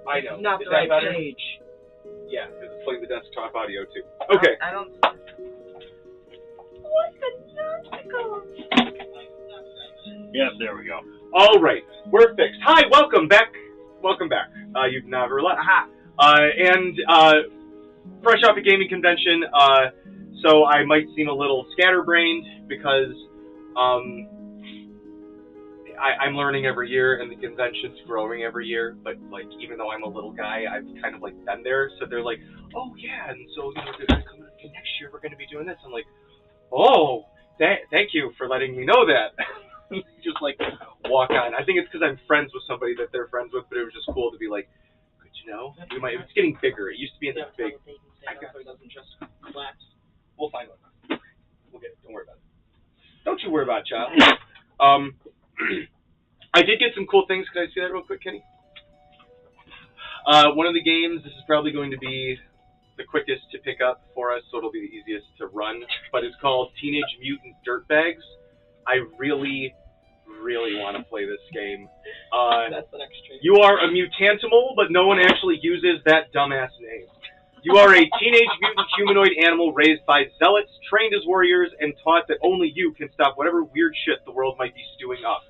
I know. Not the right page. Yeah, because it's playing the desktop audio too. Okay. I don't. What the nonsense? Yep, there we go. All right, we're fixed. Hi, welcome back. Welcome back. You've never left. Aha. Fresh off a gaming convention, so I might seem a little scatterbrained because I'm learning every year, and the convention's growing every year. But like, even though I'm a little guy, I've kind of like been there. So they're like, "Oh yeah," and so next year we're going to be doing this. I'm like, "Oh, thank you for letting me know that." Just like walk on. I think it's because I'm friends with somebody that they're friends with, but it was just cool to be like, "Good to know." It's getting bigger. It used to be in this big. So it doesn't just collapse. We'll find one. We'll get it. Don't worry about it. Don't you worry about it, child. I did get some cool things. Could I see that real quick, Kenny? One of the games, this is probably going to be the quickest to pick up for us, so it'll be the easiest to run, but it's called Teenage Mutant Dirtbags. I really want to play this game. That's the next stream. You are a mutantimal, but no one actually uses that dumbass name. You are a teenage mutant humanoid animal raised by zealots, trained as warriors, and taught that only you can stop whatever weird shit the world might be stewing up.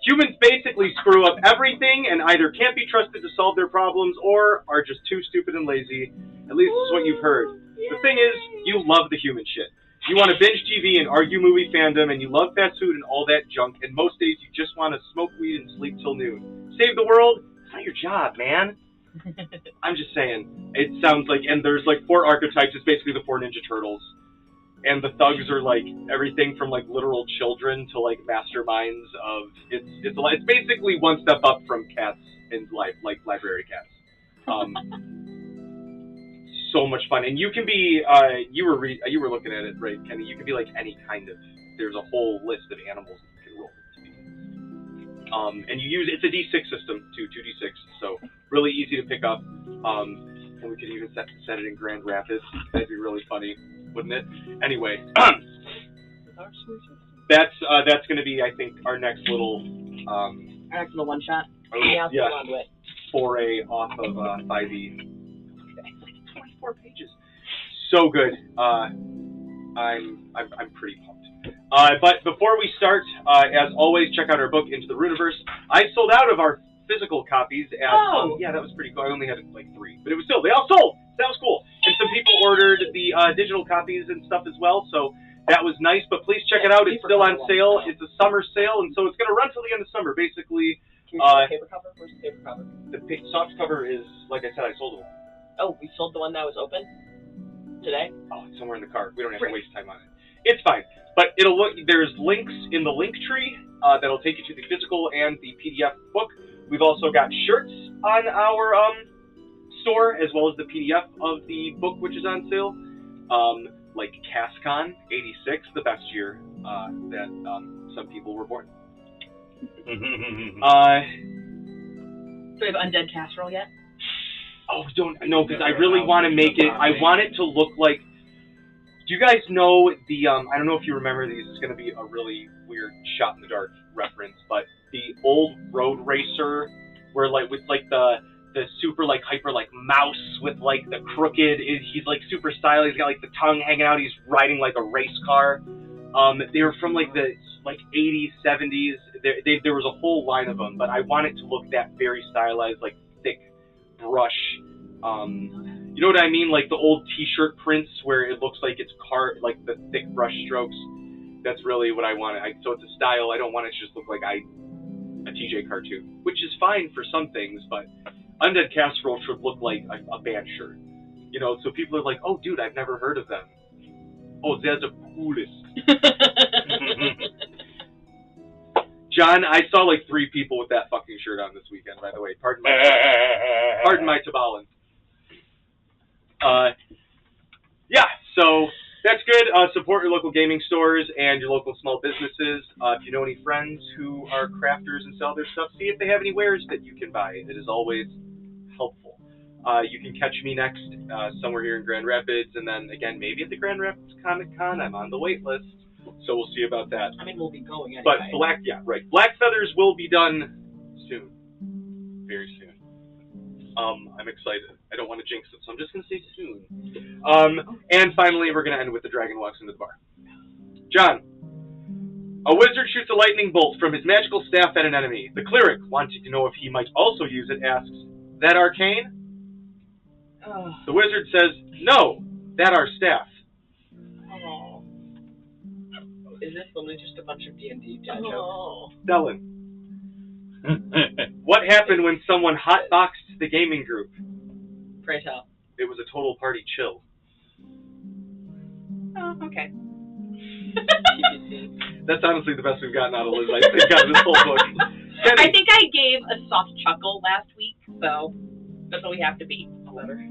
Humans basically screw up everything and either can't be trusted to solve their problems or are just too stupid and lazy. At least this is what you've heard. The thing is, you love the human shit. You want to binge TV and argue movie fandom, and you love fast food and all that junk, and most days you just want to smoke weed and sleep till noon. Save the world? It's not your job, man. I'm just saying. It sounds like, and there's like 4 archetypes. It's basically the 4 Ninja Turtles. And the thugs are like everything from like literal children to like masterminds of, it's basically one step up from cats in life, like library cats. So much fun, and you can be you were looking at it, right, Kenny? You can be like any kind of. There's a whole list of animals you can roll to be. And you use it's a D6 system too, 2d6, so really easy to pick up. And we could even set it in Grand Rapids. That'd be really funny, wouldn't it? Anyway, that's going to be, I think, our next little our next little one shot. Yeah, foray off of 5e. 24 pages. So good. I'm pretty pumped. But before we start, as always, check out our book, Into the Runaverse. I sold out of our physical copies at yeah, that was pretty cool. I only had like 3, but it was still, they all sold. That was cool. And some people ordered the digital copies and stuff as well, so that was nice. But please check it out. It's still on sale. It's a summer sale, and so it's going to run till the end of summer. Basically, can you show the paper cover? Where's the paper cover? The soft cover is, like I said, I sold it. Oh, we sold the one that was open today? Oh, it's somewhere in the cart. We don't have to waste time on it. It's fine. But there's links in the link tree that'll take you to the physical and the PDF book. We've also got shirts on our store, as well as the PDF of the book, which is on sale. Like CasCon 86, the best year that some people were born. Do we have Undead Casserole yet? Oh, no, because I really want to make it. I want it to look like. Do you guys know the? I don't know if you remember these. It's going to be a really weird shot in the dark reference, but the old road racer, where like with like the super like hyper like mouse with like the crooked. He's like super stylish. He's got like the tongue hanging out. He's riding like a race car. They were from like the 80s, 70s. There was a whole line of them, but I want it to look that very stylized, like thick brush. You know what I mean? Like the old T-shirt prints where it looks like it's like the thick brush strokes. That's really what I want. So it's a style. I don't want it to just look like a TJ cartoon, which is fine for some things, but Undead Casserole should look like a band shirt. You know, so people are like, oh, dude, I've never heard of them. Oh, they're the coolest. John, I saw like 3 people with that fucking shirt on this weekend, by the way. Pardon my tabalin. Yeah, so that's good. Support your local gaming stores and your local small businesses. If you know any friends who are crafters and sell their stuff, see if they have any wares that you can buy. It is always helpful. You can catch me next somewhere here in Grand Rapids, and then again maybe at the Grand Rapids Comic Con. I'm on the wait list, so we'll see about that. I mean, we'll be going anyway. But Black Feathers will be done soon, very soon. I'm excited. I don't want to jinx it, so I'm just going to say soon. And finally, we're going to end with the dragon walks into the bar. John. A wizard shoots a lightning bolt from his magical staff at an enemy. The cleric, wanting to know if he might also use it, asks, "That arcane?" The wizard says, "No, that our staff." Oh. Is this literally just a bunch of D&D dad jokes? Dylan. What happened when someone hotboxed the gaming group? Pray tell. It was a total party chill. Oh, okay. That's honestly the best we've gotten out of Liz, I think, out of this whole book. Kenny. I think I gave a soft chuckle last week, so that's what we have to be. Letter.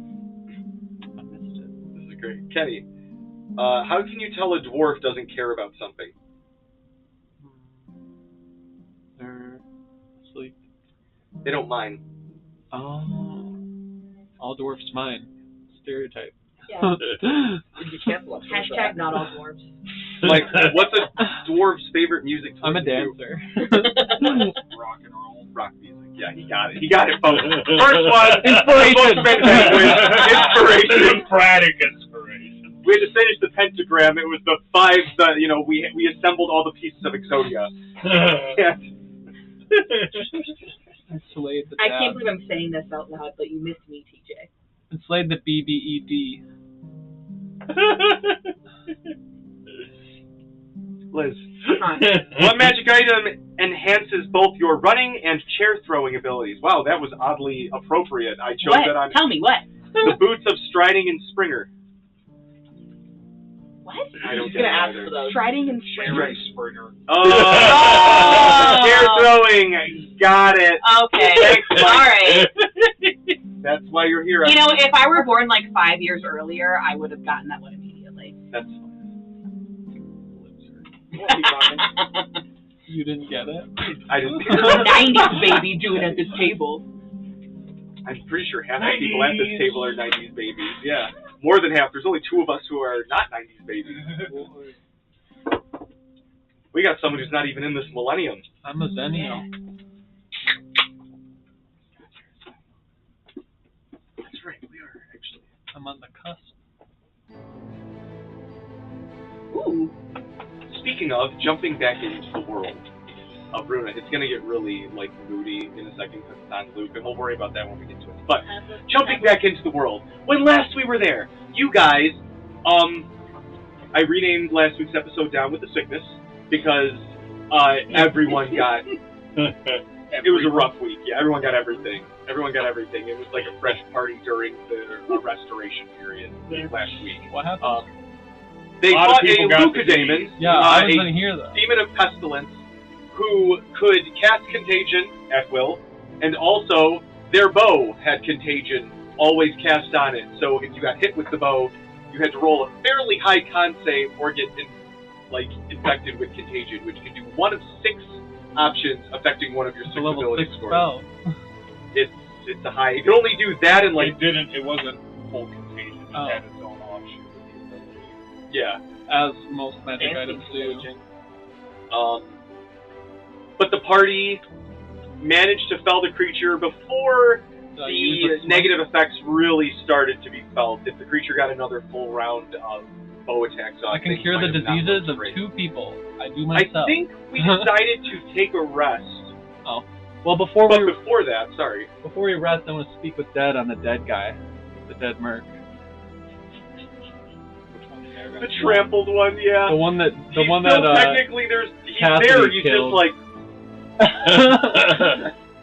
This is great. Kenny, how can you tell a dwarf doesn't care about something? They're asleep. They don't mind. Oh. All dwarfs mind. Stereotype. Yeah. You cancel us. Hashtag not all dwarves. Like, what's a dwarf's favorite music? I'm a dancer. Rock and roll. Rock music. Yeah, he got it. He got it, folks. First one. Inspiration. Inspiration. Democratic inspiration. We had to finish the pentagram. It was the five, we assembled all the pieces of Exodia. Slayed the I can't believe I'm saying this out loud, but you missed me, TJ. Enslaved the BBED. Liz. What magic item enhances both your running and chair throwing abilities? Wow, that was oddly appropriate. I chose What? that on Tell me, what? the boots of Striding and Springer. What? I don't He's get gonna it ask either. for those. Striding and Springer. Springer. Oh, chair throwing. Got it. Okay. Thanks, Mike. All right. That's why you're here. You know, if I were born like 5 years earlier, I would have gotten that one immediately. That's fine. You didn't get it? I didn't. 90s baby doing at this table. I'm pretty sure half the people at this table are 90s babies. Yeah, more than half. There's only 2 of us who are not 90s babies. We got someone who's not even in this millennium. I'm a Zennial. That's right, we are actually. I'm on the cusp. Ooh. Speaking of jumping back into the world of Runa, it's gonna get really moody in a second because it's on loop, and we'll worry about that when we get to it. But jumping back into the world, when last we were there, you guys, I renamed last week's episode Down with the Sickness because everyone got. It was a rough week. Yeah, everyone got everything. Everyone got everything. It was like a fresh party during the restoration period last week. What happened? They fought a Lucademon, Yeah, I wasn't here though. demon of pestilence, who could cast contagion at will, and also their bow had contagion always cast on it. So if you got hit with the bow, you had to roll a fairly high con save or get infected with contagion, which can do one of 6 options affecting one of your 6 level ability 6 scores. spell. It's a high. It can only do that and It wasn't full contagion. It Oh. had its own offshoot of the ability. yeah. As most magic items do. But the party managed to fell the creature before Did I use the a negative effects really started to be felt. If the creature got another full round of bow attacks on, I can cure the diseases of 2 people. I do I myself. think we decided to take a rest. Oh. Well, before But we before that, sorry. before we rest, I want to speak with Dead on the dead guy, the dead merc. Which one there? The trampled one, yeah. The one that technically he's Cassidy there. He's killed. just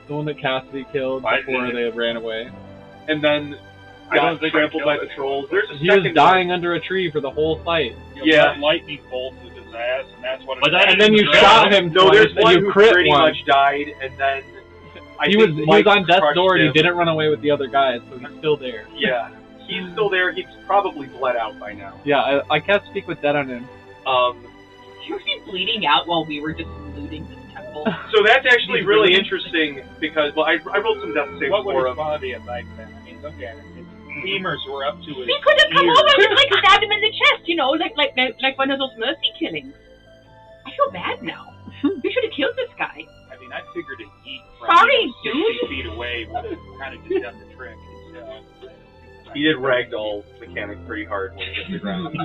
the one that Cassidy killed I before did. they ran away. and then I don't got think I trampled by killed the it. trolls. There's a He was second dying under a tree for the whole fight. Yeah. Lightning bolted his ass, and that's what. But that And then you Yeah. shot him one. No, twice, there's and one you who crit pretty once. much died, and then He was on death's door and he didn't run away with the other guys, so he's still there. Yeah, he's still there. He's probably bled out by now. Yeah, I can't speak with Dead on him. He was bleeding out while we were just looting this temple. So that's actually really interesting because, well, I rolled some death saves What would for his him. body have like then? I mean, look at it. His femurs were up to his We could have come ears. over and stabbed him in the chest, like one of those mercy killings. I feel bad now. We should have killed this guy. I mean, mean, I figured to eat from Sorry, 60 feet away would have kind of just done the trick. So, He did ragdoll mechanic pretty hard when he hit the ground.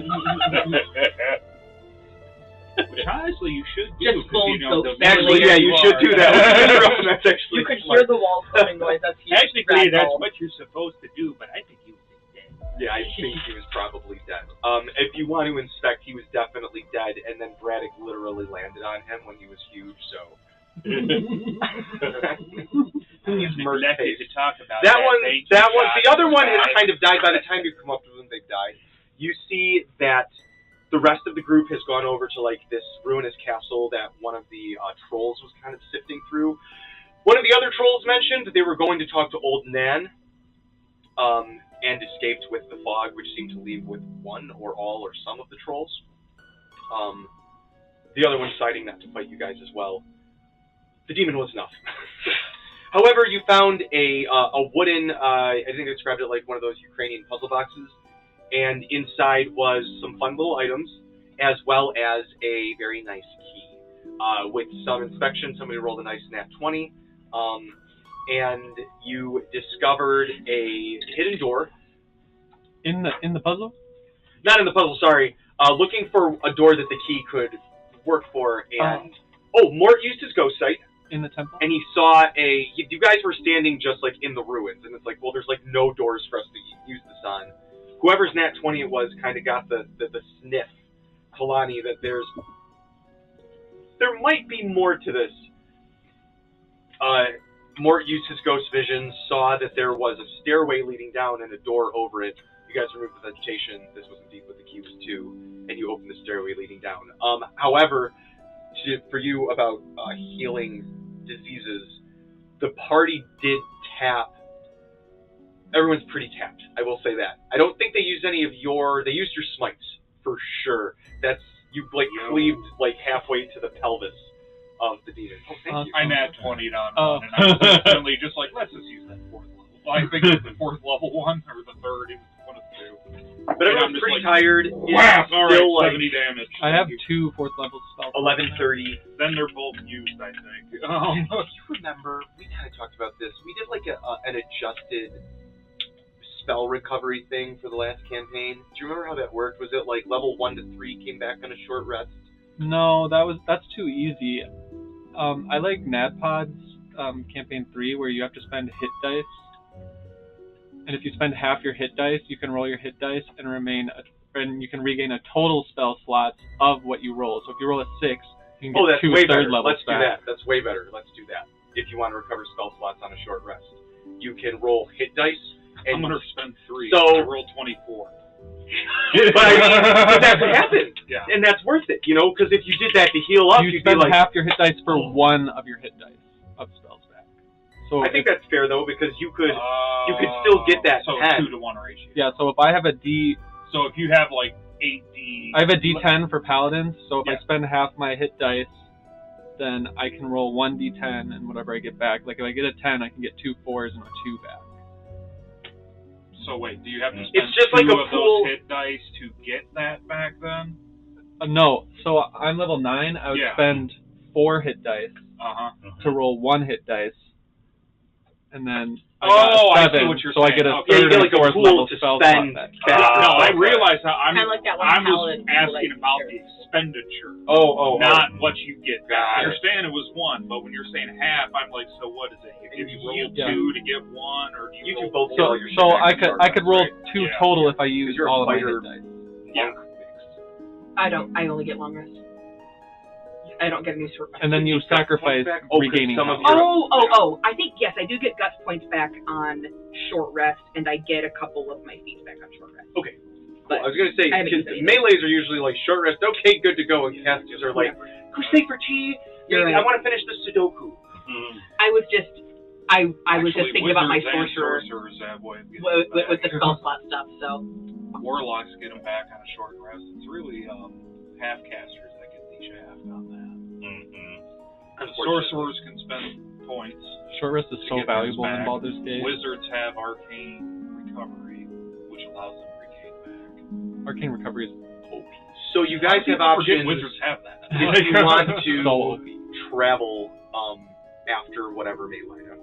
Which honestly you should do. Just full ghost Actually, yeah, you should do that. That's actually You could smart. hear the walls coming noise. That's Technically, that's what you're supposed to do, but I think he was dead. Yeah, I think he was probably dead. If you want to inspect, he was definitely dead, and then Braddock literally landed on him when he was huge, so... He's neglected to talk about that one. The other one has died. kind of died by the time you come up to them. They've died. You see that the rest of the group has gone over to like this ruinous castle that one of the trolls was kind of sifting through. One of the other trolls mentioned that they were going to talk to Old Nan, and escaped with the fog, which seemed to leave with one or all or some of the trolls. The other one deciding not to fight you guys as well. The demon was enough. However, you found a wooden, I think I described it like one of those Ukrainian puzzle boxes, and inside was some fun little items, as well as a very nice key. With some inspection, somebody rolled a nice nat 20, and you discovered a hidden door. In the puzzle? Not in the puzzle, sorry. Looking for a door that the key could work for, and... Mort used his ghost sight. In the temple? And he saw you guys were standing just like in the ruins, and it's like, well, there's like no doors for us to use this on. Whoever's nat 20 it was kind of got the sniff, Kalani, that there might be more to this. Mort used his ghost vision, saw that there was a stairway leading down and a door over it. You guys removed the vegetation. This was indeed what the key was to, and you opened the stairway leading down. However, for you about healing diseases, the party did tap. Everyone's pretty tapped, I will say that. I don't think they used any of they used your smites, for sure. That's, you like cleaved like halfway to the pelvis of the demon. Oh, thank you. I nat 20'd on one, and I was instantly just like, let's just use that 4th level. I think it's the 4th level one, or the 3rd, it was one of the 2. But everyone's pretty tired. Wow, Still alright, like 70 damage. I have 2 4th level spells. 11:30. Then they're both used, I think. You remember, we kind of talked about this. We did like an adjusted spell recovery thing for the last campaign. Do you remember how that worked? Was it like level 1 to 3 came back on a short rest? No, that's too easy. I like NADPOD's campaign 3, where you have to spend hit dice. And if you spend half your hit dice, you can roll your hit dice and you can regain a total spell slots of what you roll. So if you roll a 6, you can get that's 2 way 3rd better. levels Let's back. do that. That's way better. Let's do that. If you want to recover spell slots on a short rest, you can roll hit dice. And I'm going to spend 3. So I rolled 24. But I mean, but that's what happened. Yeah. And that's worth it, you know, because if you did that to heal up, You you'd be spend like... half your hit dice for 1 of your hit dice of spells back. So I think that's fair, though, because you could still get that so 10. 2-to-1 ratio. Yeah, so if I have a D... So if you have like 8D... I have a D10 for paladins, so if Yeah. I spend half my hit dice, then I can roll 1 D10 and whatever I get back. Like if I get a 10, I can get 2 4s and a 2 back. So wait, do you have to spend It's just 2 like a of pool- those hit dice to get that back then? No, so I'm level 9. I would spend 4 hit dice to roll 1 hit dice, and then I got a 7, I see what you're so saying. I get a Okay. 3rd you get and like a 4th pool level to spell spend slot back. faster. No, I realize how I'm Kinda like that one I was paladin who, asking like, about the expenditure. Not what you get back. Got I it. understand it was 1, but when you're saying half, I'm like, so what is it? Did you roll 2 to get 1, or do you You roll two both So, roll your so shit back I to could short I could rest, roll right? 2 Yeah. total if I use you're a all of my fighter. hit dice. Yeah. I only get long rest. I don't get any short rest. And then you sacrifice back? Oh, 'cause regaining some of health. your- I think, yes, I do get guts points back on short rest, and I get a couple of my feats back on short rest. Okay. But I was going to say, I haven't used because it. melees are usually like short rest, okay, good to go, and casters are like, crusade for tea, You're right. I want to finish the Sudoku. I was just, I was just Actually, thinking about my wizards and sorcerer sorcerers have way of getting with them the back. spell slot stuff, so. Warlocks get them back on a short rest. It's really half casters that get the shaft on that. Sorcerers can spend points. Short rest is to so get theirs valuable in back. Baldur's Gate. Wizards have arcane recovery, which allows them to regain back. Arcane recovery is OP. So you guys have People forget options Wizards have that. if you want to So OP. travel after whatever may line up.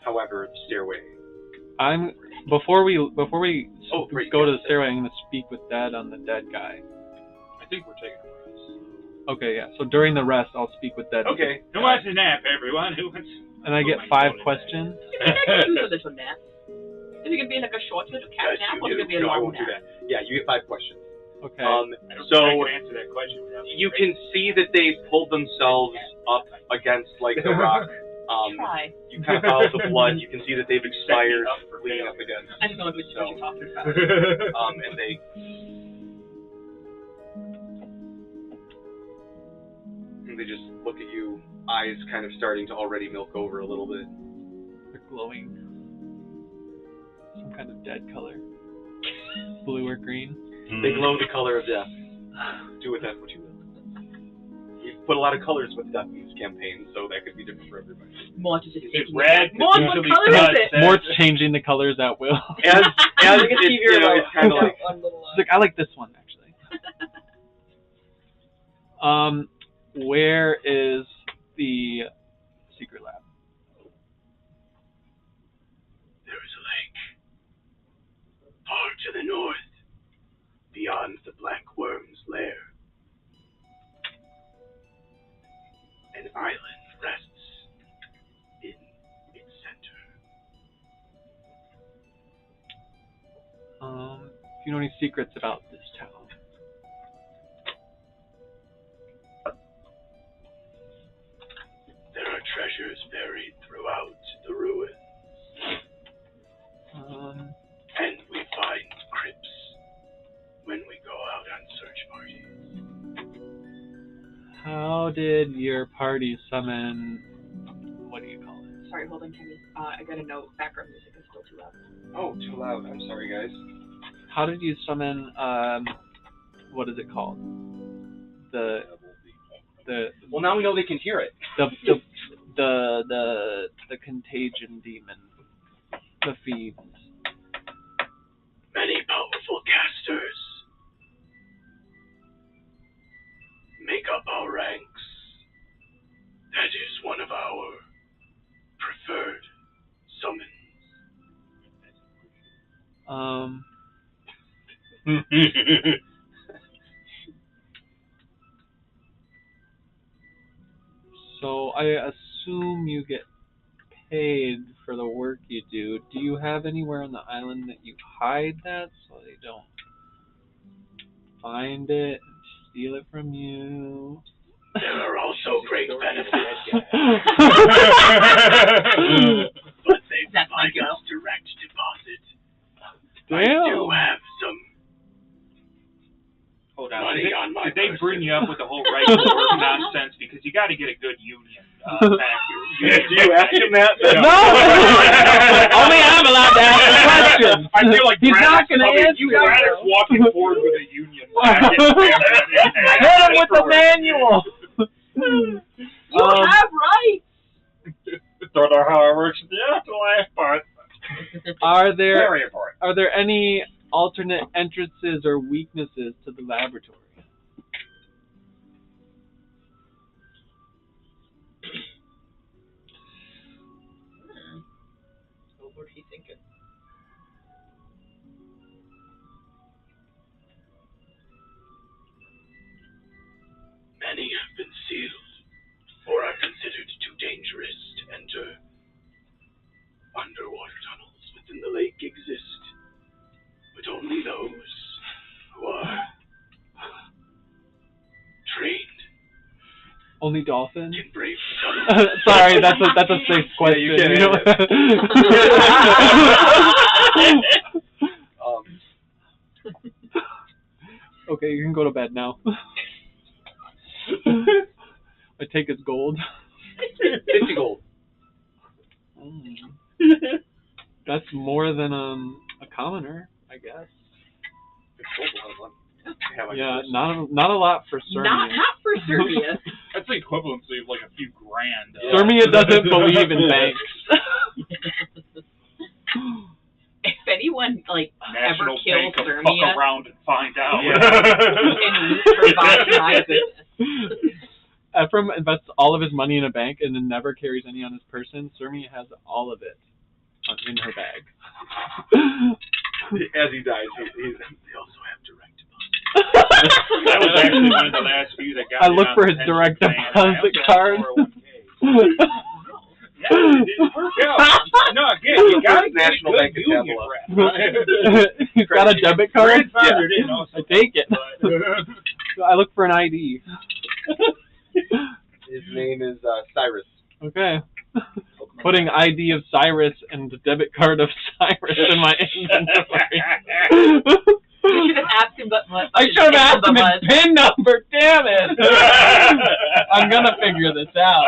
However, the stairway. Before we go to the stairway, I'm gonna speak with Dad on the dead guy. I think we're taking a rest. Okay, yeah. So during the rest, I'll speak with Dad. Okay. Who wants a nap, everyone? Who wants? And I get 5 questions. You can actually use a little nap. Is it gonna be like a short little cat nap, or is it gonna be a No, I long won't do nap? that. Yeah, you get 5 questions. Okay. I don't think I So can answer that question. you can see that they pulled themselves up against like the rock. Try. You kind of follow the blood. You can see that they've expired leaning up against. I don't know what you're talking about. And they just look at you, eyes kind of starting to already milk over a little bit. They're glowing. Some kind of dead color. Blue or green. They glow the color of death. Do with that what you will. We've put a lot of colors with death in this campaign, so that could be different for everybody. Mort is just It's taking red. Mort, what color is it? Mort's changing the colors at will. As it's kind of like, He's like, I like this one actually. Where is the secret lab? there is a lake far to the north, beyond the black worm's lair. An island rests in its center. Do you know any secrets about this town? There are treasures buried throughout the ruins, and we find crypts when we go out on search parties. How did your party summon? What do you call it? Sorry, hold on, Kenny. I got a note. Background music is still too loud. Oh, too loud. I'm sorry, guys. How did you summon? What is it called? The Well, now we know they can hear it. the contagion demon. The fiends. Many powerful casters make up our ranks. That is one of our preferred summons. So I assume you get paid for the work you do. Do you have anywhere on the island that you hide that so they don't find it and steal it from you? There are also great benefits, but they provide us direct deposit. I do have some Hold on. money on my Did they person. bring you up with the whole right to work nonsense? Because you got to get a good union factor. Do you ask him that? No! Only I'm allowed to ask the question. I feel like He's not going to answer Braddock's walking forward with a union packet. Hit him with the manual! You have rights! Don't know how it works in the afterlife, but Are very important. there any alternate entrances or weaknesses to the laboratory? What are you thinking? Many have been sealed, or are considered too dangerous to enter. Underwater tunnels within the lake exist, but only those who are trained Only dolphins? can brave the tunnels. Sorry, that's a safe question. you can't know? Okay, you can go to bed now. I take his gold. 50 gold. That's more than a commoner, I guess. Yeah, not a lot for Sermia. Not for Serbia. That's the equivalency of like a few grand. Sermia doesn't believe in banks. If anyone National ever kills Bank of Serbia, fuck around and find out. and loot her body, my goodness. Ephraim invests all of his money in a bank and then never carries any on his person. Sermi has all of it in her bag. As he dies, they also have direct That was actually one of the last few that got I me look on for the his pension direct plan, and I deposit also had card. 401k. Yeah, it didn't work out. No, again, you got to get a National good Bank of union Tabula. rep. He's got a debit card? Grandfathered in also. I take it. But, I look for an ID. His name is Cyrus. Okay. Putting ID of Cyrus and the debit card of Cyrus in my inventory. You should have asked him what I should have asked him his PIN number, damn it! I'm gonna figure this out.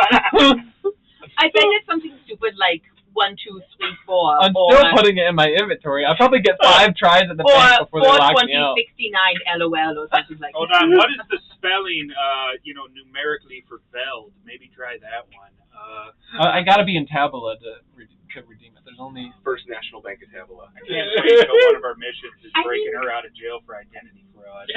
I bet it's something stupid like 1, 2, 3, 4. I'm still putting it in my inventory. I'll probably get 5 tries at the bank before they lock me out. 42069 LOL or something like hold that. on, what is the spelling, numerically for Veld? Maybe try that one. I gotta be in Tabula to redeem it. There's only... First National Bank of Tabula. I can't wait until one of our missions is breaking her out of jail for identity fraud.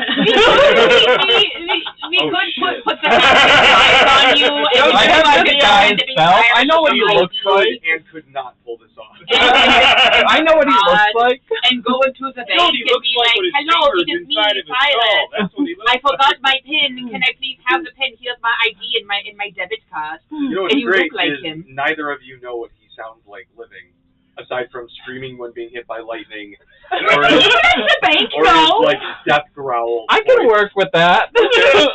We could put the eyes on you. And I have this guy's belt. I know what he looks like. And could not pull this off. I know what he looks like. And go into the bank what he and looks be like like, with his hello, it fingers is me, inside of his skull. Silas. That's what he looks I forgot like. my PIN. Can I please have the PIN? Here's my ID and my debit card. You know what's And you great look like is him. neither of you know what he sounds like living, aside from screaming when being hit by lightning, Or the bank, or his no. like death growl. I can work with that.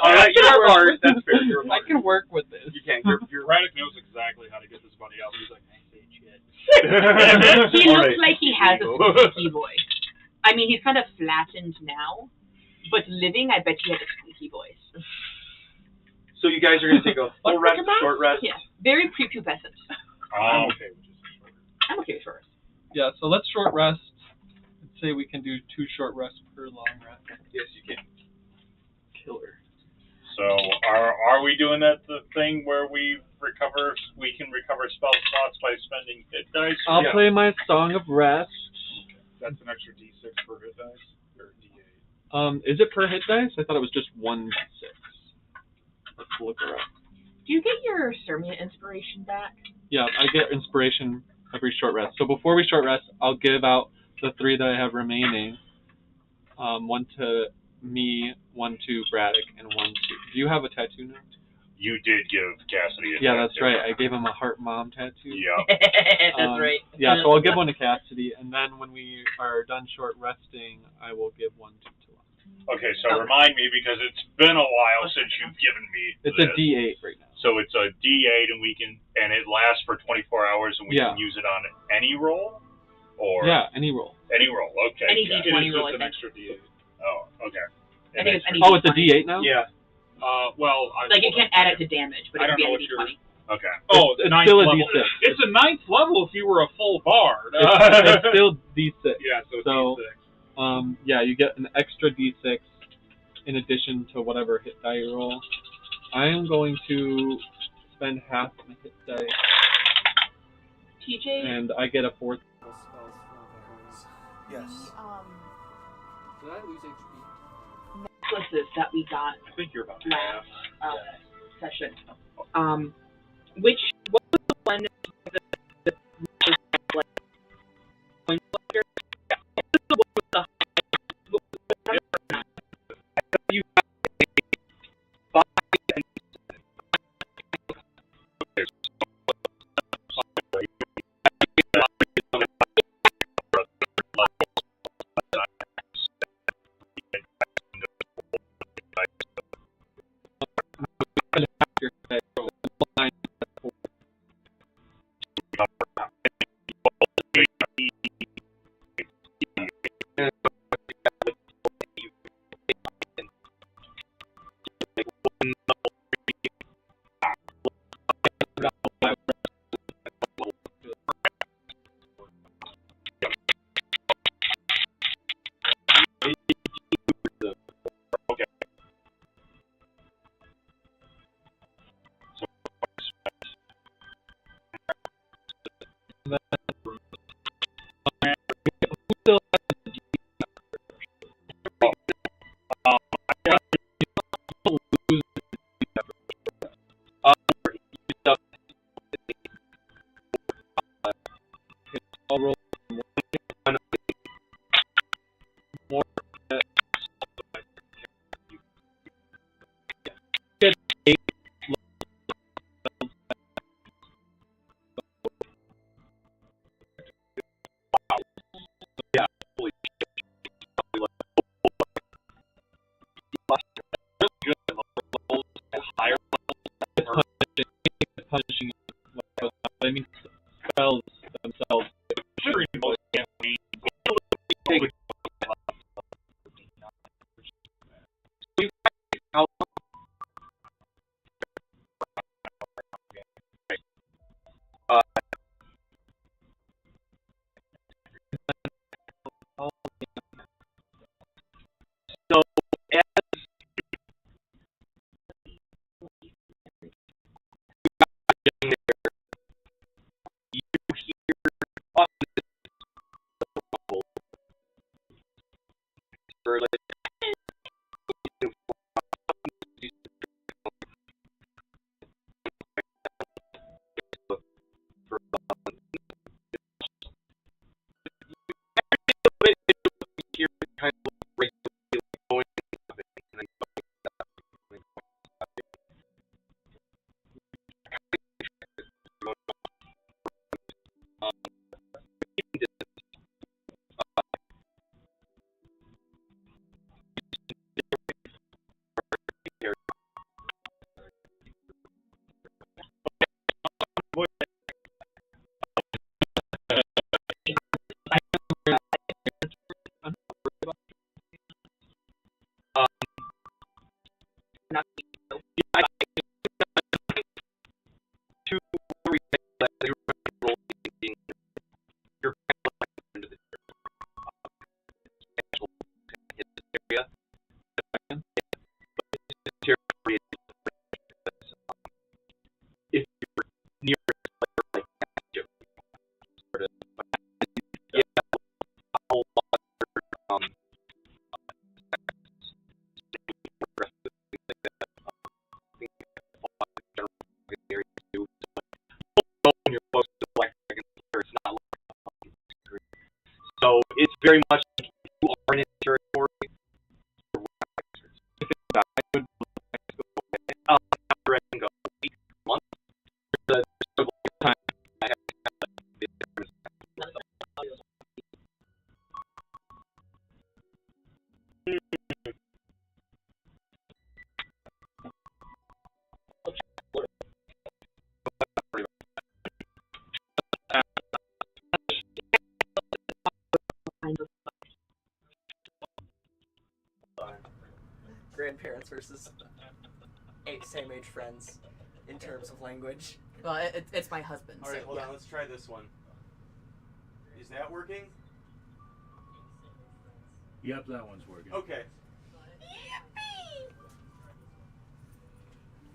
All right, you're a bard. That's fair. You're a I bard. can work with this. You can't. You're Radek knows exactly how to get this money out. He's like, I ain't saying shit. He All looks right. like he has a squeaky voice. I mean, he's kind of flattened now, but living, I bet he has a squeaky voice. So you guys are gonna take a full rest, short rest. Yeah, very prepubescent. I'm okay with just a short rest. I'm okay with short rest. Yeah, so let's short rest. Let's say we can do 2 short rests per long rest. Yes, you can. Killer. So are we doing that the thing where we can recover spell slots by spending hit dice? I'll Yeah. play my Song of Rest. That's an extra D6 per hit dice or D8. Is it per hit dice? I thought it was just 1d6. Let's look her up. Do you get your Sermia inspiration back? Yeah, I get inspiration every short rest. So before we short rest, I'll give out the 3 that I have remaining. 1 to me, 1 to Braddock, and 1 to... Do you have a tattoo now? You did give Cassidy a Yeah, that's tattoo. right. I gave him a heart mom tattoo. Yeah. That's right. Yeah, so I'll give 1 to Cassidy, and then when we are done short resting, I will give 1 to Tila. Okay, so remind me, because it's been a while since you've given me It's this. a D8 right now. So it's a D8, and it lasts for 24 hours, and we Yeah. can use it on any roll? Or Yeah, any roll. Any roll, okay. Any yeah. D20 It is roll, just an I extra D8. Oh, okay. I think it's any Oh, it's a D20. D8 now? Yeah. Well, Like, you can't add it to damage, but I it don't can be know a what your- D20. Okay. Oh, It's ninth still a level. D6. It's a 9th level if you were a full bard. It's still D6. Yeah, so it's So, D6. Yeah, you get an extra D6 in addition to whatever hit die you roll. I am going to spend half my hit die, TJ? and I get a 4th. Yes. Did I lose HP? Necklaces that we got I think you're about last half. session. What was the one that I'll roll One. more. Yeah, holy shit. Really good. Higher Punishing. I mean, spells themselves. Considering most campaigns, how long? So, as you hear up kind of regularly going and then to where we you're kind of into the actual area. If you're near like sort of yeah, a whole lot when you're close to the electric, it's not like so it's very much like if you are in a territory. If it's I would I can go a week, a month. The time I have Grandparents versus same age friends in terms of language. Well, it's my husband. All right, so, hold yeah. on. Let's try this one. Is that working? Yep, that one's working. Okay.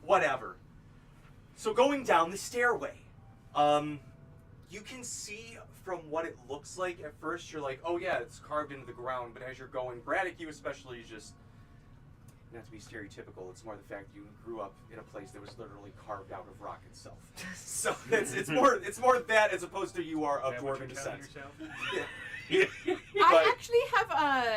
Whatever. So going down the stairway, you can see from what it looks like at first, you're like, oh yeah, it's carved into the ground. But as you're going, Braddock, you especially just, not to be stereotypical, it's more the fact you grew up in a place that was literally carved out of rock itself. So it's more that as opposed to you are of dwarven descent. Yeah. I actually have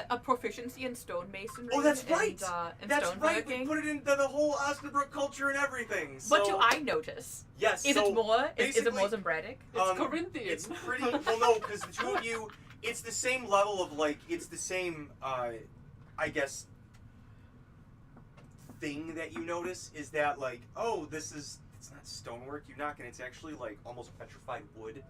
a proficiency in stonemasonry. Oh, that's right. And That's stoneworking. right. We put it into the whole Osnabrück culture and everything. So, What do I notice? Yes. Is so it more? Is it basically, more than Braddock? It's Corinthian. It's pretty. Well, no, because the two of you, it's the same level of like, it's the same, I guess, thing that you notice is that like, oh, it's not stonework you knock, and it's actually like almost petrified wood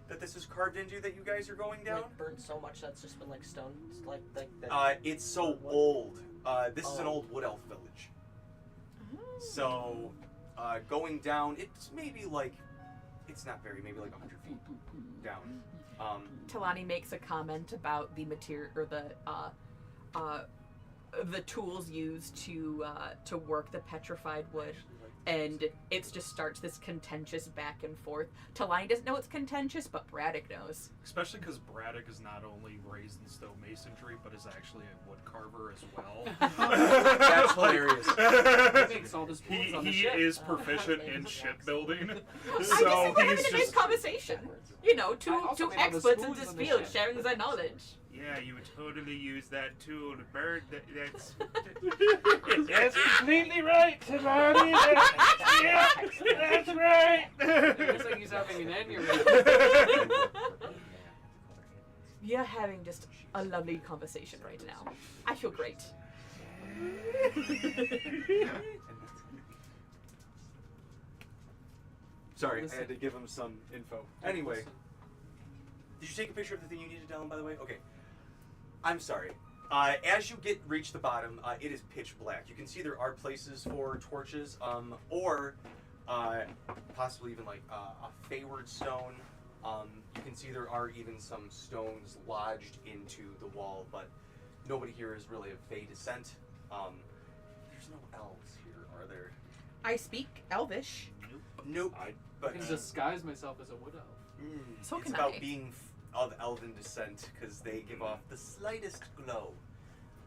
that this is carved into that you guys are going down. Like burned so much that's just been like stone, like that. It's so old. This is an old wood elf village. So, going down, it's maybe like, it's not very, maybe like 100 feet down. Talani makes a comment about the material or the tools used to work the petrified wood. And it just starts this contentious back and forth. Talani doesn't know it's contentious, but Braddock knows. Especially because Braddock is not only raised in stonemasonry, but is actually a wood carver as well. That's hilarious. He makes all the spoons on the He ship. is proficient in shipbuilding. I So just think he's having a nice just... conversation. You know, I two also made all the experts in spoons this on the field ship. sharing their knowledge. Yeah, you would totally use that tool to bird. That's... That's completely right, Tamani. Yeah, that's right. It looks like he's having an aneurysm. We are having just a lovely conversation right now. I feel great. Sorry, I had to give him some info. Anyway, did you take a picture of the thing you needed, Dylan, by the way? Okay. I'm sorry. As you reach the bottom, it is pitch black. You can see there are places for torches, or possibly even like a Feyward stone. You can see there are even some stones lodged into the wall, but nobody here is really of Fey descent. There's no elves here, are there? I speak Elvish. Nope. I But can disguise myself as a wood elf. So it's can about I. being of elven descent because they give off the slightest glow.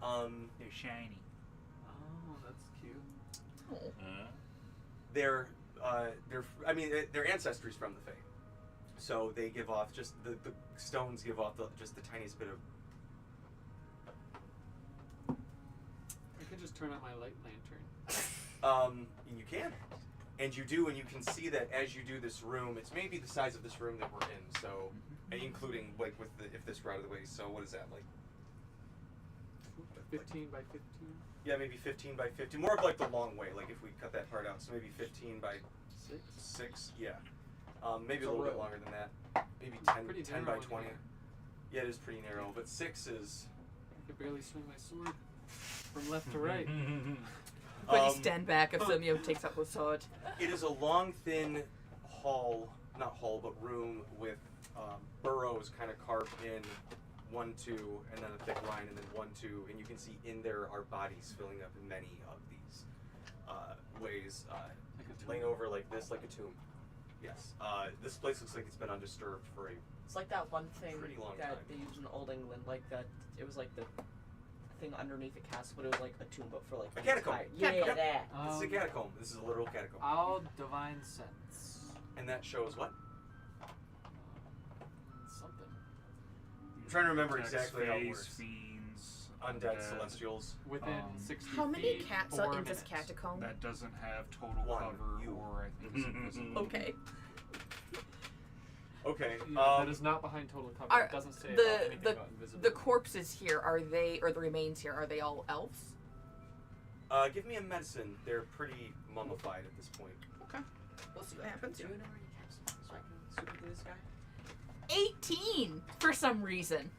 They're shiny. Oh, that's cute. Oh. They're ancestry's from the Fae, so they give off just the stones give off just the tiniest bit of. I could just turn on my light lantern. You can, and you do, and you can see that as you do this room, it's maybe the size of this room that we're in, so including like with if this were out of the way. So what is that like? 15 by 15. Yeah, maybe 15 by 15. More of like the long way, like if we cut that part out. So maybe 15 by 6. Yeah. Maybe a little bit longer than that. Maybe 10 by 20. Yeah, it is pretty narrow, but 6 is... I could barely swing my sword from left to right. When you stand back, if Sumio takes up the sword. It is a long, thin room with burrows kind of carved in 1, 2, and then a thick line, and then 1, 2, and you can see in there are bodies filling up in many of these ways, laying over like this, like a tomb. Yes. This place looks like it's been undisturbed for a It's like that one thing pretty long that time. they used in Old England, like that. It was like the thing underneath a castle, but it was like a tomb, but for like A catacomb. entire- Yeah, that. This is a catacomb. This is a literal catacomb. I'll divine sense. And that shows what? Something. I'm trying to remember exactly how it Fays, works. fiends, Undead celestials. Within 60 How many feet, cats 4 are in this minutes. catacomb? That doesn't have total 1, cover, you. or I think it's invisible. Okay. Okay. Yeah, that is not behind total cover. Are It doesn't say about anything about invisible. the corpses here, are they, or the remains here, are they all elves? Give me a medicine. They're pretty mummified at this point. Okay. We'll see what happens. Do you know where you cast it so I can super do this guy? 18 for some reason.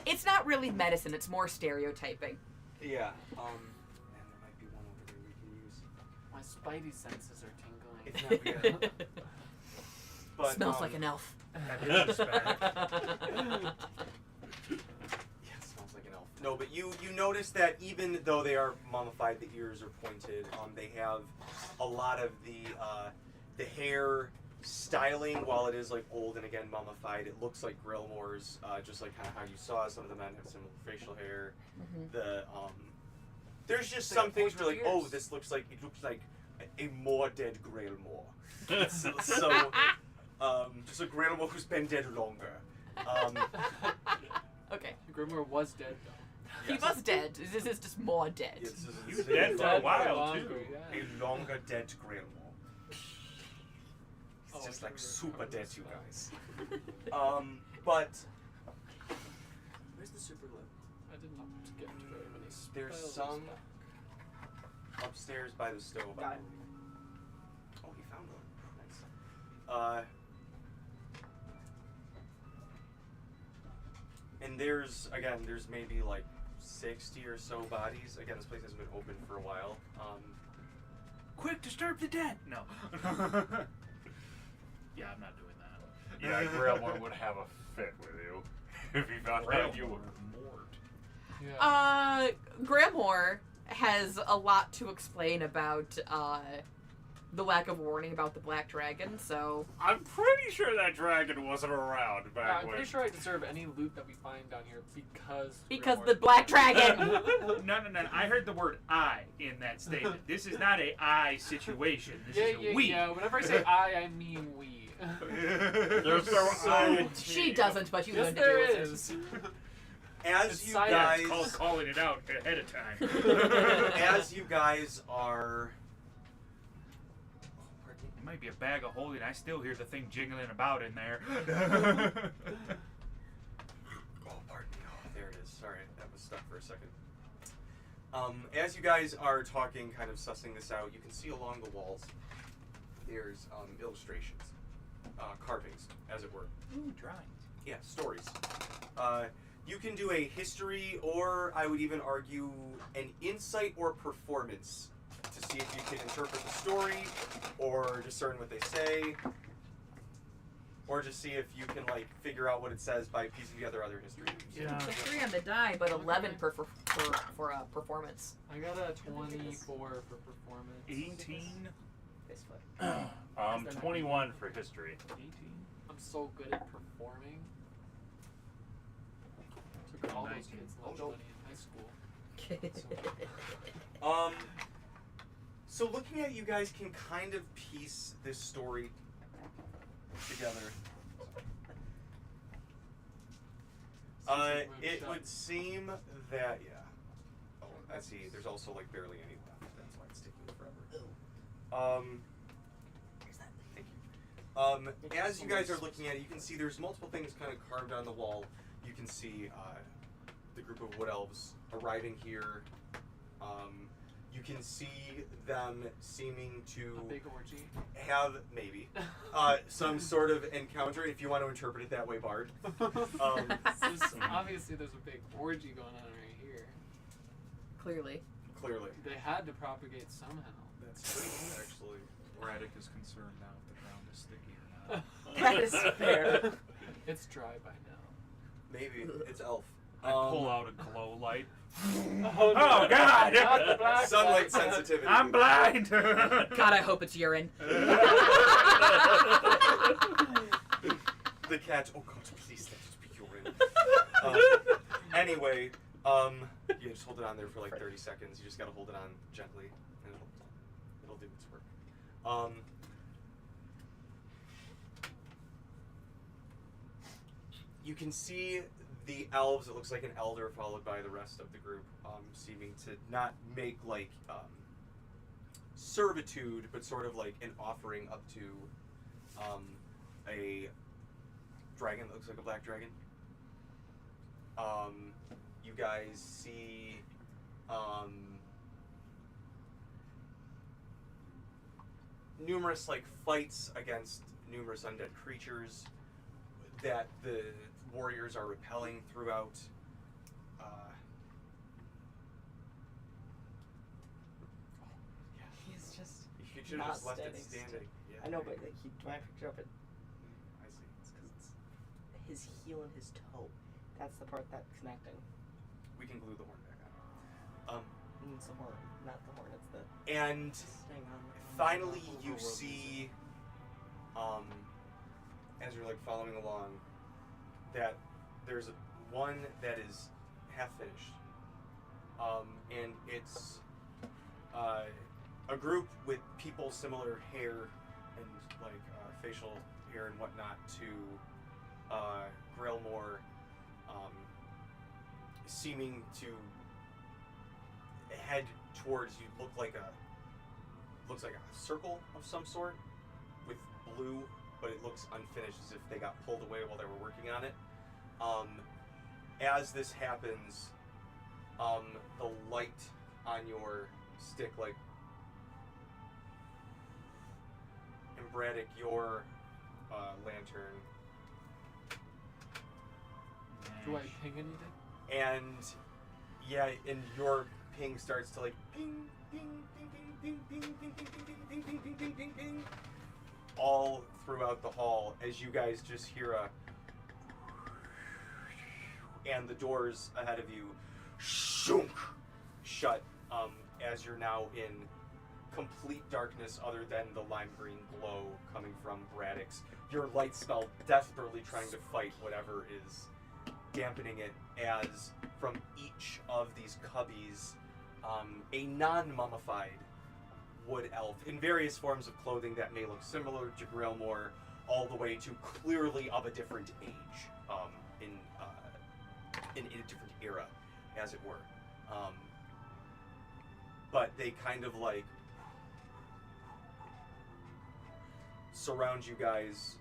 It's not really medicine, it's more stereotyping. Yeah. Man, there might be one over there we can use. My spidey senses are tingling. It's not bad. But, Smells like an elf. That is bad. Yeah, it smells like an elf. No, but you notice that even though they are mummified, the ears are pointed. They have a lot of the hair styling, while it is like old and again mummified. It looks like Gralmor's, just like kind of how you saw. Some of the men have similar facial hair. The there's just some things where like, oh, this looks like a more dead Gralmor. so just a Gralmor who's been dead longer. Okay. Grimoire was dead, though. He was dead. This is just more dead. Yes, You were dead for a while, longer, too. yeah. a longer dead Gralmor. He's Oh, just I like thought we were super covering dead, this you spell. guys. But Where's the super glue? I did not get very many there's spells some back. upstairs by the stove. Got it. Oh, he found one. Nice. And there's maybe like 60 or so bodies. Again, this place hasn't been open for a while. Quick, disturb the dead! No. Yeah, I'm not doing that. Yeah, Gralmor would have a fit with you if he found out you were. Mort. Yeah. Gralmor has a lot to explain about the lack of warning about the black dragon, so... I'm pretty sure that dragon wasn't around back I'm when. pretty sure I deserve any loot that we find down here because the black dragon! No. I heard the word I in that statement. This is not a I situation. This is a we. Yeah. Whenever I say I mean we. There's no She doesn't, but you Yes, learned to there deal with it. is. As It's you science. guys, It's called calling it out ahead of time. as you guys are, It might be a bag of holding. I still hear the thing jingling about in there. oh, pardon me. Oh, there it is. Sorry, that was stuck for a second. As you guys are talking, kind of sussing this out, you can see along the walls there's illustrations, carvings, as it were. Ooh, drawings. Yeah, stories. You can do a history, or I would even argue an insight or performance to see if you can interpret the story, or discern what they say, or just see if you can like figure out what it says by piecing together other history. Yeah. It's a 3 on the die, but 11 for performance. I got a 24 for performance. 18. This foot. 21 for history. 18. I'm so good at performing. Took all those 19. kids lunch money in high school. So looking at you guys can kind of piece this story together. It would seem that, yeah. Oh, I see. There's also like barely any left. That's why it's taking forever. Thank you. As you guys are looking at it, you can see there's multiple things kind of carved on the wall. You can see the group of wood elves arriving here. You can see them seeming to A big orgy. have maybe some sort of encounter, if you want to interpret it that way, Bard. Obviously, there's a big orgy going on right here. Clearly. Clearly. They had to propagate somehow. That's true, actually. Braddock is concerned now if the ground is sticky or not. That is fair. It's dry by now. Maybe. It's elf. I pull out a glow light. Oh, Oh, God! Not the black Sunlight light. sensitivity. I'm blind! God, I hope it's urine. The cat. Oh God, please let it be urine. Anyway, you just hold it on there for like 30 seconds. You just gotta hold it on gently, and it'll do its work. You can see the elves. It looks like an elder followed by the rest of the group, seeming to not make like servitude, but sort of like an offering up to a dragon that looks like a black dragon. You guys see numerous like fights against numerous undead creatures that the warriors are repelling throughout. He's just. You should have Not just left it standing still. standing. Yeah. I know, but like, when I picked it up, I see. it's because it's his heel and his toe. That's the part that's connecting. We can glue the horn back on. And it's the horn, not the horn. It's the And staying on. finally, you see, as you're like following along, that there's one that is half finished, and it's a group with people similar hair and like facial hair and whatnot to Gralmor, seeming to head towards you. Looks like a circle of some sort with blue, but it looks unfinished, as if they got pulled away while they were working on it. As this happens, the light on your stick, like, and Braddock, your lantern, Do I ping anything? and yeah, and your ping starts to like ping, ping, ping, ping, ping, ping, ping, ping, ping, ping, ping, ping, ping, ping, ping, all throughout the hall, as you guys just hear a, and the doors ahead of you shunk shut as you're now in complete darkness other than the lime green glow coming from Braddock's. Your light spell desperately trying to fight whatever is dampening it, as from each of these cubbies, a non-mummified wood elf in various forms of clothing that may look similar to Gralmor, all the way to clearly of a different age, in a different era, as it were. But they kind of like surround you guys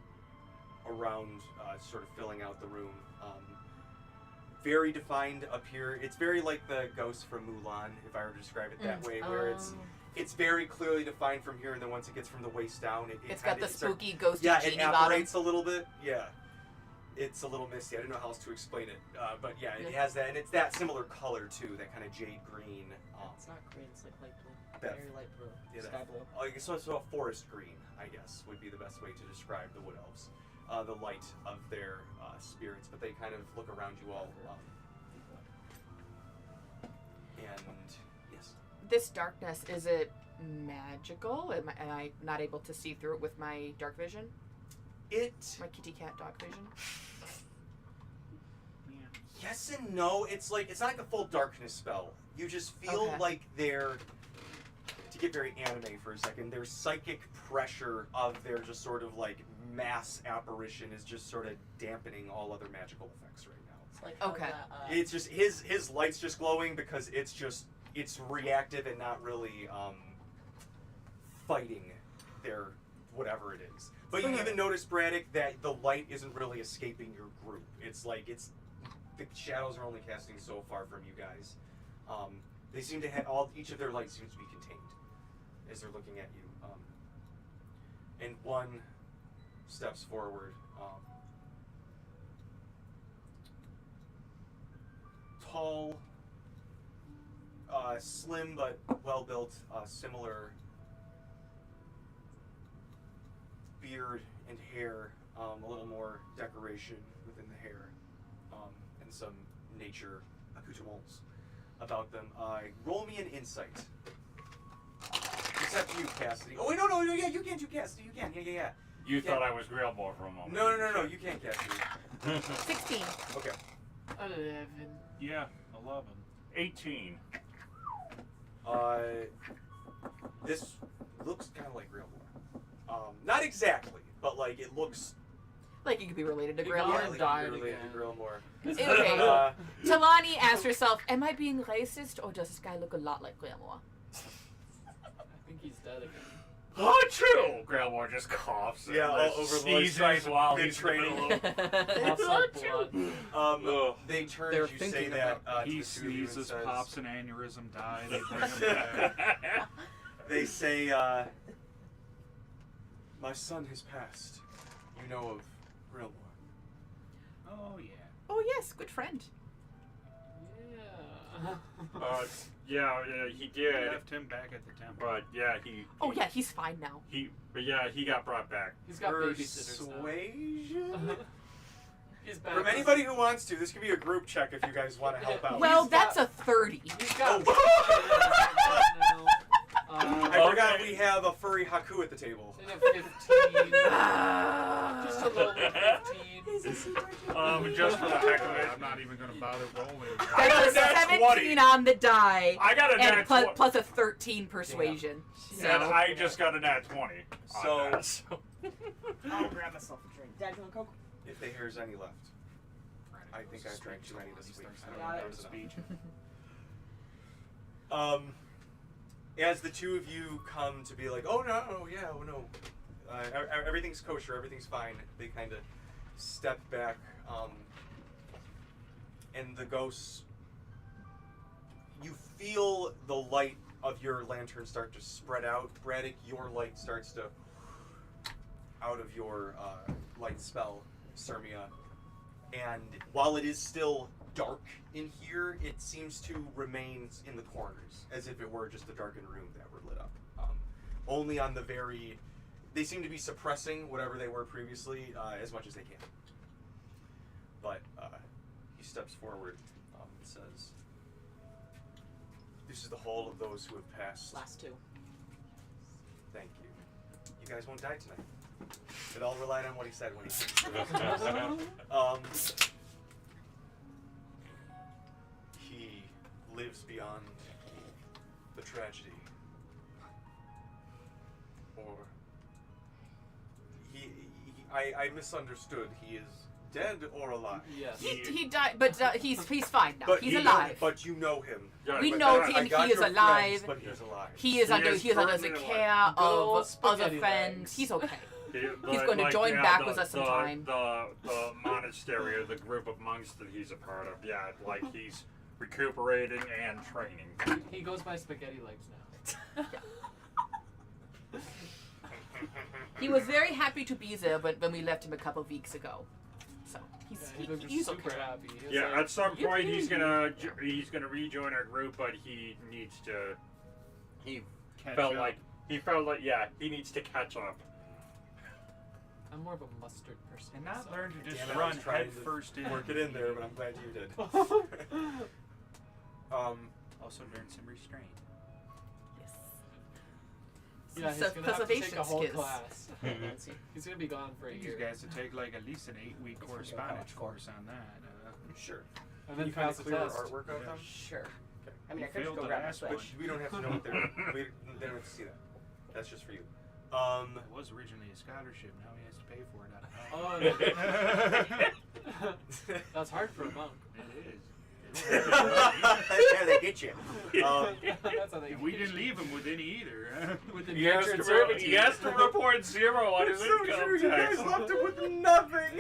around, sort of filling out the room. Very defined up here. It's very like the ghost from Mulan, if I were to describe it that way, where it's very clearly defined from here, and then once it gets from the waist down, it's got the spooky ghosty genie bottom. Yeah, it apparates a little bit. Yeah. It's a little misty. I don't know how else to explain it. But yeah, it has that, and it's that similar color too, that kind of jade green. It's not green, it's like light blue. That, very light blue. Yeah, Sky blue. So a forest green, I guess, would be the best way to describe the wood elves. The light of their spirits, but they kind of look around you all. And yes. This darkness, is it magical? Am I not able to see through it with my dark vision? My kitty cat dog vision? Yes and no. It's not like a full darkness spell. You just feel like they're, to get very anime for a second, their psychic pressure of their just sort of like mass apparition is just sort of dampening all other magical effects right now. It's like It's just his light's just glowing because it's reactive and not really fighting their whatever it is. But you even notice, Braddock, that the light isn't really escaping your group. It's like the shadows are only casting so far from you guys. They seem to have each of their lights seems to be contained as they're looking at you. And one steps forward. Tall, slim but well built, similar beard and hair, a little more decoration within the hair, and some nature accoutrements about them. Roll me an insight. Except you, Cassidy. Oh wait, no, yeah, you can do Cassidy. You can, yeah. You thought I was Gralmor for a moment. No, you can't, Cassidy. 16. Okay. 11. Yeah, 11. 18. This looks kind of like Gralmor. Not exactly, but like it looks like you could be related to Yeah, Gralmor. like you're related to Gralmor. Okay. Talani asked herself, "Am I being racist, or does this guy look a lot like Gralmor?" I think he's dead again. Oh, true! Gralmor just coughs. Yeah, all over sneezes while big he's training. They turn They're as you say thinking that. He to the two of you and sneezes, says- pops an aneurysm, die. They bring him back. They say, my son has passed. You know of Gralmor. Oh yeah. Oh yes, good friend. Yeah. Yeah, he We did. left him back at the temple. But yeah, Oh yeah, he's fine now. he got brought back. He's got babysitters now. Persuasion? He's back. From anybody who wants to, this could be a group check if you guys want to help out. Well, that's a 30. He's got now. I forgot we have a furry Haku at the table. And a 15. Just a lonely 15. Just for the heck of it. I'm not even going to bother rolling. I got a That's nat a 17 on the die. I got a and nat plus, 20. plus a 13 persuasion. And I just got a nat 20. on So, that. I'll grab myself a drink. Dad, you want Coke? if there's any left. I think I drank too many this week. I don't Got know it. if there was enough. As the two of you come to be like, oh no, everything's kosher, everything's fine, they kind of step back, and the ghosts, you feel the light of your lantern start to spread out. Braddock, your light starts to out of your light spell, Sirmia, and while it is still dark in here, it seems to remain in the corners, as if it were just a darkened room that were lit up. Only on the they seem to be suppressing whatever they were previously as much as they can. But he steps forward and says, This is the hall of those who have passed. Last two. Thank you. You guys won't die tonight. It all relied on what he said when he said he lives beyond the tragedy. Or I misunderstood. He is dead or alive? Yes. He died, but he's fine now. He's alive. But you know him. We know him. He is alive. But he's alive. He is under the care of other friends. He's okay. He's going to join back with us sometime. The monastery, or the group of monks that he's a part of, like he's recuperating and training. He goes by spaghetti legs now. He was very happy to be there when we left him a couple of weeks ago. So he's super okay. happy. Yeah, at some point he's gonna rejoin our group, but he needs to. He felt like he needs to catch up. I'm more of a mustard person. And not learn to just Damn it, run I was trying head to first in. Work it in there, but I'm glad you did. Also learn some restraint. Yeah, he's Some gonna have to take a preservation whole skills. class. He's gonna be gone for a These year. guys to take like at least an 8-week correspondence course on that. Sure. And then you pass kind the of clear test. artwork out them? Sure. Okay. I mean, I You could just failed go the grab my last switch. one. We don't have to know what they're. They don't have to see that. That's just for you. It was originally a scholarship. Now he has to pay for it out of house. Oh, that's hard for a monk. It is. That's how they get you. That's how they. We didn't leave him with any either. With the He has to report 0 on his income You tax. guys left him with nothing.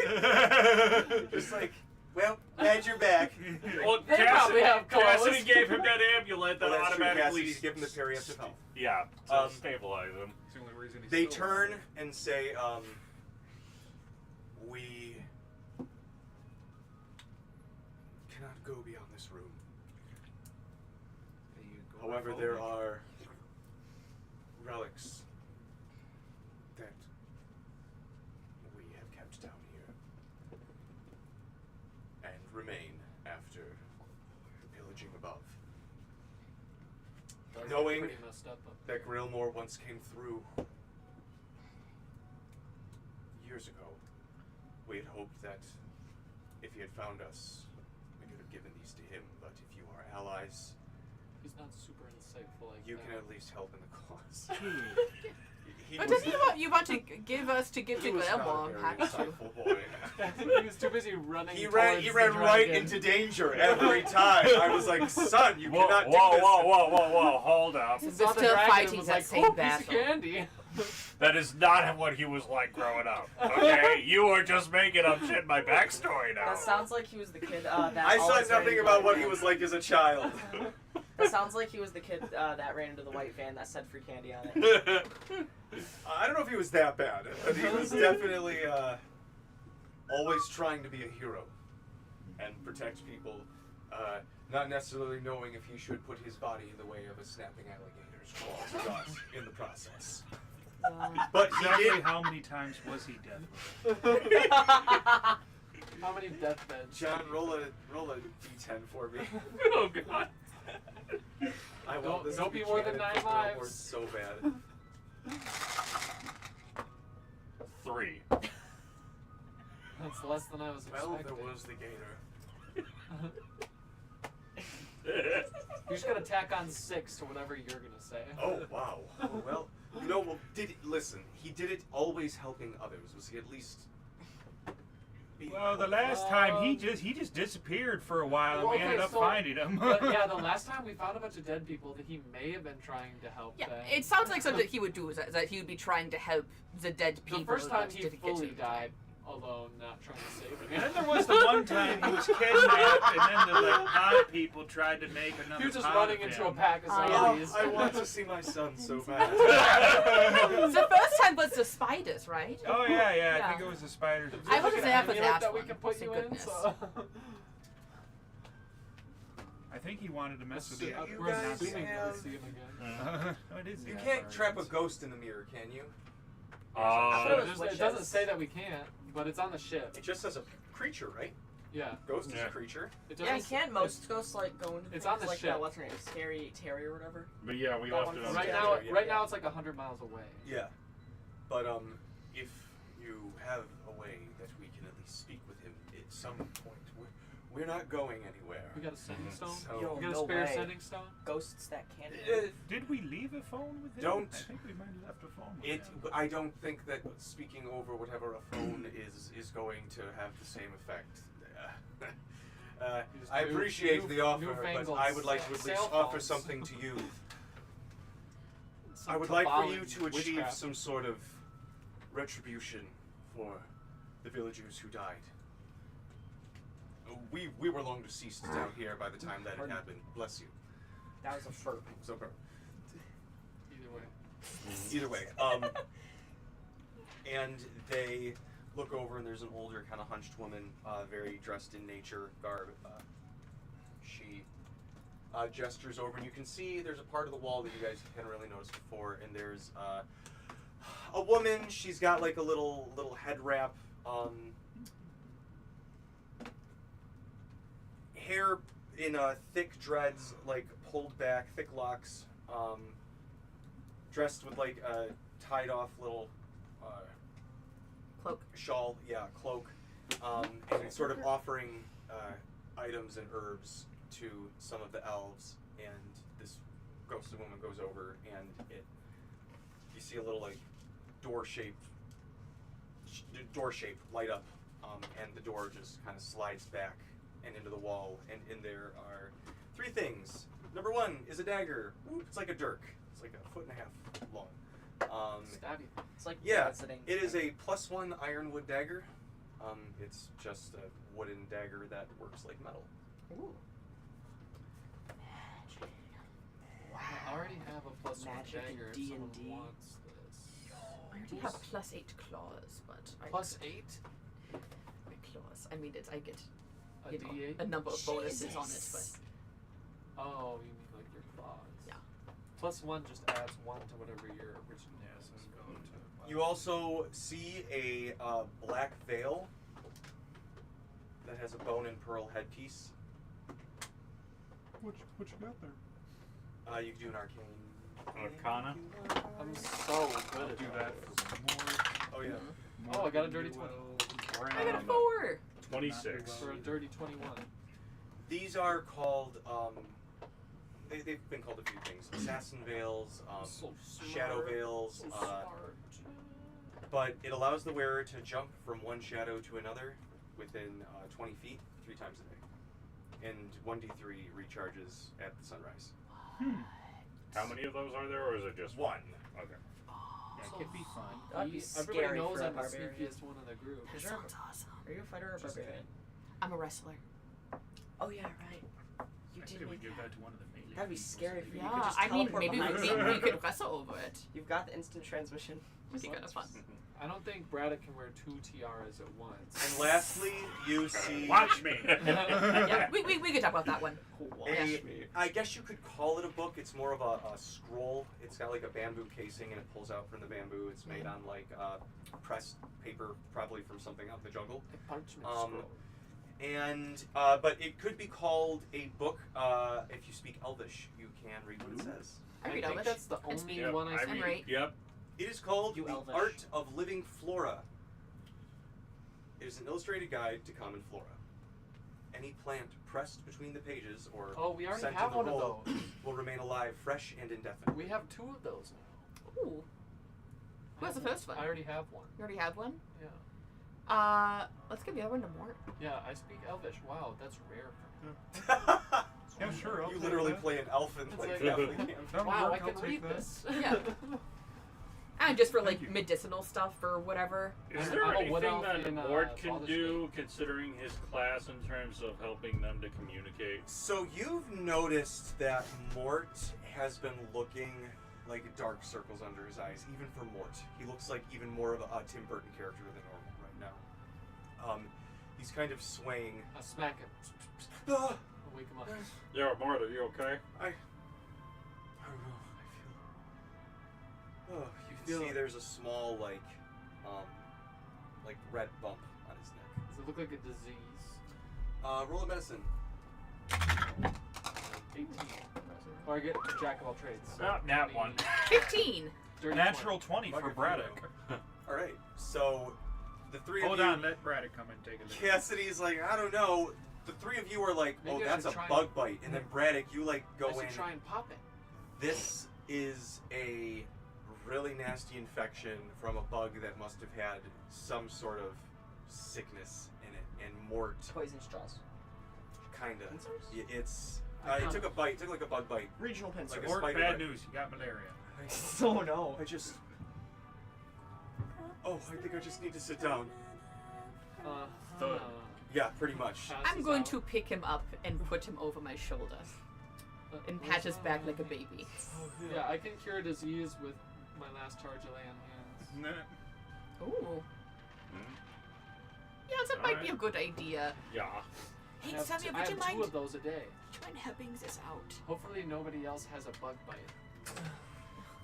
Just like, well, glad you're back. Well, They probably have Cassidy clothes. gave him that amulet that Well, that's true. automatically Cassidy's given the periaptive health. to stabilize him. It's the only reason he's They still turn alive. and say, we cannot go beyond this room. However, there are relics that we have kept down here and remain after the pillaging above. Knowing Pretty messed up that Gralmor once came through years ago, we had hoped that if he had found us, we could have given these to him. But if you are allies, He's not super insightful like you that. can at least help in the cause. But if you want to give us to give to Gralmor, I'm happy to. Boy. He was too busy running. He ran right into danger every time. I was like, son, you cannot do this. Whoa, hold up. We're Saw the still dragon and fighting was that like, same "Oh, piece of battle. candy." That is not what he was like growing up. Okay, you are just making up shit. My backstory now. That sounds like he was the kid that I always said nothing ran about into what the he white was like as a child. van. That sounds like he was the kid that ran into the white van that said free candy on it. I don't know if he was that bad, but he was definitely always trying to be a hero and protect people, not necessarily knowing if he should put his body in the way of a snapping alligator's claws or not in the process. But he Exactly did. how many times was he dead? How many deathbeds? John, roll a d10 for me. Oh god. I want this Don't to be more than canon 9 for Gralmor lives. so bad. 3. That's less than I was Well, expecting. there was the gator. You just gotta tack on 6 to whatever you're gonna say. Oh wow. Well, listen. He did it always helping others. Was he at least? Well, the last time he just disappeared for a while, and Well, we ended up so- finding him. But yeah, the last time we found a bunch of dead people that he may have been trying to help. Yeah, them. it sounds like something that he would do, is that he would be trying to help the dead people. The first time that he didn't get fully to. died alone, not trying to save And him. then there was the one time he was kidnapped, and then the pod people tried to make another. He was just pod running of into him. a pack of Oh, zombies. I want to see my son so bad. The first time was the spiders, right? Oh yeah, Yeah. I think it was the spiders. I wasn't there for Amulet that we one, can put thank you in. goodness. So. I think he wanted to mess with the. You We're guys assuming have- we'll see him again. No, it is. You the can't trap a Alvarez. ghost in the mirror, can you? It was doesn't say that we can't, but it's on the ship. It just says a creature, right? Yeah. Ghost is a creature. It Yeah, doesn't. can't most ghosts like go into It's things on the like ship. that? What's her name? Scary Terry or whatever. But yeah, we That left it one on Right the now, yeah, right yeah. now it's like 100 miles away. Yeah. But if you have a way that we can at least speak with him at some point, we're not going anywhere. We got a sending stone. So- Yo, We got a no spare way. sending stone. Ghosts that can't. Did we leave a phone with him? Don't- I think we might have left a phone with It. him. I don't think that speaking over whatever a phone is going to have the same effect. Just I new- appreciate new- the offer, but newfangled I would like to at cell least offer phones. something to you. Some I would like for you Kabbalah to achieve witchcraft. some sort of retribution for the villagers who died. We were long deceased down here by the time that it happened. Bless you. That was a fur. So, Either way. either way, and they look over and there's an older, kind of hunched woman, very dressed in nature garb. She gestures over, and you can see there's a part of the wall that you guys hadn't really noticed before, and there's a woman. She's got like a little head wrap, hair in thick dreads, like pulled back, thick locks, dressed with like a tied off little Cloak. shawl, cloak, and sort of offering items and herbs to some of the elves. And this ghostly woman goes over, and you see a little like door shape light up, and the door just kind of slides back and into the wall, and in there are 3 things. Number 1 is a dagger. Ooh, it's like a dirk. It's like 1.5 feet long. Stabby. It's like Yeah, visiting. it is a +1 ironwood dagger. It's just a wooden dagger that works like metal. Ooh. I already have a +1 Magic in dagger if D&D. someone wants this. I already have +8 claws, but I +8? my claws. I mean, I get A you know, D8? a number of bonuses on it, but Oh, you mean like your claws? Yeah. +1 just adds 1 to whatever your original is. You also see a black veil that has a bone and pearl headpiece. What you got there? You can do an arcane. Arcana? I'm so good I'll at do that for more. Oh yeah. Oh, I got a dirty 20. I got a 4. 26. For a dirty 21. These are called. They've been called a few things: assassin veils, So shadow smart. veils. So smart. But it allows the wearer to jump from one shadow to another within 20 feet 3 times a day, and 1d3 recharges at the sunrise. How many of those are there, or is it just 1? Okay. That could be fun. That'd be Everybody scary knows for a I'm the barbarian. sneakiest one in the group. Is there- Are you a fighter or a Just barbarian? I'm a wrestler. Oh yeah, right. You I did say we make give that. that to one of the melee. That'd be people, scary so for you. they- could Yeah, just I mean, teleport maybe behind we could wrestle over it. You've got the instant transmission. Would be kind of fun. I don't think Braddock can wear 2 tiaras at once. And lastly, you see. Watch me! Yeah, we could talk about that one. I guess you could call it a book. It's more of a scroll. It's got like a bamboo casing, and it pulls out from the bamboo. It's made on like pressed paper, probably from something out in the jungle. A parchment scroll. And but it could be called a book. If you speak Elvish, you can read what it says. I read think Elvish. that's the Can only speak. one I I speak. read, right. Yep. It is called You The Elvish. Art of Living Flora. It is an illustrated guide to common flora. Any plant pressed between the pages or Oh, we already sent have in the one roll of those. will remain alive, fresh and indefinite. We have 2 of those now. Ooh. Who has the first one? I already have one. You already have one? Yeah. Let's give the other one to Mort. Yeah, I speak Elvish. Wow, that's rare. Yeah, sure. I'll You take literally that. play an elf in It's like like- half the game. That'll Wow, work, I I'll can take read that. this. Yeah. And just for like medicinal stuff or whatever. Is I'm there a wood anything elf that in, Mort can Baldur's do, considering his class, in terms of helping them to communicate? So you've noticed that Mort has been looking like dark circles under his eyes, even for Mort. He looks like even more of a Tim Burton character than normal right now. He's kind of swaying. I smack him. Ah, I'll wake him up. Yeah, Mort, are you okay? I don't know. I feel. Oh, you can feel- see there's a small like red bump on his neck. Does it look like a disease? Roll a medicine. 18. Or I get jack of all trades. Nat 1. 15. Natural 20 for Braddock. All right. So the three Hold of you. on, let Braddock come and take a look. Cassidy's like, I don't know. The three of you are like, Maybe oh, I that's should a try bug and- bite, and then Braddock, you like go I should in. try and pop it. This is a really nasty infection from a bug that must have had some sort of sickness in it, and mort. Poison straws. Kinda. Pincers? Yeah, it's. It took a bite. Took like a bug bite. Regional pincers. Like a Or spider bad bite. news, you got malaria. Oh no. I just. Oh, I think I just need to sit down. Thud. Yeah, pretty much. I'm going to pick him up and put him over my shoulder and pat his back like a baby. Yeah, I can cure disease with my last charge of lay on hands. Ooh. Yeah, that might be a good idea. Yeah. Hey, I have Sammy, I would you have 2 mind? of those a day. Would you mind helping this out? Hopefully nobody else has a bug bite. Because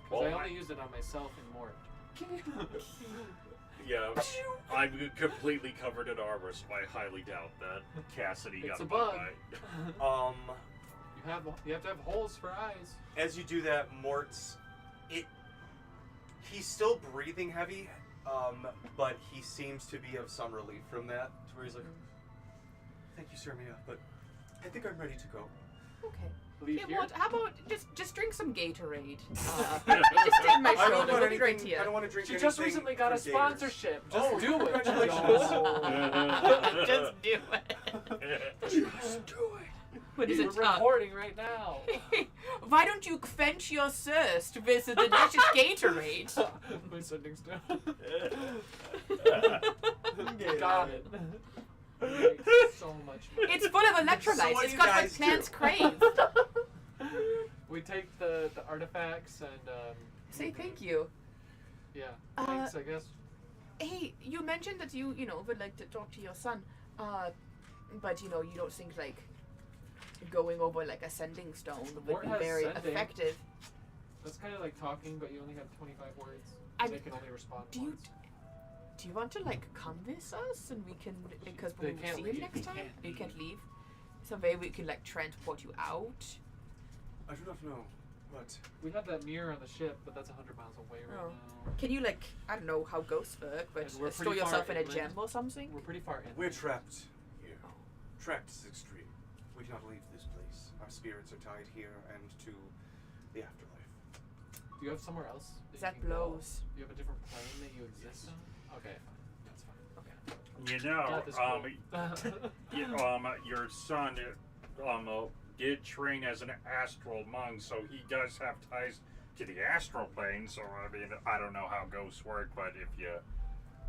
Well, I only used it on myself and Mort. Yeah, I'm completely covered in armor, so I highly doubt that Cassidy It's got a a bug bug. bite. You have to have holes for eyes. As you do that, Mort's, he's still breathing heavy, but he seems to be of some relief from that. To where he's like, "Thank you, Sir Mia, but I think I'm ready to go." Okay. Leave Yeah, here? what? How about just drink some Gatorade? Just take my I don't shoulder. want It'll be right anything. here. I don't want to drink She anything. just recently got a from Gators. sponsorship. Just Oh, do it. congratulations. Just do it. Just do it. What is We're it? recording right now. Why don't you quench your thirst with a delicious Gatorade? My sending stone. Gatorade. Got it. Makes so much money. It's full of electrolytes. So what do It's you got what guys plants do? crave. We take the artifacts and Say thank you. yeah. Uh, Thanks, I guess. Hey, you mentioned that you would like to talk to your son, but you don't think like going over like a sending stone would Mort be has very sending. effective. That's kind of like talking, but you only have 25 words. I- They can only respond Do you once. do you want to like come with us and we can because They when we can't see leave. him next They time can't you leave. can't leave. So maybe we can like transport you out. I do not know, but We have that mirror on the ship, but that's 100 miles away right Oh. now. Can you like I don't know how ghosts work, but And we're store pretty far yourself in a inland. gem or something? We're pretty far in. we're trapped here. Trapped is extreme. We cannot leave this place. Our spirits are tied here and to the afterlife. Do you have somewhere else? That you can go? blows. Do you have a different plane that you exist on? Okay, fine. That's fine. Okay. You know, Got this your son, did train as an astral monk, so he does have ties to the astral plane. So I mean, I don't know how ghosts work, but if you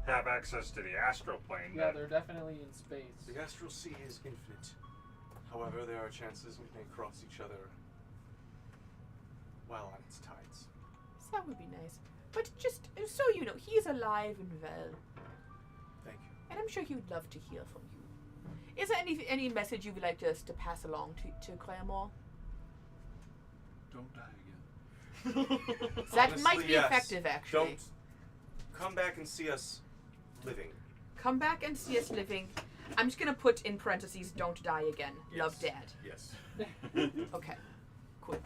have access to the astral plane, Yeah, then they're definitely in space. The astral sea is infinite. However, there are chances we may cross each other while on its tides. So that would be nice. But just so you know, he's alive and well. Thank you. And I'm sure he would love to hear from you. Is there any message you would like us to pass along to Gralmor? Don't die again. That Honestly, might be yes. effective, actually. Don't come back and see us living. Come back and see us living. I'm just gonna put in parentheses, don't die again. Love Yes. Dad. Yes. Okay. Cool.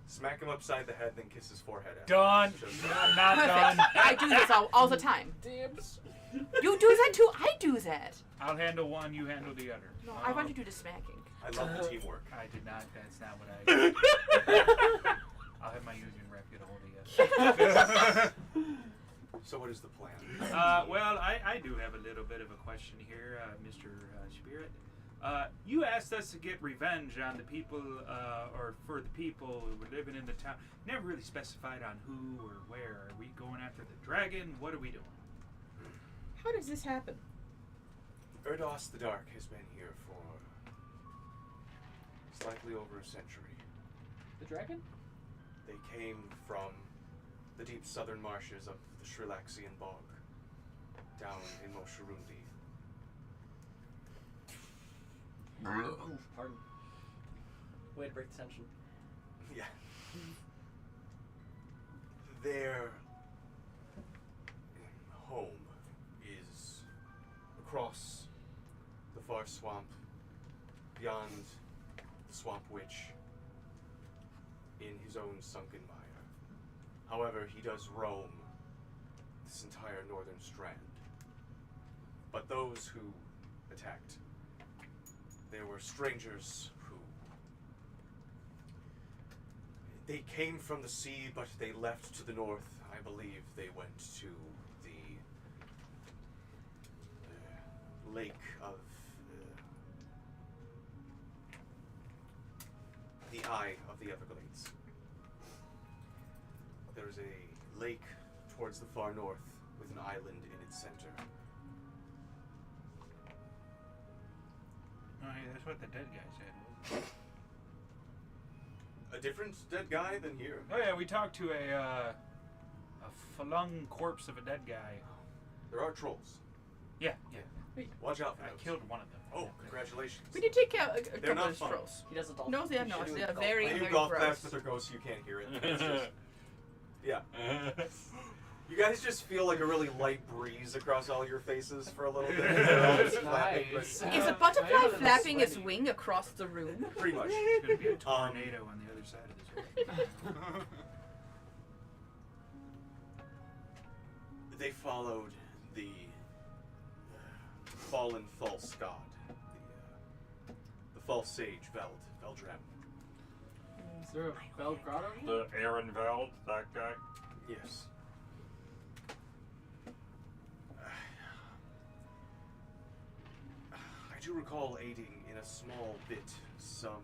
Smack him upside the head, then kiss his forehead. after. Done. Just- I'm not Perfect. done. I do this all the time. Dibs. You do that too? I do that. I'll handle one, you handle the other. No, I want to do the smacking. I love the teamwork. I did not. That's not what I. I'll have my union rep get a hold of you. So what is the plan? Well, I do have a little bit of a question here, Mr. Spirit. You asked us to get revenge on the people, or for the people who were living in the town. Never really specified on who or where. Are we going after the dragon? What are we doing? How does this happen? Erdos the Dark has been here for slightly over a century. The dragon? They came from the deep southern marshes of the Shrilaxian bog, down in Mosharundi. Pardon. Way to break the tension. Yeah. Their home is across the far swamp beyond the Swamp Witch in his own sunken mire. However, he does roam this entire northern strand. But those who attacked, they were strangers who... They came from the sea, but they left to the north. I believe they went to the lake of... the Eye of the Everglades. There is a lake towards the far north with an island in its center. Oh, yeah, that's what the dead guy said. A different dead guy than here. Oh yeah, we talked to a flung corpse of a dead guy. There are trolls. Yeah. Watch out for I those. killed one of them. Oh, congratulations. We did take out a They're couple not of fun. trolls. He does a golf. No, they are not. They are very, They do very golf gross. claps with their ghosts, you can't hear it. It's just, yeah. You guys just feel like a really light breeze across all your faces for a little bit. They're all just flapping, but- Is a butterfly flapping its wing across the room? Pretty much. It's gonna be a tornado on the other side of this room. They followed the fallen false god, the false sage Veldram. Is there a Bell Grotto? The Aaron Veld, that guy. Yes. I do recall aiding in a small bit some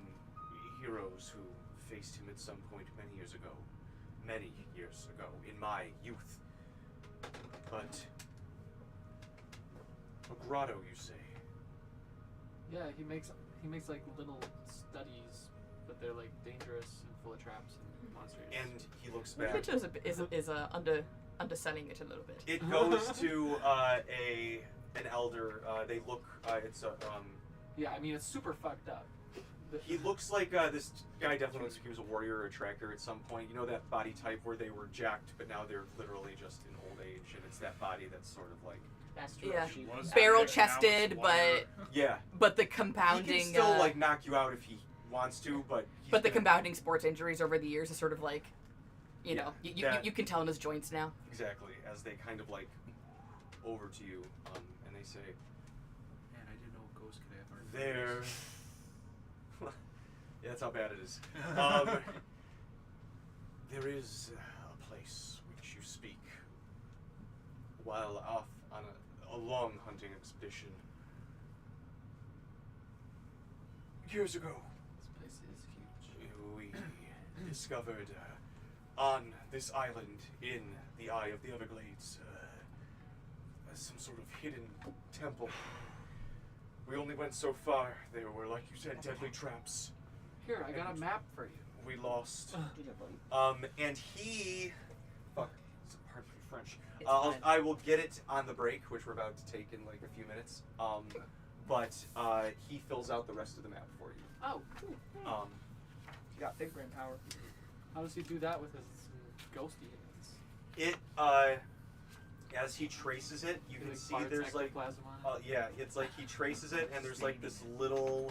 heroes who faced him at some point many years ago, in my youth. But a grotto, you say? Yeah, he makes like little studies, but they're like dangerous and full of traps and monsters. And he looks back. Pictures is underselling it a little bit. It goes to an elder. They look. It's a. Yeah, I mean it's super fucked up. He looks like this guy definitely looks like he was a warrior or a tracker at some point. You know that body type where they were jacked, but now they're literally just in old age, and it's that body that's sort of like. That's true. Yeah, She was barrel there, now chested, it's but Yeah. the He compounding. can still like knock you out if he wants to, but. But the compounding sports injuries over the years is sort of like, you know, that- you can tell in his joints now. Exactly, as they kind of like over to you, and they say, Man, I didn't know a ghost could have arthritis. "There." Yeah, that's how bad it is. There is a place which you speak while off on a long hunting expedition. Years ago, This place is huge. we discovered on this island in the Eye of the Everglades some sort of hidden temple. We only went so far. There were, like you said, deadly traps. Here, I got a map for you. We lost. And he... Fuck. Pardon my French. It's fine. I will get it on the break, which we're about to take in like a few minutes. But he fills out the rest of the map for you. Oh, cool. You got big brain power. How does he do that with his ghosty hands? It, as he traces it, you can Like see Bard's there's like... ectoplasm on it? yeah, it's like he traces it, and there's like this little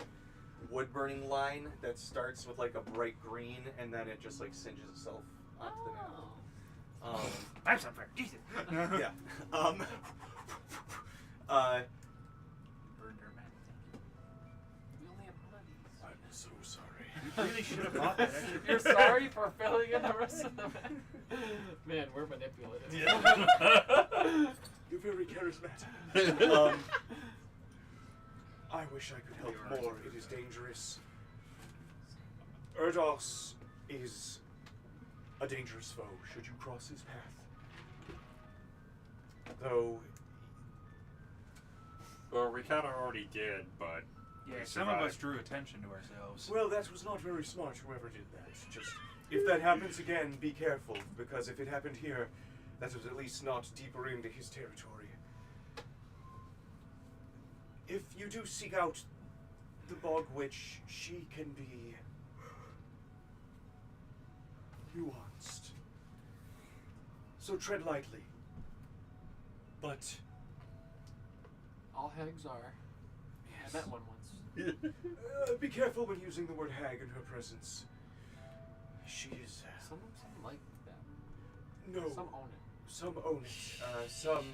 wood-burning line that starts with like a bright green, and then it just like singes itself onto the map. That's unfair. Jesus. Yeah. Burned her man. We only have one of these. I'm so sorry. You really should have bought that extra. You're sorry for filling in the rest of the map? Man, we're manipulative. You're very charismatic. I wish I could help more. It is dangerous. Erdos is a dangerous foe should you cross his path. Though, Well, we kind of already did, but Yeah, we some of us survived. drew attention to ourselves. well, that was not very smart, whoever did that. Just, if that happens again, be careful, because if it happened here, that was at least not deeper into his territory. If you do seek out the Bog Witch, she can be nuanced. So tread lightly. But All hags are. I met one once. Be careful when using the word hag in her presence. She is. Some like that. No. Some own it. Some own it. Some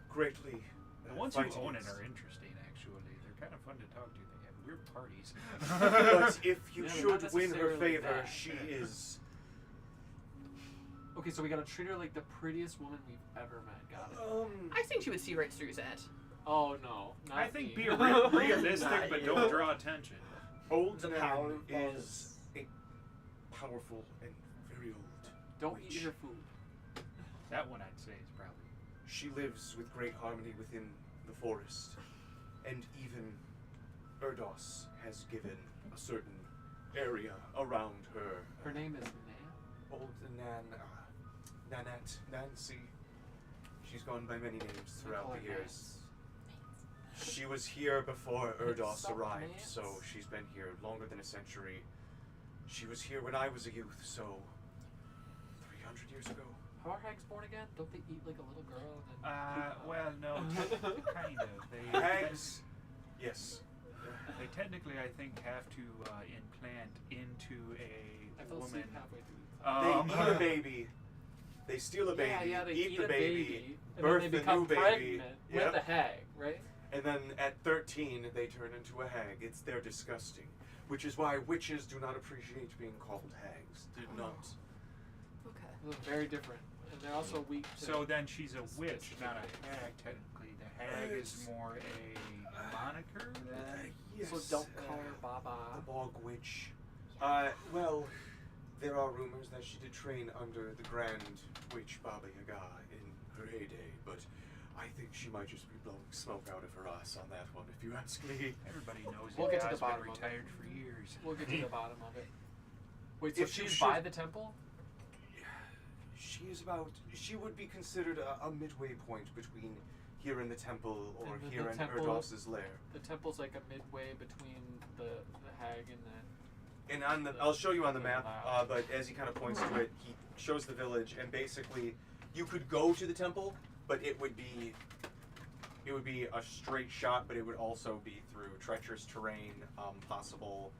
greatly. The ones who fight own it against. are interesting, actually. They're kind of fun to talk to. They have weird parties. But if you Yeah, should not win her necessarily favor, that. she is. Okay, so we gotta treat her like the prettiest woman we've ever met. Got it. I think she would see right through that. Oh no, not I think me. be realistic, Not but you. don't draw attention. Old The Nan power is a powerful and very old. Don't witch. eat her food. That one I'd say is probably. She lives with great harmony within the forest, and even Erdos has given a certain area around her. Her name is Nan. Old Nan, Nanette, Nancy. She's gone by many names We throughout call the her years. She was here before Erdos Sup, arrived, Nance? so she's been here longer than a century. She was here when I was a youth, so 300 years ago. How are hags born again? Don't they eat like a little girl? And then Well, no, kind of. They Hags, yes. They technically, I think, have to implant into I a fell asleep woman. halfway through. They eat a baby. They steal a baby, Yeah, they eat eat the a baby, and birth then they the become new baby. pregnant Yep. with a hag, right? And then at 13, they turn into a hag. They're disgusting. Which is why witches do not appreciate being called hags. Do not. Okay. They're very different, and they're also weak. To So then she's a witch, not a hag. Technically, the hag is more a moniker. Yes. So don't call her The Baba. bog witch. Well, there are rumors that she did train under the Grand Witch Baba Yaga in her heyday, but I think she might just be blowing smoke out of her ass on that one, if you ask me. Everybody knows We'll it get to the has been bottom of it. retired for years. We'll get to the bottom of it. Wait, so If you she's should- by the temple? She would be considered a midway point between here in the temple or And here the in temple- Erdos's lair. The temple's like a midway between the hag and the. And on the, I'll show you on the map, Wow. but as he kind of points to it, he shows the village, and basically, you could go to the temple, but it would be a straight shot, but it would also be through treacherous terrain, possible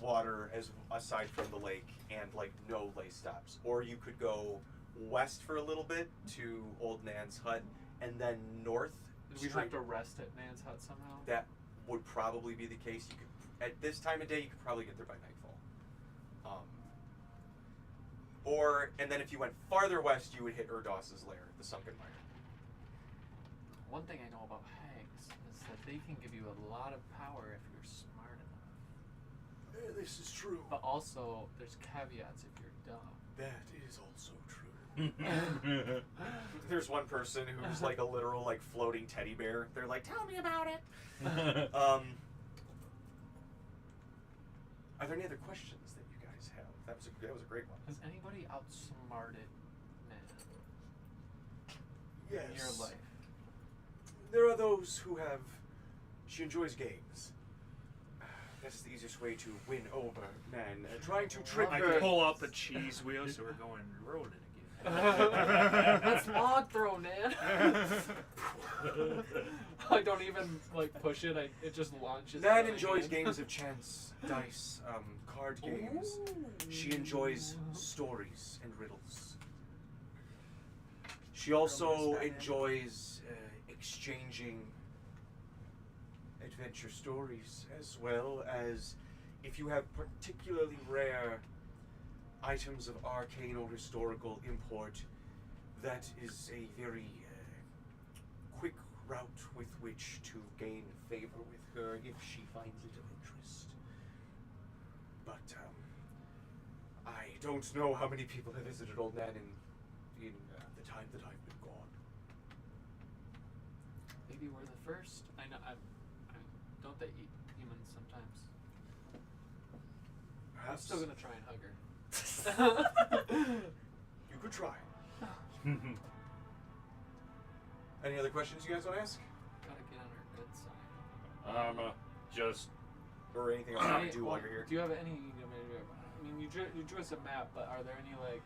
water as aside from the lake, and like no lay stops. Or you could go west for a little bit to Old Nan's hut, and then north. We'd have straight- to rest at Nan's hut somehow. That would probably be the case. You could, at this time of day, you could probably get there by nightfall. And then if you went farther west, you would hit Erdos's lair, the Sunken Mire. One thing I know about hags is that they can give you a lot of power if you're smart enough. This is true. But also, there's caveats if you're dumb. That is also true. There's one person who's like a literal like floating teddy bear. They're like, tell me about it. Are there any other questions that you guys have? That was a great one. Has anybody outsmarted Nan Yes. in your life? There are those who have. She enjoys games. That's the easiest way to win over men. Trying to trick I her. can pull up the cheese wheel, so we're going rolling again. Let's log throw, Nan. I don't even like push it. It just launches. Nan out of my enjoys hand. games of chance, dice, card games. She enjoys stories and riddles. She also enjoys exchanging adventure stories, as well as if you have particularly rare items of arcane or historical import, that is a very quick route with which to gain favor with her if she finds it of interest. But I don't know how many people have visited Old Nan in the time that I've been gone. Maybe we're the first. I know. Don't they eat humans sometimes? I'm Perhaps still gonna try and hug her. you could try. Any other questions you guys want to ask? Gotta get on her good side. Just Or anything else you want to do while you're here? Do you have any? I mean, you drew us a map, but are there any like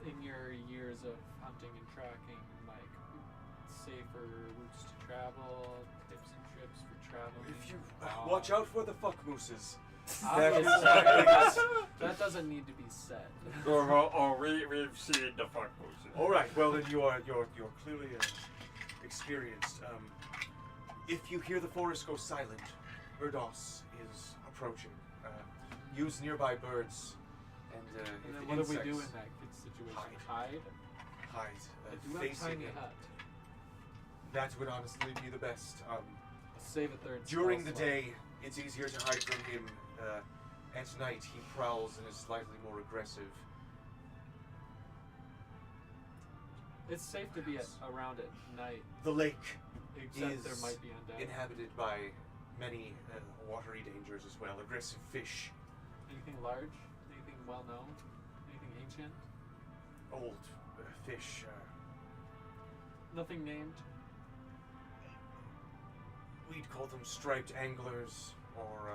in your years of hunting and tracking, like safe for routes to travel, tips and trips for traveling. If you watch out for the fuck mooses. Obviously, that doesn't need to be said. We've seen the fuck mooses. All right. Well, then you're clearly experienced. If you hear the forest go silent, Erdos is approaching. Use nearby birds, and then if what the do we do in insects- that situation? Hide? Hide. I do have a Facing tiny it. hut. That would honestly be the best. Let's save a third. During the spell slot. day, it's easier to hide from him. At night, he prowls and is slightly more aggressive. It's safe to be around at night. The lake Except is there might be undead. inhabited by many watery dangers as well. Aggressive fish, Anything large? Anything well known? Anything ancient? old fish. Nothing named? We'd call them striped anglers or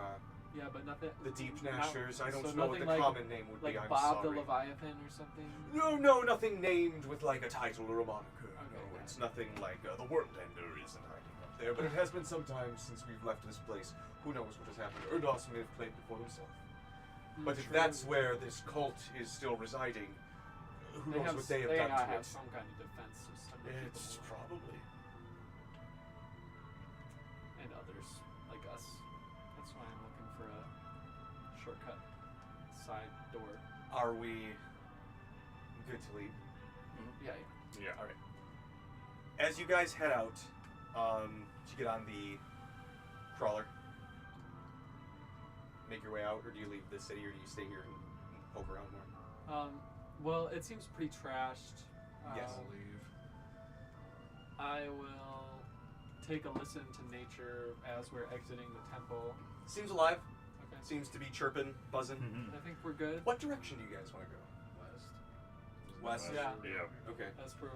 Yeah, but nothing. the deep not- gnashers. I don't so know what the nothing like- common name would Like be. I'm Bob sorry. the Leviathan or something? No, nothing named with like a title or a moniker. Okay, No, got it's it. nothing like the World Ender isn't hiding up there. But it has been some time since we've left this place. Who knows what has happened? Erdos may have claimed it for himself. But if True. that's where this cult is still residing, who knows what they have done gotta to have it? some kind of defense system. to keep It's them away. probably. And others like us. That's why I'm looking for a shortcut side door. Are we good to leave? Yeah. Yeah. All right. As you guys head out, to get on the crawler, make your way out, or do you leave the city, or do you stay here and poke around more? Well, it seems pretty trashed. Yes. I will take a listen to nature as we're exiting the temple. Seems alive. Okay. Seems to be chirping, buzzing. I think we're good. What direction do you guys want to go? West. Yeah. Yeah. Okay. That's true.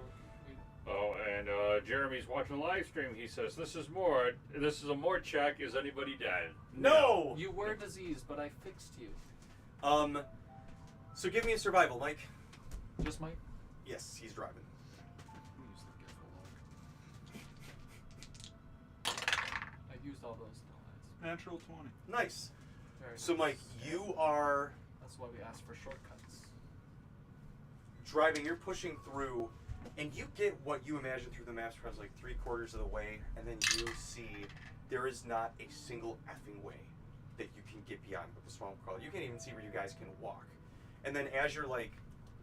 Oh, and Jeremy's watching the live stream. He says, "This is a more check. Is anybody dead?" No. You were diseased, but I fixed you. So give me a survival, Mike. Just Mike? Yes, he's driving. I used all those dice. Natural 20. Nice. Very So nice. Mike, you are That's why we asked for shortcuts. driving. You're pushing through, and you get what you imagine through the maps runs like 3/4 of the way, and then you see there is not a single effing way that you can get beyond with the swamp crawler. You can't even see where you guys can walk. And then as you're like,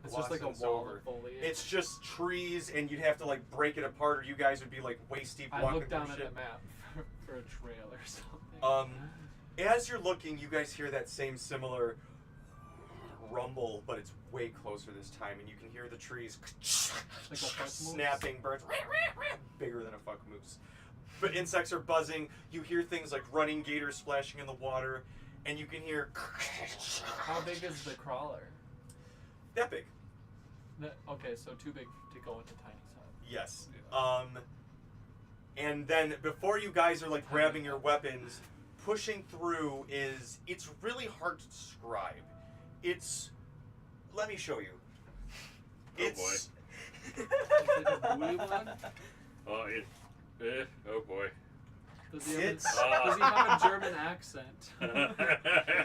It's just like a glossing wall over, of foliage. it's just trees, and you'd have to like break it apart, or you guys would be like waist deep I walking looked down through at shit. the map for a trail or something. As you're looking, you guys hear that same similar rumble, but it's way closer this time, and you can hear the trees Like a fuck moose? snapping, birds bigger than a fuck moose. But insects are buzzing. You hear things like running gators splashing in the water, and you can hear How big is the crawler? that big. Okay, so too big to go into Tiny's hut. Yes. And then before you guys are like grabbing your weapons, pushing through it's really hard to describe. Let me show you. It's Is it a blue one? Oh boy. Does he, have a, It's- does he have a German accent?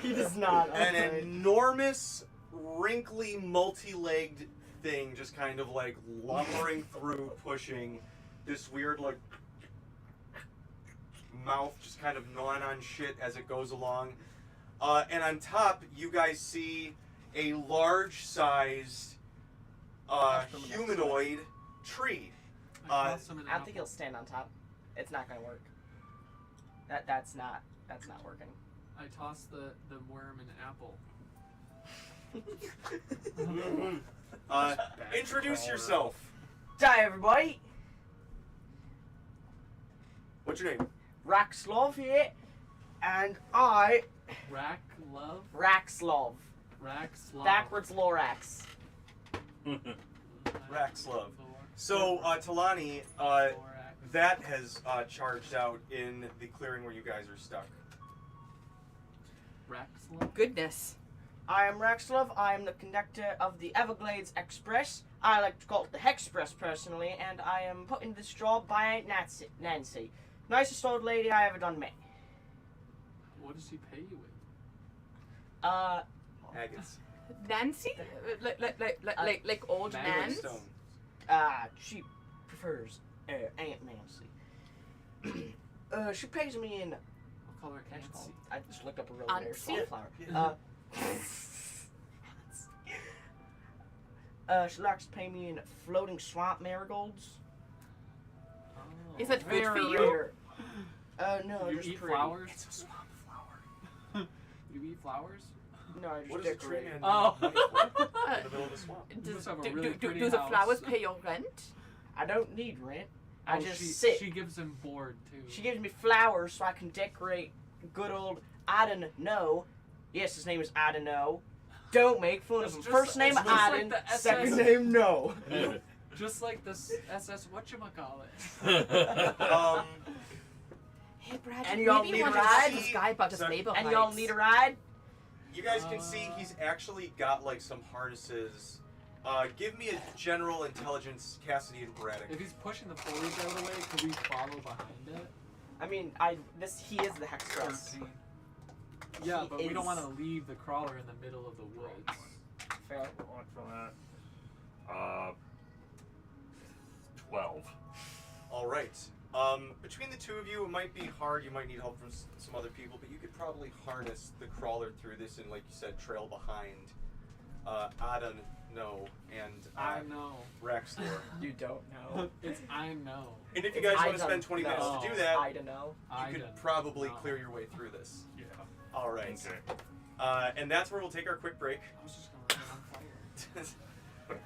He does not. an okay. enormous, wrinkly, multi-legged thing just kind of like lumbering through, pushing this weird like mouth just kind of gnawing on shit as it goes along. And on top, you guys see a large-sized humanoid tree. I tossed him an I don't think apple. he'll stand on top. It's not gonna work. That's not working. I tossed the worm an apple. Introduce yourself. Hi everybody, What's your name? Raxlov here, and I Rack love? Raxlov. Raxlov. Backwards Lorax. Raxlov. So, Talani, that has charged out in the clearing where you guys are stuck. Raxlov? Goodness. I am Raxlov. I am the conductor of the Everglades Express. I like to call it the Hexpress personally, and I am put in this job by Aunt Nancy. Nicest old lady I ever done met. What does she pay you with? Agates. Nancy? Like old Nance? Stone. She prefers Aunt Nancy. She pays me in. I'll call her Nancy. I just looked up a real rare Nancy? sunflower. She likes to pay me in floating swamp marigolds. Oh. Is it food Very for you? rare. No, You just eat pretty. flowers? It's a swamp flower. You eat flowers? No, I just What does a tree decorate. man Oh. need money for? In the middle of the swamp. You must have a Do really pretty the house. flowers pay your rent? I don't need rent. I Oh, just she, sit. She gives him board too. She gives me flowers so I can decorate good old I don't know. Yes, his name is I don't know. Don't make fun of It's him. just- First name it's just like Aiden, the second SS. name No. Just like this SS whatchamacallit. Hey, Brad, And maybe y'all you need a want to ride? talk to this guy about the So- stable And y'all heights. need a ride? You guys can see he's actually got like some harnesses. Give me a general intelligence, Cassidy and Braddock. If he's pushing the foliage out of the way, could we follow behind it? I mean, he is the Hexpress. 13. Yeah, He but we don't is. want to leave the crawler in the middle of the woods. Fair. What for that? 12. All right. Between the two of you, it might be hard. You might need help from some other people, but you could probably harness the crawler through this and, like you said, trail behind Adan, No, and I know. Raxlor. You don't know. It's I know. And if you It's guys want I to spend don't 20 minutes know. to do that, I don't know. you could don't probably know. clear your way through this. Yeah. All right. Okay. And that's where we'll take our quick break. I was just gonna light it on fire.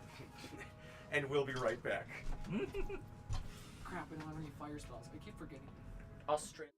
And we'll be right back. Crap, I don't have any fire spells. I keep forgetting. Australia.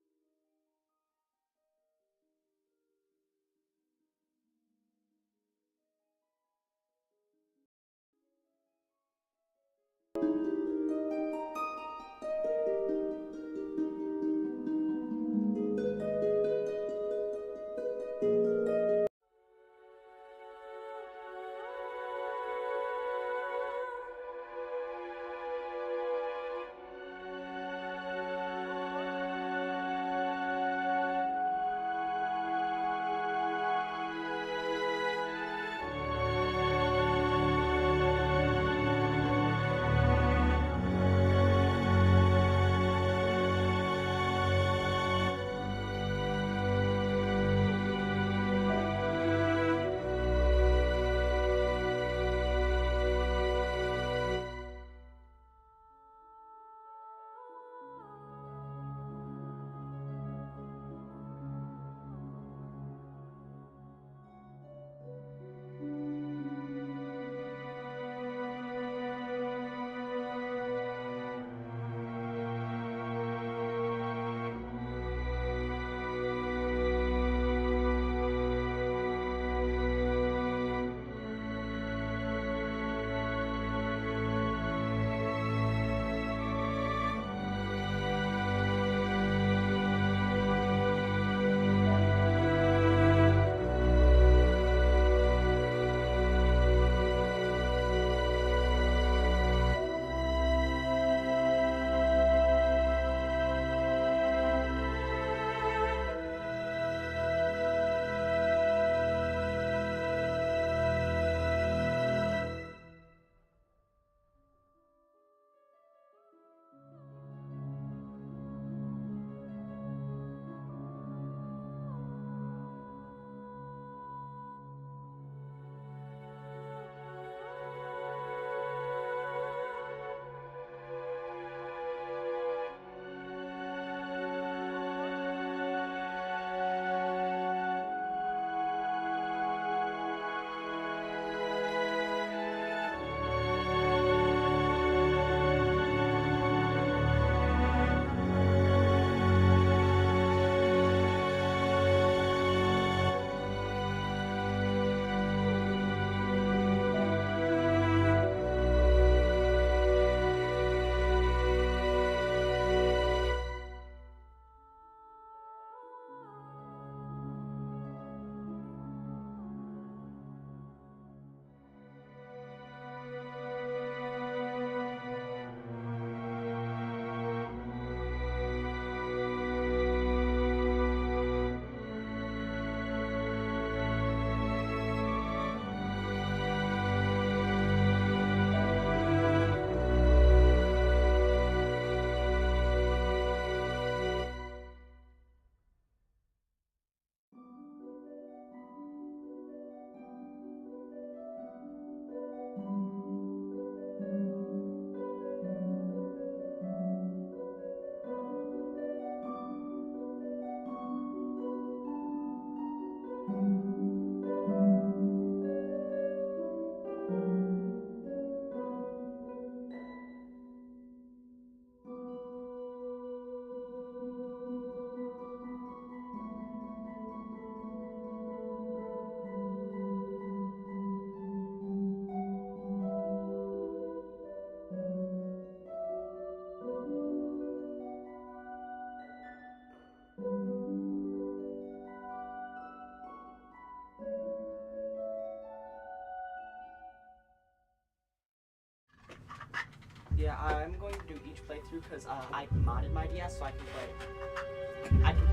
Yeah, I'm going to do each playthrough because I modded my DS so I can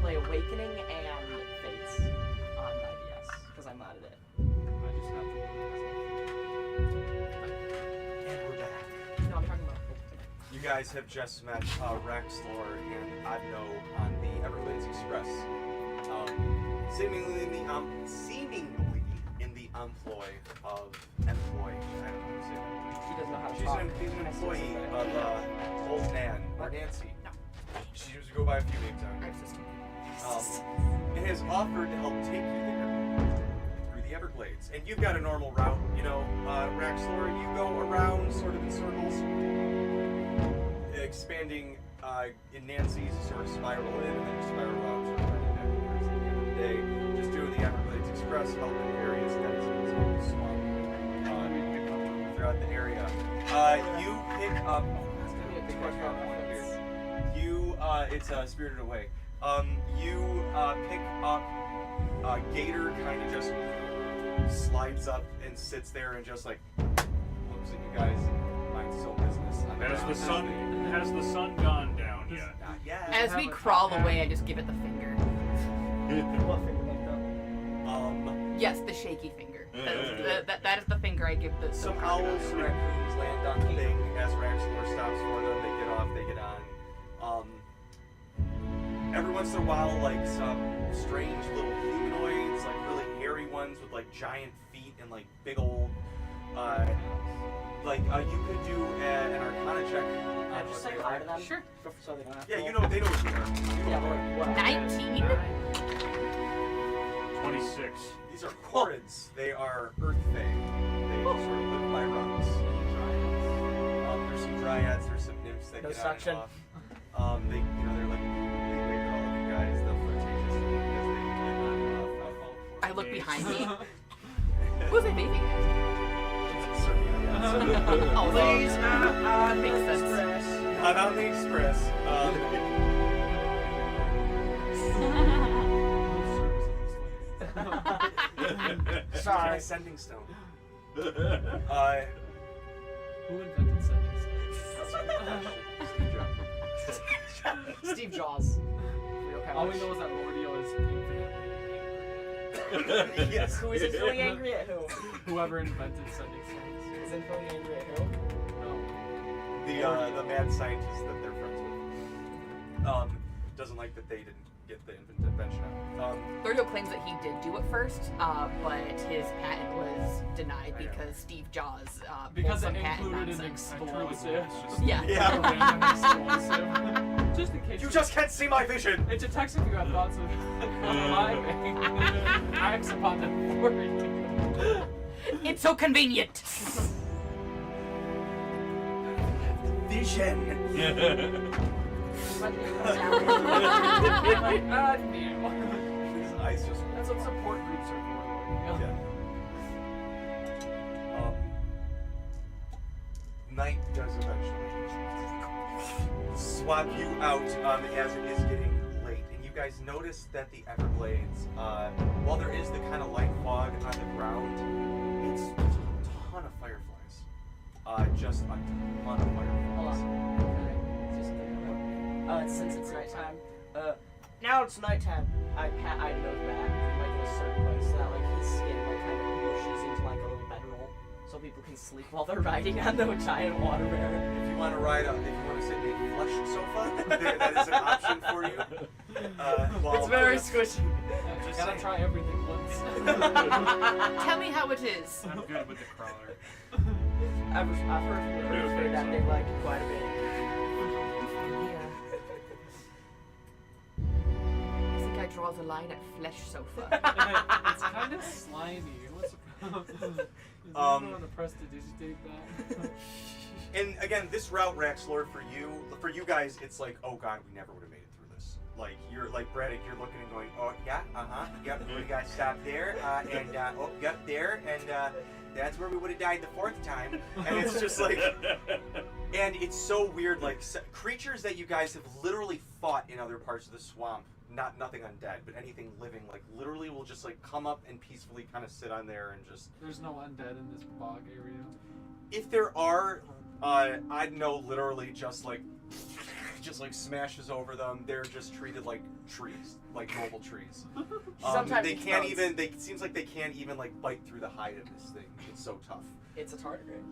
play Awakening and Fates on my DS because I modded it. I just have to And we're back. No, I'm talking about. You guys have just met Rexlor and Adno on the Everglades Express. Seemingly in the employ of I don't know how to say that. He doesn't know how to She's talk. an employee of old Nan, or Nancy. No. She used to go by a few names out Our here. sister. And has offered to help take you there through the Everglades. And you've got a normal route, you know, Raxlor, you go around sort of in circles, expanding in Nancy's, you sort of spiral in and then you spiral out, sort of finding back towards the end of the day. Just doing the Everglades Express, helping various denizens of the swamp throughout the area. You pick up. That's gonna be a big question. It's Spirited Away. You pick up Gator, kind of just slides up and sits there and just like looks at you guys and minds his own business. Has the sun gone down yet? Not yet. As we crawl away, I just give it the finger. What finger like that? Yes, the shaky finger. That is the finger I give the. Some owls and raccoons land on the thing as Raxlor stops for them. They get off, they get on. Every once in a while, like some strange little humanoids, like really hairy ones with like giant feet and like big old, you could do an Arcana check. Just say hi to them. Sure. So they don't have Yeah, to they know what you are. Yeah, what? 19? 26. These are Corrids. They are Earth Fae. They sort of live by rocks. There's some dryads. There's some nymphs that No get suction. on and off. They're like big way for all of you guys. They'll flirtatious as they get on and off. I look behind me. Who's I vaping at? Oh, Please, makes sense. Not on the Express. Sorry. Sending stone. Who invented sending Steve Jaws. All we know is that Lordio is infinitely Yes. Who is infinitely angry at who? whoever invented sending stones. Is infinitely angry at who? No. The mad scientist that they're friends with. Doesn't like that they didn't get the invention out. Lordo claims that he did do it first, but his patent was denied because Steve Jaws Because pulled it some patent included an nonsense. explosive. Yeah. Yeah. Random explosive. Just in case. You just can't see my vision! It detects if you have thoughts of climbing. Acts upon them for you. It's so convenient. Vision! His His eyes just. That's what support groups are for. Yeah. Night does eventually swap you out as it is getting late, and you guys notice that the Everglades, while there is the kind of light fog on the ground, it's a ton of fireflies. Just a ton of fireflies. Since it's nighttime, now it's nighttime. I nose back like in a certain way so that like his skin like kind of pushes into like a little bedroll so people can sleep while they're riding on the giant water bear. If you want to ride if you want to sit in a plush sofa, that is an option for you. It's very squishy. Just gotta try everything once. Tell me how it is. I'm good with the crawler. I've heard that they like it quite a bit. I think I draw the line at flesh sofa. It's kind of slimy. What's the problem? Is anyone on the prestidigitate that? And again, this route, Raxlor, for you guys, it's like, oh god, we never would have made it through this. Like, you're like Braddock, you're looking and going, oh yeah, yep, we gotta stop there, and oh, yep, there, and that's where we would have died the fourth time. And it's just like, and it's so weird, like creatures that you guys have literally fought in other parts of the swamp. Nothing undead, but anything living, like literally will just like come up and peacefully kind of sit on there and just. There's no undead in this bog area. If there are, I know literally just like smashes over them. They're just treated like trees, like normal trees. Sometimes they it can't smells. even. They seems like they can't even like bite through the hide of this thing. It's so tough. It's a tardigrade.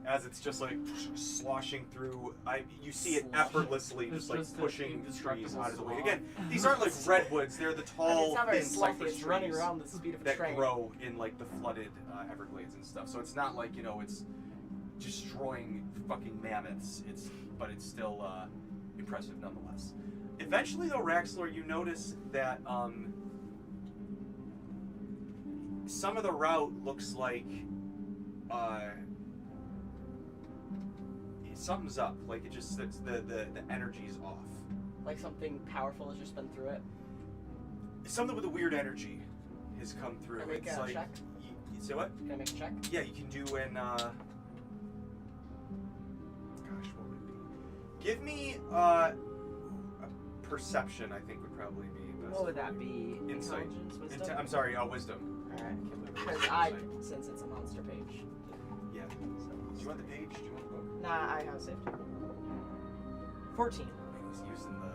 As it's just like sloshing through. You see it effortlessly, It's just like just an pushing trees indestructible out of the way. swamp. Again, these aren't like redwoods. They're the I mean, tall, it's not very thin sloppy. cypress It's running trees around the speed of a that train. grow in like the flooded Everglades and stuff. So it's not like it's destroying fucking mammoths. But it's still impressive nonetheless. Eventually, though, Raxlor, you notice that some of the route looks like something's up. Like it just the energy's off. Like something powerful has just been through it. Something with a weird energy has come through. Can I make It's a like check? you say what? Can I make a check? Yeah, you can do an gosh, what would it be? Give me a perception. I think would probably be best. What would that be? Insight. Intelligence, wisdom? I'm sorry, wisdom. Alright. Because Because since it's a monster page. Yeah. Do you want the page? Do you want the book? Nah, I have it saved. 14. I was using the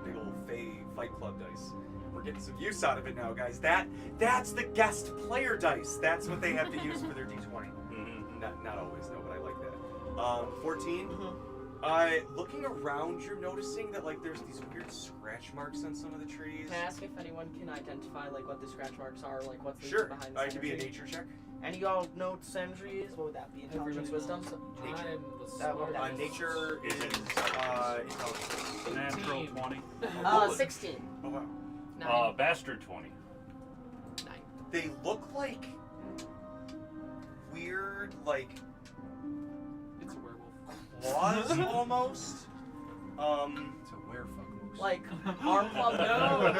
big old Fey Fight Club dice. We're getting some use out of it now, guys. That's the guest player dice. That's what they have to use for their D20. Mm-hmm. Not always, no, but I like that. 14. Looking around, you're noticing that like there's these weird scratch marks on some of the trees. Can I ask if anyone can identify like what the scratch marks are, like what's the Sure. behind this It could be a energy? nature check. And you all know what energy is? What would that be? Intelligence, wisdom? Nature. What would that be? Nature is intelligence. Natural 20. 16. Oh wow. Bastard 20. They look like weird, like It's a werewolf. claws almost. It's a werefuck moose. Like arm club with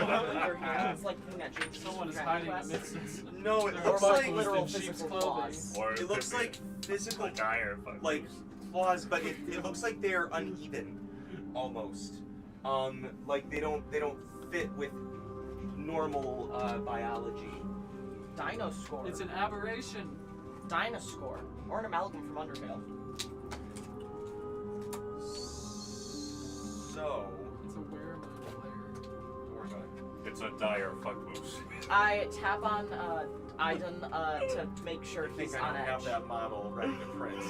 your hands, like thing that James Someone is Dragon hiding Quest. amidst us. No, it They're looks buckled like in literal sheep's physical clothing. claws. Or it looks like physical, dire fuck like moose. claws, but it looks like they're uneven, almost. Like they don't fit with normal biology. Dinoscore. It's an aberration. Dinoscore. Or an amalgam from Undertale. So It's a werewolf player. don't worry about it. It's a dire fuck moose. I tap on Aiden to make sure I he's think I on don't have edge. that model ready to print.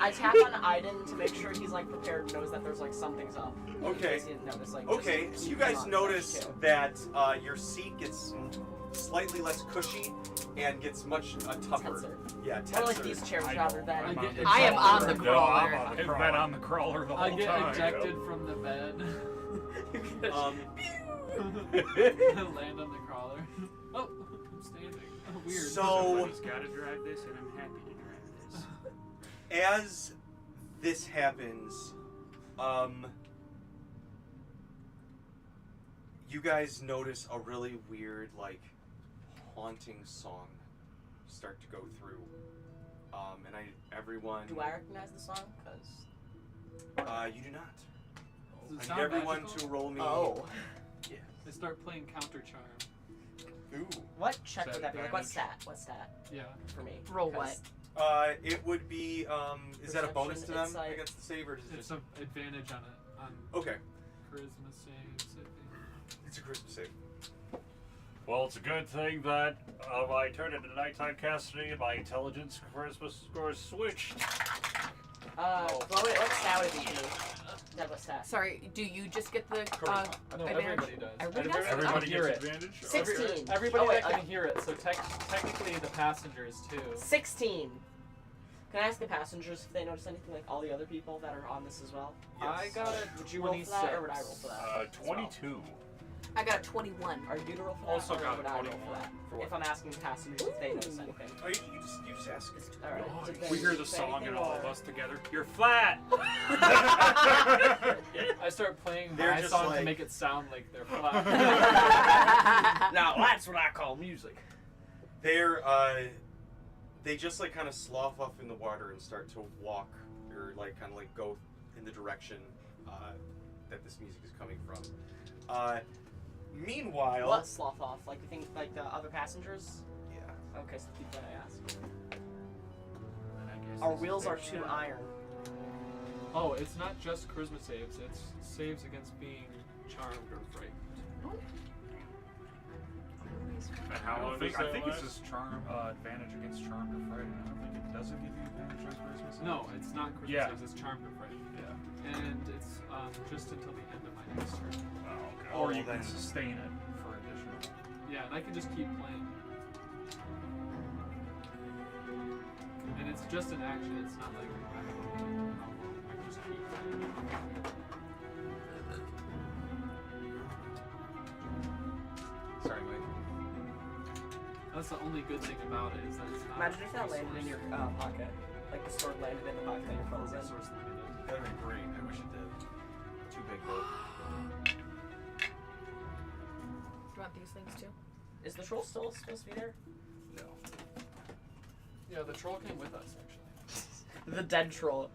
I tap on Aiden to make sure he's like prepared, knows that there's like something's up. In Okay. case he didn't notice, like, Okay, just so you keep him guys on notice edge, too. that your seat gets slightly less cushy and gets much tougher. Tenser. Yeah, More like tenser. these chairs rather than. I am on the No, crawler. I'm I've been on the crawler the whole I get time. ejected from the bed. Land on the crawler. Oh, I'm standing. Oh, weird. So Somebody's got to drive this, and I'm happy to drive this. as this happens, you guys notice a really weird, like, haunting song start to go through. And everyone. Do I recognize the song? Cause You do not. Does it I need sound everyone magical? to roll me. oh, Yeah. They start playing counter charm. Ooh. what check Is would that that be? Like what advantage? stat? What stat Yeah. for me? Roll 'Cause what? It would be. Is that a bonus to them Perception, insight. against the save, or is it It's just? an advantage on it on Okay. charisma saves, I think. It's a charisma save. Well, it's a good thing that I turned into nighttime Cassidy and my intelligence charisma score switched. What stat would it be? That was stat. Sorry, do you just get the No, advantage? everybody does. Everybody does? Everybody hear gets it. advantage? 16. Everybody Oh, wait, that can hear it, so technically the passengers too. 16. Can I ask the passengers if they notice anything like all the other people that are on this as well? I got a Would you roll for that or would I roll 26. for that? 22. I got a 21. Are you to roll for that? Also or got would a I roll 21. for that? For what? If I'm asking the passengers if they notice anything. Oh, you just ask. Alright. Did they We hear the say song anything and all of or- us together. You're flat! I start playing They're my just song like- to make it sound like they're flat. Now that's what I call music. They're they just like kind of slough off in the water and start to walk or like kind of like go in the direction that this music is coming from. Meanwhile, What slough off? Like you think like the other passengers? yeah, Okay, so the people that I asked. And I Our wheels are too iron. Oh, it's not just charisma saves. It's saves against being charmed or frightened. I think it's just charm advantage against charmed or frightened. I don't think it does it give you advantage on charisma saves? No, it's not charisma saves. It's charmed or frightened. Yeah. And it's just until the end of my next turn. Oh, okay. Or you can sustain it for additional. Yeah, and I can just keep playing. And it's just an action. It's not like I can just keep playing. Sorry, Mike. That's the only good thing about it is that it's not. Imagine if that landed in your pocket. Like the sword landed in the pocket that your phone was in. That'd be great. I wish it did. Too big though. Do you want these things too? Is the troll still supposed to be there? No. Yeah, the troll came with us actually. The dead troll.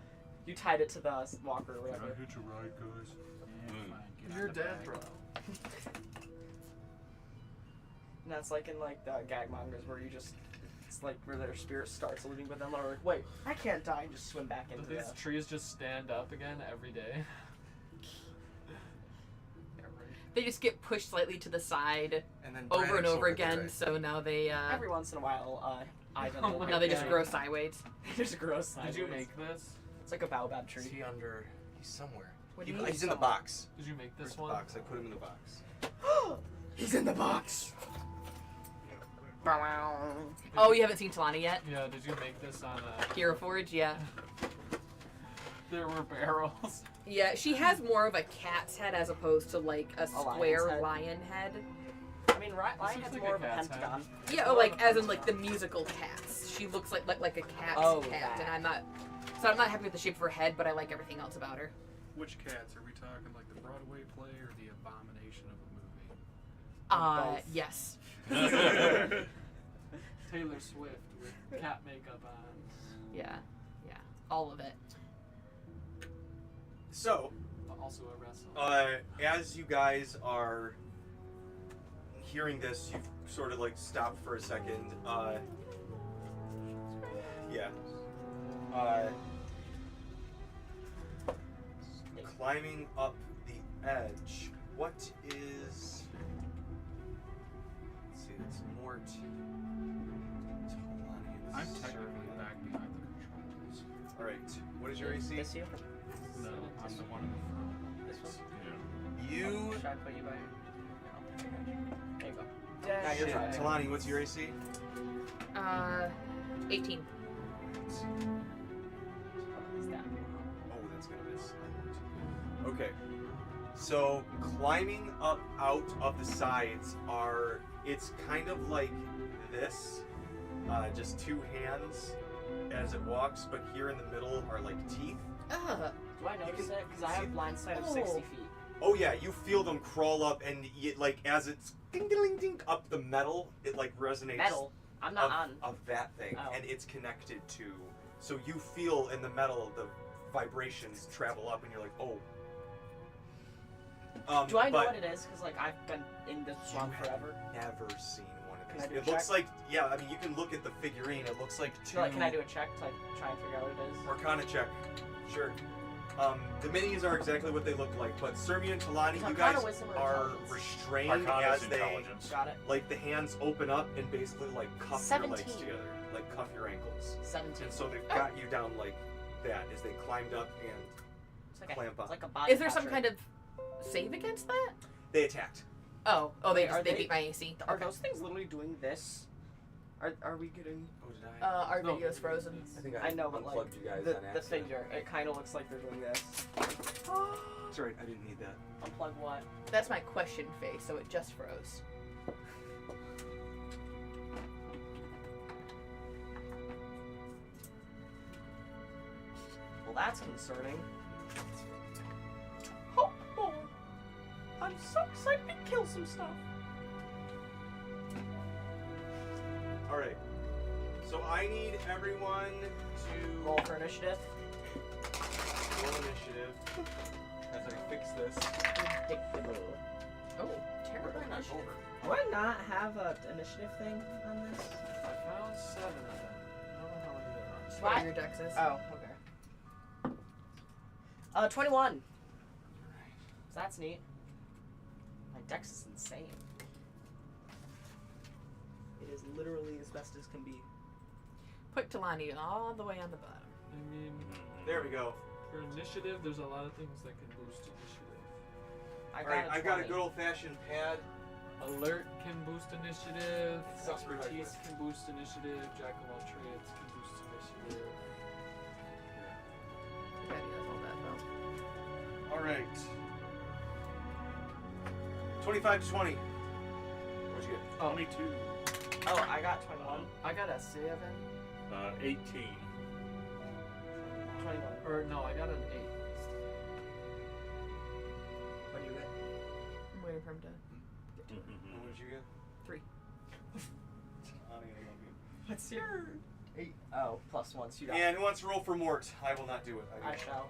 You tied it to the walker or whatever. Can I hitch a ride, guys? You're dead, bro. And that's like in like the gagmongers where you just, it's like where their spirit starts living with them. Or like, wait, I can't die, and just swim back into Do these trees just stand up again every day? Yeah, right. They just get pushed slightly to the side And then over and branch over the again, way. so now they Every once in a while, I don't know. now they just grow sideways. They just grow sideways. Did you make this? It's like a baobab tree. Is he under? He's somewhere. What do you mean He's in the somewhere? box. Did you make Where's this the one? box? I put him in the box. He's in the box. Oh, you haven't seen Talani yet? Yeah, did you make this on a... Hero Forge, yeah. There were barrels. Yeah, she has more of a cat's head as opposed to like a square head. lion head. I mean, Lion has like more a of a cat's pentagon. Yeah, oh, like as in like the musical cats. She looks like a cat's Oh, cat, that. and I'm not happy with the shape of her head, but I like everything else about her. Which cats? Are we talking like the Broadway play or the abomination of a movie? Both. Yes. Taylor Swift with cat makeup on. Yeah, all of it. So, But also a wrestler. as you guys are hearing this, you've sort of like stopped for a second. Yeah. Climbing up the edge. What is? Let's see. It's more to. I'm technically back behind the controls. All right. What is your AC? This you? No, I'm the one in the front. This one? Yeah. You. Should I put you by? There you go. Now Shit. Talani, what's your AC? 18. Oh, that's gonna miss. Okay. So climbing up out of the sides it's kind of like this, just two hands as it walks, but here in the middle are like teeth. Do I notice it? Because I have blind sight of Oh. 60 feet. Oh yeah, you feel them crawl up, and like as it's ding ding ding up the metal, it like resonates. Metal? I'm not on. Of that thing, Oh. and it's connected to. So you feel in the metal the vibrations travel up, and you're like, oh. Do I know but what it is? Because like I've been in this swamp forever. Never seen one of Can these. I do a It looks check? like, yeah. I mean, you can look at the figurine. It looks like two. Like, can I do a check to like, try and figure out what it is? Arcana check. Sure. The minis are exactly what they look like, but Sermi and Talani, you Arcana, guys wisdom, or are intelligence? restrained Arcana's as they, intelligence. Got it. like the hands open up and basically like cuff your legs 17. together, like cuff your ankles. 17. And so they've got you down like that as they climbed up and It's like clamp on. It's like a body Is there some capture. kind of save against that? They attacked. Oh, Wait, they beat my AC. Are Okay. those things literally doing this? Are we getting? Oh, did I? Our No. video's frozen. I think I know, but like unplugged you guys the on the accident. figure, it kind of looks like they're doing this. It's alright, I didn't need that. Unplug what? That's my question face, so it just froze. Well, that's concerning. Oh boy! I'm so excited to kill some stuff. Alright. So I need everyone to Roll for initiative. roll initiative as I fix this. Predictable. Oh, terrible initiative. Do I not have a initiative thing on this? I found 7 of them. I don't know how many there are. whatever your dex is. Oh, okay. 21. So that's neat. My dex is insane. It is literally as best as can be. Put Talani all the way on the bottom. I mean, There we go. for initiative, there's a lot of things that can boost initiative. I got a good old-fashioned pad. Alert can boost initiative. Sounds pretty Expertise high. can boost initiative. Jack of all trades can boost initiative. Yeah, he does all that though. All right. 25 to 20. What'd you get? 22. Oh, I got 21. I got a 7. 18. 21. Or no, I got an 8. What do you get? I'm waiting for him to. What did you get? 3. Honey, I love you. What's your 8? Oh, plus 1, so you got. And who wants to roll for Mort? I will not do it. I shall.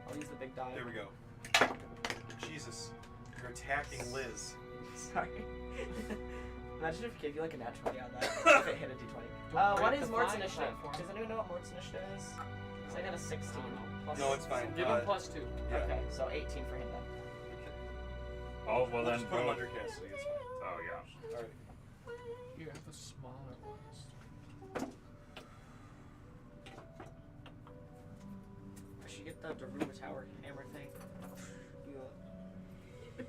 I'll use the big die. There we go. Jesus. You're attacking Liz. Sorry. Imagine if he gave you like a nat 20 on that. If it hit a d20. What break is the Mort's flying initiative? platform. Does anyone know what Mort's initiative is? So I got a 16. Plus No, it's fine. Give him plus 2. Yeah. Okay, so 18 for him then. Oh, well We'll then. just put him both- under Cassidy. It's fine. Oh, yeah. All right. You have the smaller ones. I should get the Daruma Tower hammer thing.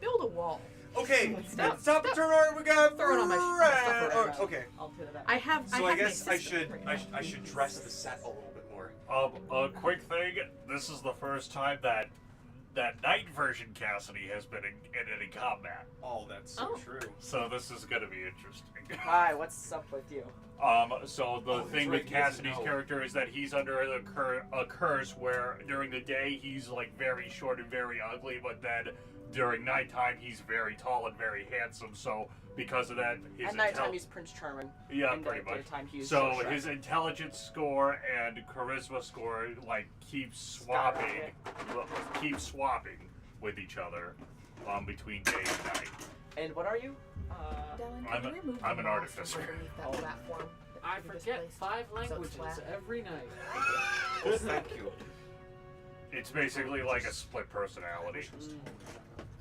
Build a wall. Okay. Stop. Stop the turn order. We got. Throw it on my stuff Oh, around. okay. I'll put it up. I have. So I I have guess my I system should right now. I should dress the set a little bit more. A quick thing. This is the first time that night version Cassidy has been in any combat. Oh, that's so true. So this is going to be interesting. Hi, what's up with you? So the Oh, that's thing right, with he doesn't Cassidy's know. character is that he's under a curse where during the day he's like very short and very ugly, but then during nighttime he's very tall and very handsome. So because of that, his At nighttime he's Prince Charming. yeah, and pretty at much. daytime he's So Shrek. his intelligence score and charisma score like keeps swapping with each other between day and night. And what are you? Dylan, I'm can you remove I'm the an moss artificer. from underneath that platform that I you forget displaced? 5 So it's languages flat. every night. Oh, thank you. It's basically like a split personality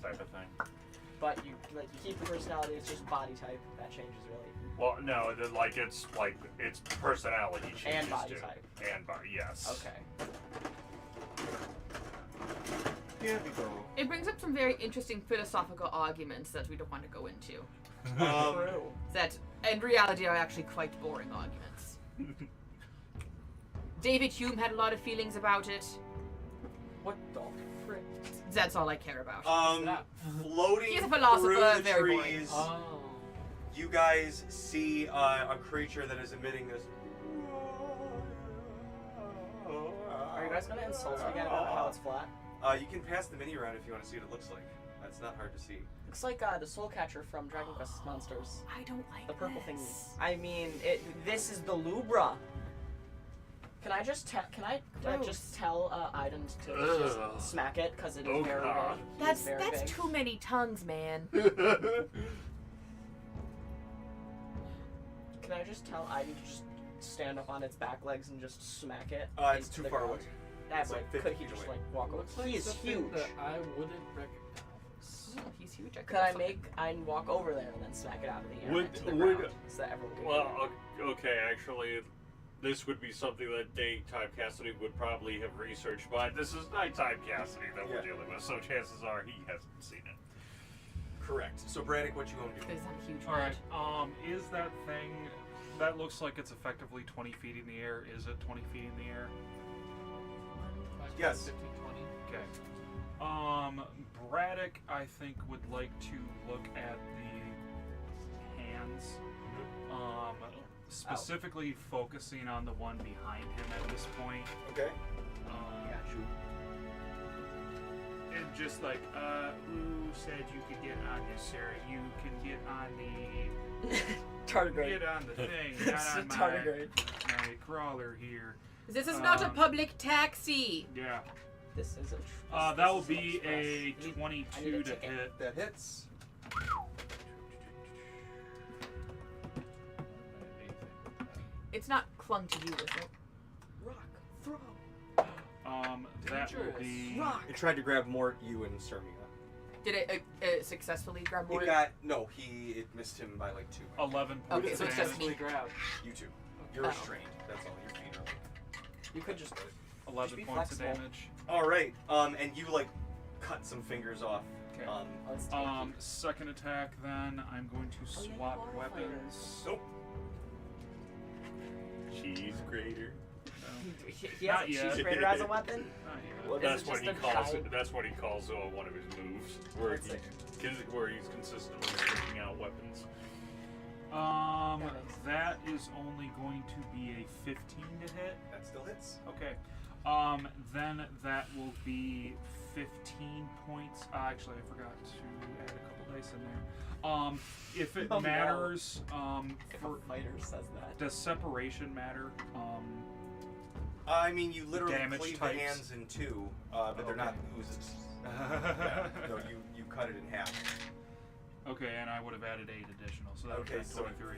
type of thing. But you keep the personality, it's just body type. That changes really. Well, no, it's personality changes And body too. type. And body, yes. Okay. Here we go. It brings up some very interesting philosophical arguments that we don't want to go into. True. That, in reality, are actually quite boring arguments. David Hume had a lot of feelings about it. What the frick? That's all I care about. Floating He's a philosopher, through the very boring. trees, Oh. you guys see a creature that is emitting this. Are you guys gonna insult me again about how it's flat? You can pass the mini around if you want to see what it looks like. That's not hard to see. Looks like the soul catcher from Dragon Quest Monsters. I don't like The purple thing. this. I mean, this is the Lubra. Can I just tell Iden to Ugh. just smack it because it is Oh, very God. big. It is very That's big. too many tongues, man. Can I just tell Iden to just stand up on its back legs and just smack it? It's into too the far ground? away. That's It's like like, 50 could he feet just away. like walk over? Looks like He is something huge. that I wouldn't recognize. Oh, he's huge. Could I make Iden walk over there and then smack it out of the air into the Would- ground so that everyone could hear Well, it? okay, actually, this would be something that daytime Cassidy would probably have researched, but this is nighttime Cassidy that we're Yeah. dealing with, so chances are he hasn't seen it. Correct. So Braddock, what you want to do? Because I'm huge. All right. Is that thing that looks like it's effectively 20 feet in the air? Is it 20 feet in the air? Yes. 15, 20. Okay. Braddock, I think, would like to look at the hands. Specifically focusing on the one behind him at this point. Okay. And just like, who said you could get on this, sir? You can get on the Tardigrade. get on the thing, not on Tardigrade. my crawler here. This is not a public taxi. Yeah. This is That will be a 22 to ticket. hit. That hits. It's not clung to you, is it? Rock. Throw. That will be. Rock. It tried to grab more you and Sermia. Did it successfully grab more? It missed him by like 2. 11 points. Okay, so it's just me. Grab. You two. You're restrained. That's all. Your feet are. You could just 11 points of damage. All right. And you like cut some fingers off. Okay. Second attack. Then I'm going to swap weapons. Nope. Cheese grater. He has a cheese grater as a weapon? Well, That's what he calls it. That's what he calls one of his moves, where he's consistently switching out weapons. That is only going to be a 15 to hit. That still hits. Okay. Then that will be 15 points. Actually, I forgot to add a couple dice in there. If it matters, if a fighter says that. Does separation matter? I mean, you literally damage cleave types. the hands in 2, but they're not oozes. No, you cut it in half. Okay, and I would have added 8 additional, so that would be 23.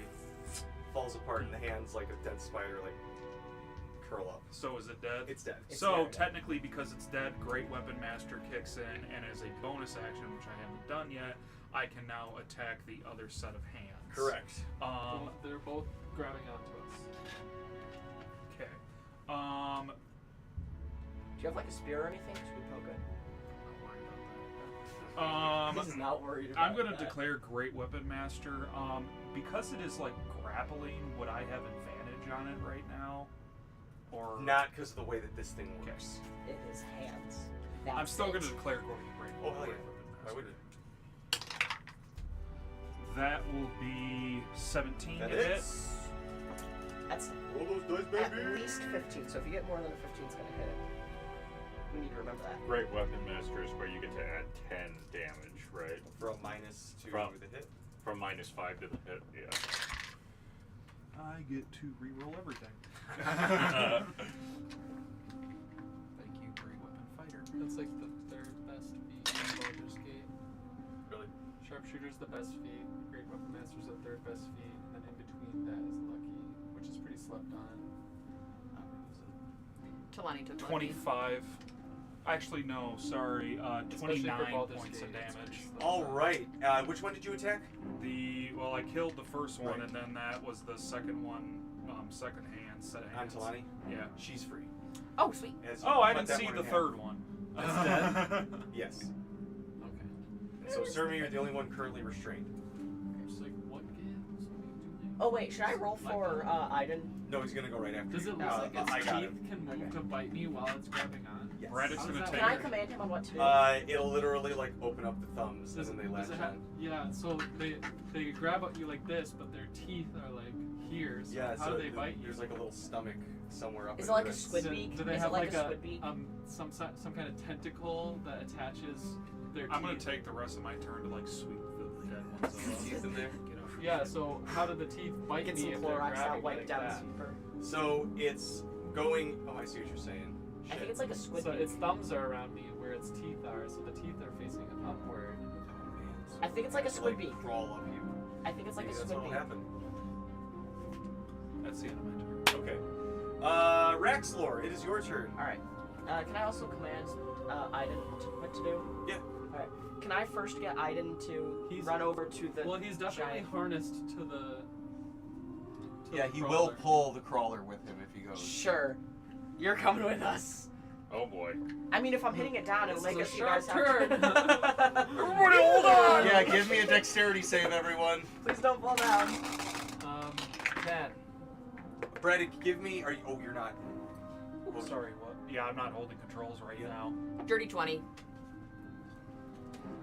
Falls apart in the hands like a dead spider, like curl up. So is it dead? It's dead. So technically, because it's dead, Great Weapon Master kicks in, and as a bonus action, which I haven't done yet, I can now attack the other set of hands. Correct. They're both grabbing onto us. Okay. Do you have like a spear or anything? Should we poke it? He's not worried about I'm going to that. declare Great Weapon Master. Because it is like grappling, would I have advantage on it right now? Or not because of the way that this thing works. In his hands. I'm still going to declare Great Oh, hell yeah. Weapon Why would Master. it? That will be 17 That to hit. hits. That's Roll those dice, baby. at least 15. So if you get more than a 15, it's gonna hit it. We need to remember that. Great Weapon Master is where you get to add 10 damage, right? From -2 to the hit. From -5 to the hit, yeah. I get to reroll everything. Thank you, Great Weapon Fighter. That's like the third best feat in Baldur's Gate. Really? Sharpshooter's the best feat, Great Weapon Master's the third best feat, and then in between that is Lucky, which is pretty slept on. Talani took 25. Actually, no, sorry. 29 points of damage. All right. Which one did you attack? Well, I killed the first one, Right. and then that was the second one, second hand, set of On hands. Talani? Yeah. She's free. Oh, sweet. I didn't see the third one. That's dead? Yes. Okay. So, Sermia, you're the only one currently restrained. It's like, what gives? Oh wait, should I roll for Iden? No, he's gonna go right after Does you. it look like its I got teeth him. can move to bite me while it's grabbing on? Yes. Braddock's gonna Can take Can I it. command him on what to do? It'll literally like open up the thumbs and then they latch on. Yeah, so they grab at you like this, but their teeth are like here. So Yeah, how so do they bite you? there's like a little stomach somewhere up. Is in it like the a wrist. squid beak? Do they Is have it like a a squid beak? some kind of tentacle that attaches their teeth? I'm gonna take the rest of my turn to like sweep the dead ones off. Teeth in there? Get over Yeah, so how do the teeth bite Get me some if they're Clorox grabbing that wipe like down the that? sweeper. So it's going. Oh, I see what you're saying. I think it's like a squid So beak. its thumbs are around me where its teeth are, so the teeth are facing upward. I think it's like a squid beak. Crawl up you. I think it's like Maybe a that's squid what'll beak. happen. That's the end of my turn. Okay. Raxlor, it is your turn. Alright. Can I also command Iden what to do? Yeah. Alright. Can I first get Iden to run over to the Well, he's definitely giant... harnessed to the. Yeah, he will pull the crawler with him if he goes. Sure. You're coming with us. Oh boy. I mean, if I'm hitting it down, it'll This make is us a you guys sharp have to... Everybody hold on! Yeah, give me a dexterity save, everyone. Please don't fall down. 10. Brad, give me. Are you? Oh, you're not. Oh, sorry, what? Yeah, I'm not holding controls right now. Dirty 20.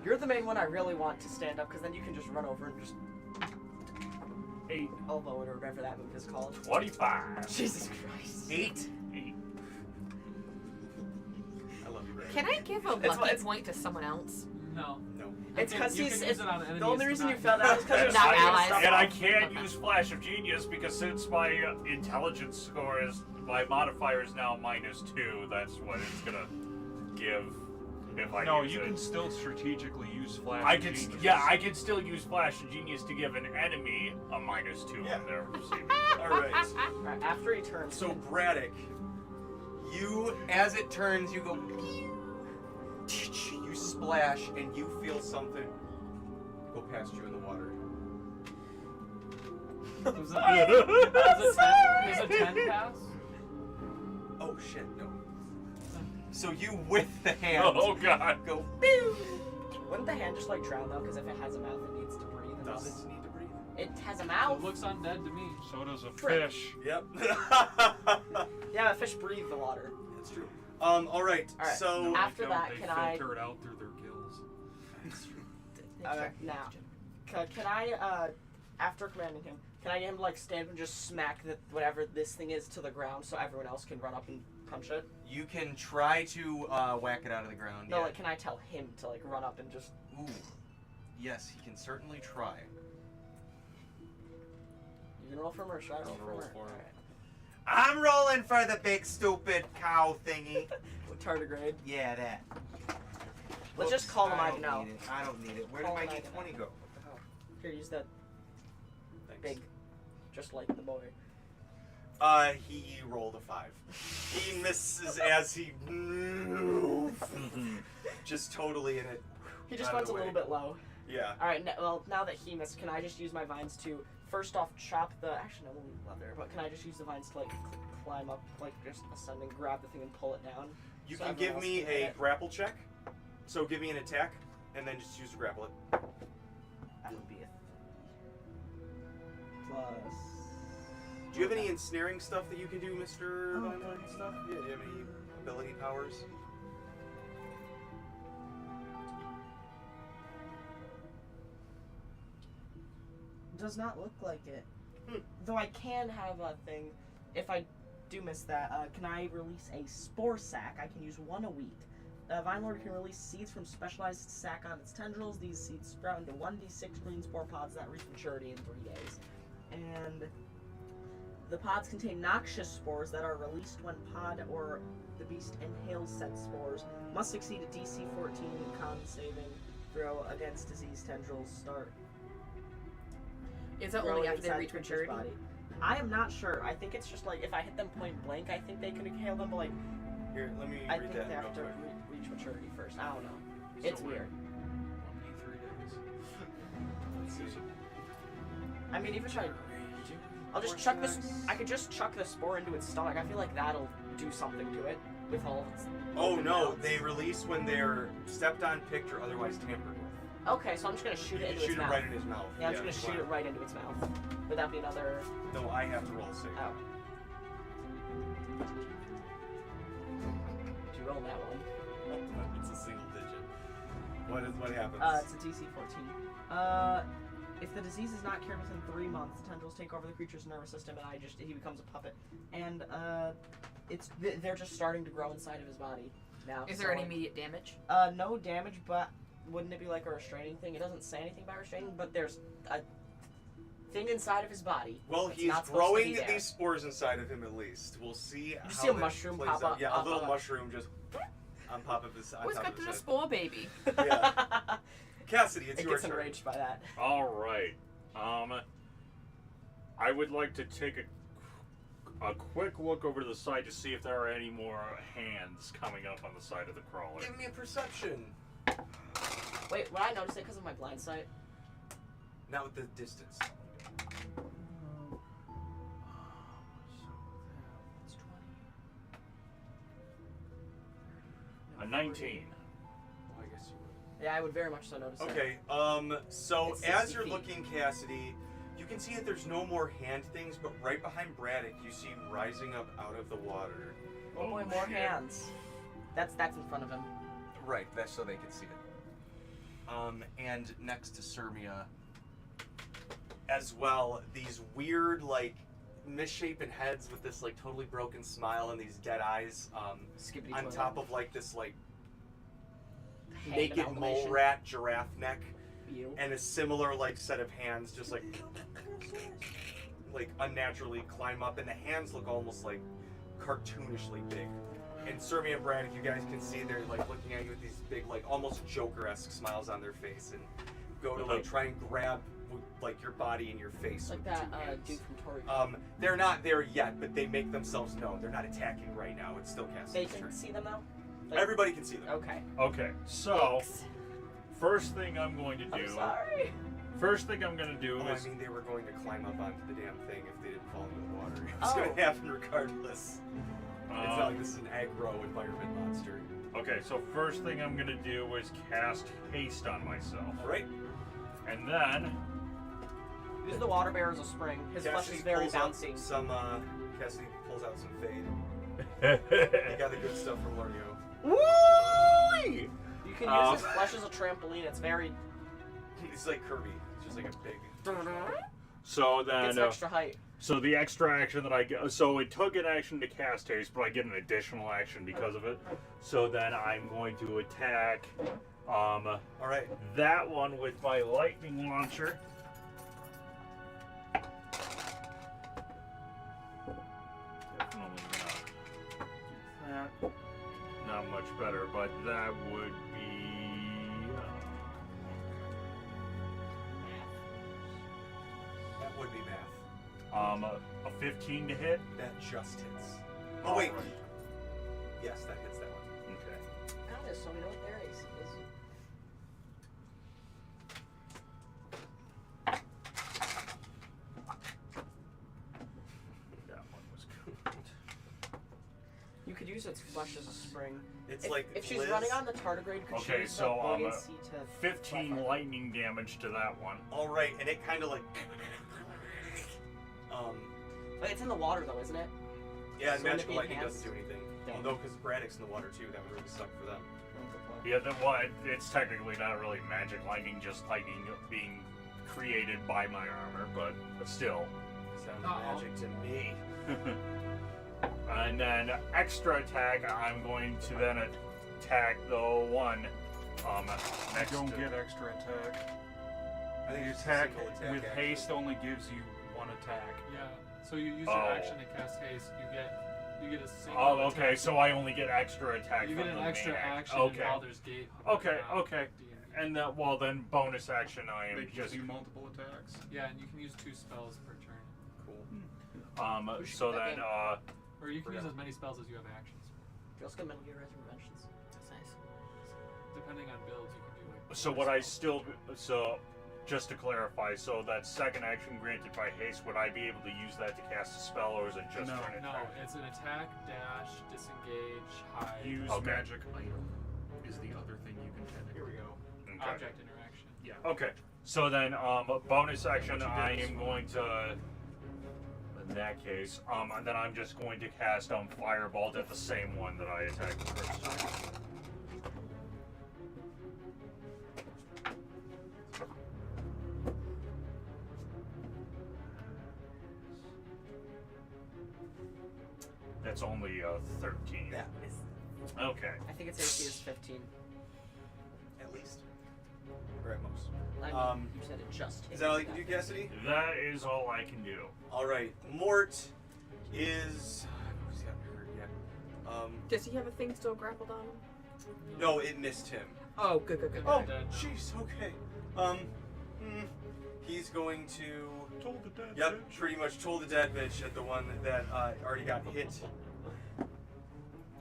You're the main one I really want to stand up, because then you can just run over and just... 8. Elbow it, or whatever that move is called. 25. Jesus Christ. 8. 8. I love you, Brad. Can I give a lucky point to someone else? No. No. It's because You he's... can use it on enemies The only to reason not you fell down is because you're Not not allies. And I can't use Flash of Genius because since my intelligence score is, my modifier is now -2, that's what it's gonna give if I No, use you it. can still strategically use Flash. I of can, Genius. I can still use Flash of Genius to give an enemy a -2 Yeah. on their receiver. All right. Alright, after he turns... So Braddock, You, as it turns, you go. You splash, and you feel something go past you in the water. Does a 10 pass? Oh shit, no. So you, with the hand, Oh god. go. Wouldn't the hand just like drown though? Because if it has a mouth, it needs to breathe. And Does it need to breathe? It has a mouth. It looks undead to me. So does a Frick. fish. Yep. Yeah, fish breathe the water. That's true. All right. All right. So After They that, don't. can They I? filter it out through their gills. Now, can I? After commanding him, can I get him to like stand up and just smack whatever this thing is to the ground so everyone else can run up and punch it? you can try to whack it out of the ground. No, yeah. like can I tell him to like run up and just? Ooh. Yes, he can certainly try. You can roll for him or should I roll for him? Roll for him. Alright. I'm rolling for the big stupid cow thingy. Tardigrade. Yeah, that. Let's just call him I I don't know. need it. I don't need it. Where Call did my him D20 go? Here, use that Thanks. big, just like the boy. He rolled a 5. He misses as he just totally in it. He just out of runs a the little way. bit low. Yeah. Alright, well, now that he missed, can I just use my vines to, first off, chop the, actually no, we'll leave it out there, but can I just use the vines to, like, climb up, like, just ascend and grab the thing and pull it down? You so can everyone give else me can hit a it? grapple check. So give me an attack, and then just use to grapple it. That would be a plus... Do you have any ensnaring stuff that you can do, Mr. Valentine stuff? Yeah, do you have any ability powers? Does not look like it. Though I can have a thing, if I do miss that, can I release a spore sac? I can use 1 a week. Vine Lord can release seeds from specialized sac on its tendrils. These seeds sprout into 1d6 green spore pods that reach maturity in 3 days. And the pods contain noxious spores that are released when pod or the beast inhales said spores. Must succeed a DC 14 con saving throw against disease tendrils. Start. Is that growing only after they inside reach the creature's maturity? body. I am not sure. I think it's just like if I hit them point blank, I think they could inhale them, but like Here, let me I read think that they real have to quick. reach maturity first. I don't know. So It's we're weird. 1d3 days. I mean, even if I'll just chuck this. I could just chuck the spore into its stomach. I feel like that'll do something to it with all of its. Oh open no, mouths. they release when they're stepped on, picked, or otherwise tampered with. Okay, so I'm just gonna shoot it into Shoot its it mouth. right in his mouth. Yeah, I'm just gonna if you shoot it want. right into its mouth. Would that be another? No, I have to roll a save. Oh. Did you roll that one? It's a single digit. What happens? It's a DC 14. If the disease is not cured within 3 months, the tendrils take over the creature's nervous system, and he becomes a puppet. And they're just starting to grow inside of his body now. Is there any immediate damage? No damage, but wouldn't it be like a restraining thing? It doesn't say anything about restraining, but there's a thing inside of his body. Well, that's he's not supposed to growing be there. these spores inside of him at least. We'll see how see a that mushroom plays pop out. up- Yeah, a pop little up. mushroom just on top of his. Who's got the spore baby? Yeah. Cassidy, it's It your gets turn. enraged by that. All right. I would like to take a quick look over to the side to see if there are any more hands coming up on the side of the crawler. Give me a perception. Wait, would I notice it because of my blind sight? Not with the distance. A 19. Well, I guess you would. Yeah, I would very much so notice it. Okay, so It's as 60 you're feet. looking, Cassidy, you can see that there's no more hand things, but right behind Braddock, you see rising up out of the water. Oh boy, more hands. That's in front of him. Right, that's so they can see it. And next to Sirmia, as well, these weird, like, misshapen heads with this, like, totally broken smile and these dead eyes, Skibbity on toilet. top of, like, this, like, Hand naked mole amalgamation. rat giraffe neck. You. And a similar like set of hands just like unnaturally climb up, and the hands look almost like cartoonishly big. And Sirmia and Brad, if you guys can see, they're like looking at you with these big, like almost Joker-esque smiles on their face, and go to like try and grab like your body and your face. Like with that 2 hands. dude from Tori. They're not there yet, but they make themselves known. They're not attacking right now. It's still They casting. can see them now? Like, Everybody can see them. okay. Okay, so first thing I'm going to do. I'm sorry. First thing I'm going to do Oh, is. I mean, they were going to climb up onto the damn thing if they didn't fall into the water. It was Oh. going to happen regardless. It's not like this is an aggro environment monster. Okay, so first thing I'm going to do is cast haste on myself. Right. And then. Use the water bear as a spring. His flesh is very bouncy. Cassidy pulls out some fade. He got the good stuff from Lornio. Woo! You can use his flesh as a trampoline. It's very. It's like Kirby. It's just like a big. So then. It's extra height. So the extra action that I get. So it took an action to cast haste, but I get an additional action because of it. So then I'm going to attack. Alright. That one with my lightning launcher. Definitely not. Not much better, but that would be. That would be math. A 15 to hit. That just hits. Oh wait. Right. Yes, that hits that one. Okay. That is so we know what their AC is. That one was good. You could use its flesh as a spring. It's if, like if she's Liz. running on the tardigrade, could she Okay, use so the buoyancy to 15 fly lightning damage to that one. All right, and it kind of like. But it's in the water though, isn't it? Yeah, and So magical would it be lightning doesn't do enhanced? anything. Dang. Although, because Braddock's in the water too, that would really suck for them. Yeah, it's technically not really magic lightning, just lightning being created by my armor, but still. Sounds magic to me. And then extra attack, I'm going to then attack the one next You don't to get extra attack. I think The it's a attack single attack, with actually. haste only gives you one attack. Yeah. So you use your action to cast haste. You get a single. Oh, okay. attack. So I only get extra attack. You from get an the extra main action Okay. while there's gate. Okay. And well, then bonus action. I am They just. give you multiple attacks. Yeah, and you can use 2 spells per turn. Cool. So then. Or you can use as many spells as you have actions. You also got Metal Gear Resurrections. That's nice. Depending on builds, you can do like. So what I still. So. Just to clarify, so that second action granted by haste, would I be able to use that to cast a spell, or is it just for an No, attack? it's an attack, dash, disengage, hide. Use Okay. magic item is the other thing you can technically. Here we go. Okay. Object interaction. Yeah. Okay. So then, bonus action, What you did I is am going to. In that case, then I'm just going to cast Firebolt at the same one that I attacked first. That's only 13. That is Okay. I think its AC is 15. at least. Or at most. I mean, you said it just hit. Is that all you can do, Cassidy? That is all I can do. Alright. Mort is. Who's got hurt yet? Does he have a thing still grappled on him? No, it missed him. Oh, good, good, good. Oh, Dead. jeez, okay. He's going to. Told the dead Yep, bitch. pretty much told the dead bitch at the one that already got hit.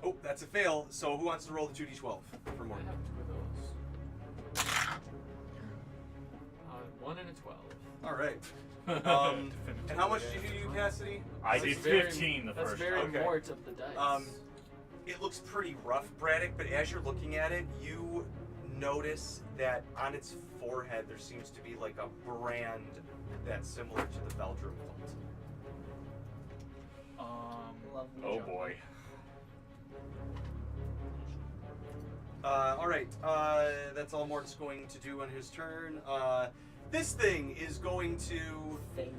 Oh, that's a fail. So who wants to roll the 2d12 for I Mort? have 2 of those. 1 and a 12. All right. And how much did you do, Cassidy? I That's did very- 15 the That's first very time. Okay. Mort of the dice. It looks pretty rough, Braddock, but as you're looking at it, you notice that on its forehead there seems to be like a brand that's similar to the Veldrum cult. Oh boy. Alright, that's all Mort's going to do on his turn. This thing is going to... Thing.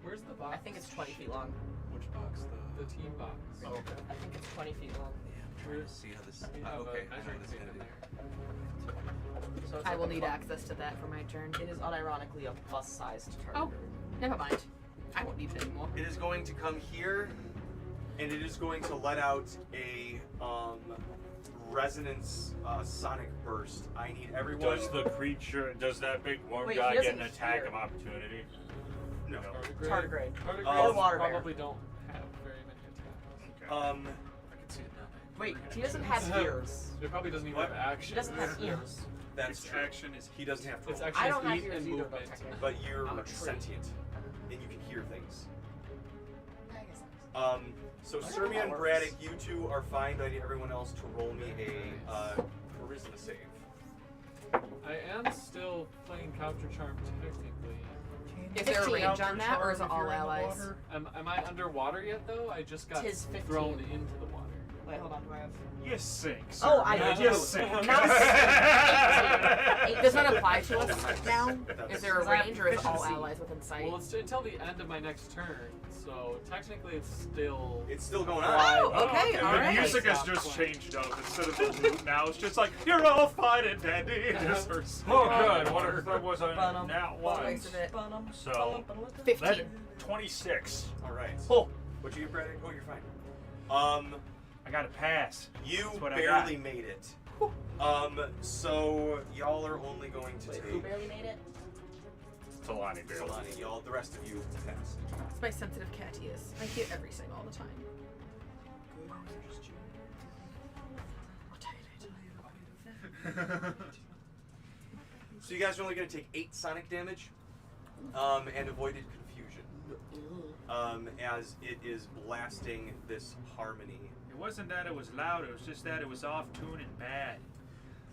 Where's the box? I think it's 20 feet long. Which box? The team box. Oh, okay. I think it's 20 feet long. I'm trying to see how this. We have Okay, a I know measuring this is tape gonna in be. there. So it's I like will a need plus- access to that for my turn. It is unironically a plus-sized target. Oh, never mind. I won't need it anymore. It is going to come here, and it is going to let out a resonance sonic burst. I need everyone. Does the creature, does that big worm Wait, guy he get doesn't an attack hear. of opportunity? No. Tardigrade. Tardigrades water bear. probably don't have very many attacks. Okay. I can see it now. Wait, he doesn't have ears. It probably doesn't even What? have action. He doesn't have ears. That's Its true. action is He doesn't have to It's roll. actually I don't have eat ears and either, movement. but technically. But you're I'm a tree. sentient, and you can hear things. I guess that's- So I don't know Sermia how and it Braddock, you two are fine, but I need everyone else to roll me a charisma save. I am still playing Capture Charm technically. Is there a 15. range on that, or is it all allies? Am I underwater yet though? I just got Tis 15. thrown into the water. Wait, hold on. Do I have? You sink. Oh, I sir. do. You sink. Now Does that apply to us now? Is there a Is that range, or is it all efficiency? allies within sight? Well, it's until the end of my next turn, so technically it's still. It's still going on. Oh, okay, The alright. music has Stop just playing. changed up. Instead of the loop now, it's just like, you're all fine and dandy. Just Oh, good. What if that was a Bum, nat bum, one? Wasted it. So, 15. 26. All right. Oh, What'd you get, Braddock? Oh, you're fine. I got a pass. You That's what I barely got. made it. So y'all are only going to Wait, who take barely made it? Talani barely. Solani. Y'all, the rest of you passed. It's my sensitive cat ears. I hear everything all the time. So you guys are only going to take 8 sonic damage, and avoided confusion, as it is blasting this harmony. It wasn't that it was loud, it was just that it was off tune and bad.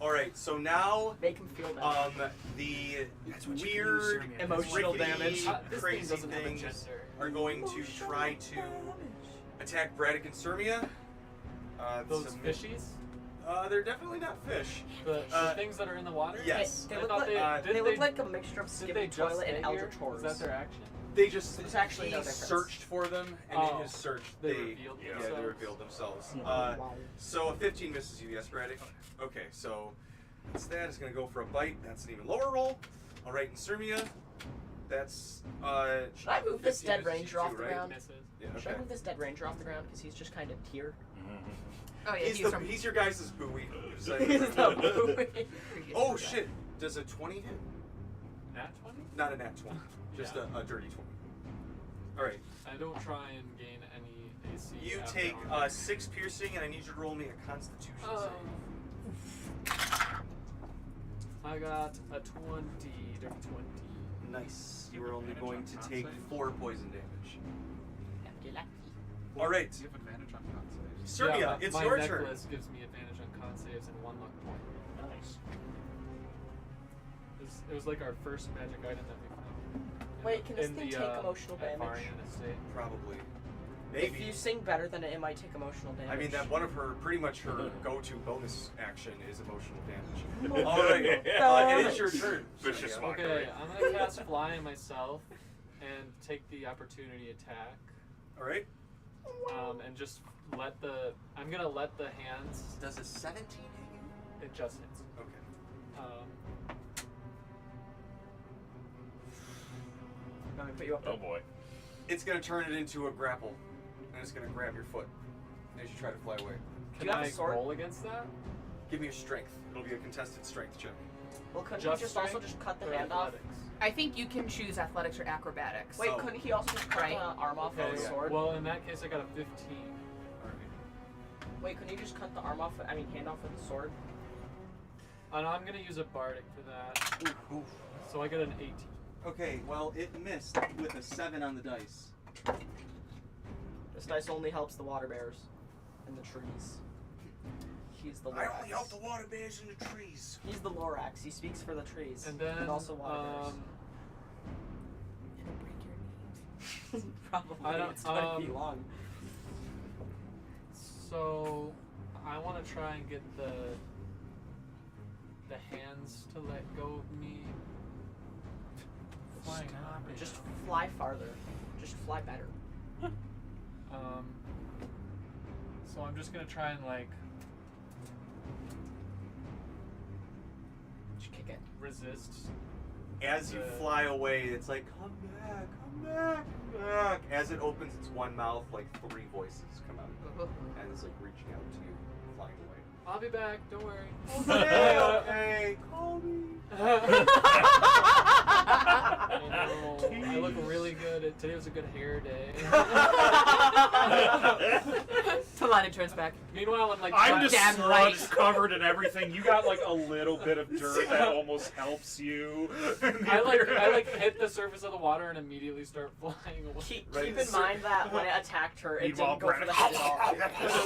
All right, so now Make him feel bad. the That's what you weird, use, Sermia. Emotional rickety, damage. This thing crazy doesn't have a things gender. are going to try to attack Braddock and Sermia. Those some- fishies? They're definitely not fish. The things that are in the water? Yes. They I look thought like, didn't they look like a mixture of Did they skipping just toilet stay and here? Eldritch Horrors. Is that their action? They just There's actually no he difference. searched for them, and Oh, in his search, they they revealed yeah, themselves. they revealed themselves. Wow. So a 15 misses you, yes, Braddock? Okay, so that's that. It's going to go for a bite. That's an even lower roll. All right, and Sermia, that's... Should I move this 15 dead misses you ranger off too, the right? ground? Misses. Yeah, Should I okay. move this dead ranger off the ground? Because he's just kind of here. Oh yeah, He's, he's from he's your guys' buoy. So- He's the buoy. previous Oh, one. shit. Does a 20 hit? Nat 20? Not a nat 20. Just Yeah. a dirty 20. All right. I don't try and gain any AC. You after take armor. 6 piercing, and I need you to roll me a Constitution Oh. save. I got a 20, dirty 20. Nice. You You are have only advantage going on to con take save? 4 poison damage. Get lucky. All right. Do you have advantage on con saves? Sermia, Yeah, it's my your necklace turn. gives me advantage on con saves and 1 luck point. Nice. It was like our first magic item that we found. Wait, can this in thing the, take emotional at damage? Varian Estate. Probably. If Maybe. you sing better than it might take emotional damage. I mean, that one of her, pretty much her go-to bonus action is emotional damage. All right, it is your turn. Vicious Sermia. one. Okay, I'm gonna cast Fly on myself and take the opportunity attack. All right. And just I'm gonna let the hands. Does a 17 hit you? It just hits. Okay. Let me put you up Oh there. boy. It's gonna turn it into a grapple, and it's gonna grab your foot as you try to fly away. Can you have I a sword? roll against that? Give me a strength. It'll be a contested strength check. Well, couldn't he just also strength just cut the or hand off? athletics? I think you can choose athletics or acrobatics. Wait, Oh. couldn't he also just cut Right. the arm off Okay, with a yeah. sword? well in that case I got a 15. All right. Wait, couldn't you just cut the arm off? Hand off with a sword? And I'm gonna use a bardic for that. Ooh. So I get an 18. Okay, well, it missed with a 7 on the dice. This dice only helps the water bears and the trees. He's the I Lorax. only help the water bears in the trees. He's the Lorax. He speaks for the trees. And then also water bears. It'll break your knees. Probably. I don't- It's gonna be long. So I want to try and get the hands to let go of me. Flying Stop up. it. Just fly farther. Just fly better. So I'm just gonna try and like Just kick it. resist. As you fly away, it's like, come back, come As it opens its one mouth, like 3 voices come out of it, and it's like reaching out to you, flying away. I'll be back. Don't worry. Okay, call me. I look really good. Today was a good hair day. Talani turns back. Meanwhile, I'm like, I'm just damn right. covered in everything. You got like a little bit of dirt that almost helps you. I hit the surface of the water and immediately start flying away. Keep in mind that when it attacked her, it Meanwhile, didn't go for the head at all.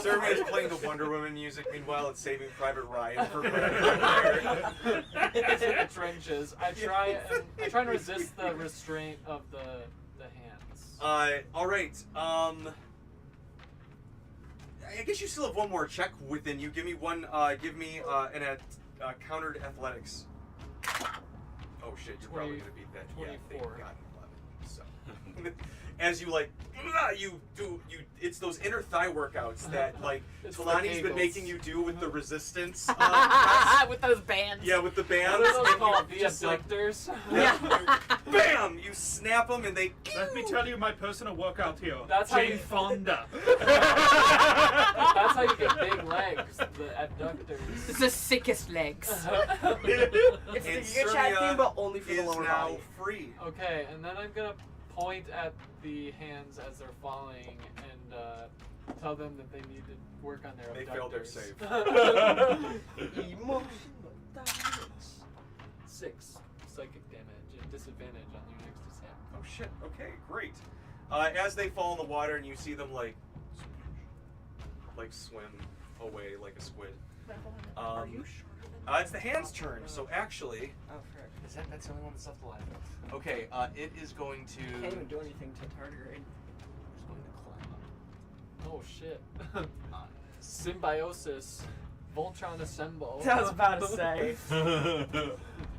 Serbia's playing the Wonder Woman music. Meanwhile, it's Saving Private Ryan for It's in the trenches. I try and resist the restraint of the hands. All right. I guess you still have one more check within you. Give me one. Give me an countered athletics. Oh shit! You're probably gonna beat that. 24. Yeah, they got 11. So, as you it's those inner thigh workouts that like Talani's been making you do with the resistance. With those bands. Yeah, with the bands. What are those called? The just, abductors? Bam! You snap them and they. Let me tell you my personal workout here. That's how Jane you- Fonda. That's how you get big legs. The abductors. It's the sickest legs. It's the And Giga Chat Serbia theme, but only for the is lower now body. free. Okay, and then I'm gonna point at the hands as they're falling and tell them that they need to work on their They abductors. failed their Emotional damage. 6 psychic damage and disadvantage on your next attack. Oh shit, okay, great. As they fall in the water and you see them like swim away like a squid. Are you sure? It's the hand's turn, so actually... Oh, frick. That's the only one that's left alive. Okay, it is going to... Can't even do anything to tardigrade. It's going to climb up. Oh shit. Symbiosis. Voltron assemble. I was about to say.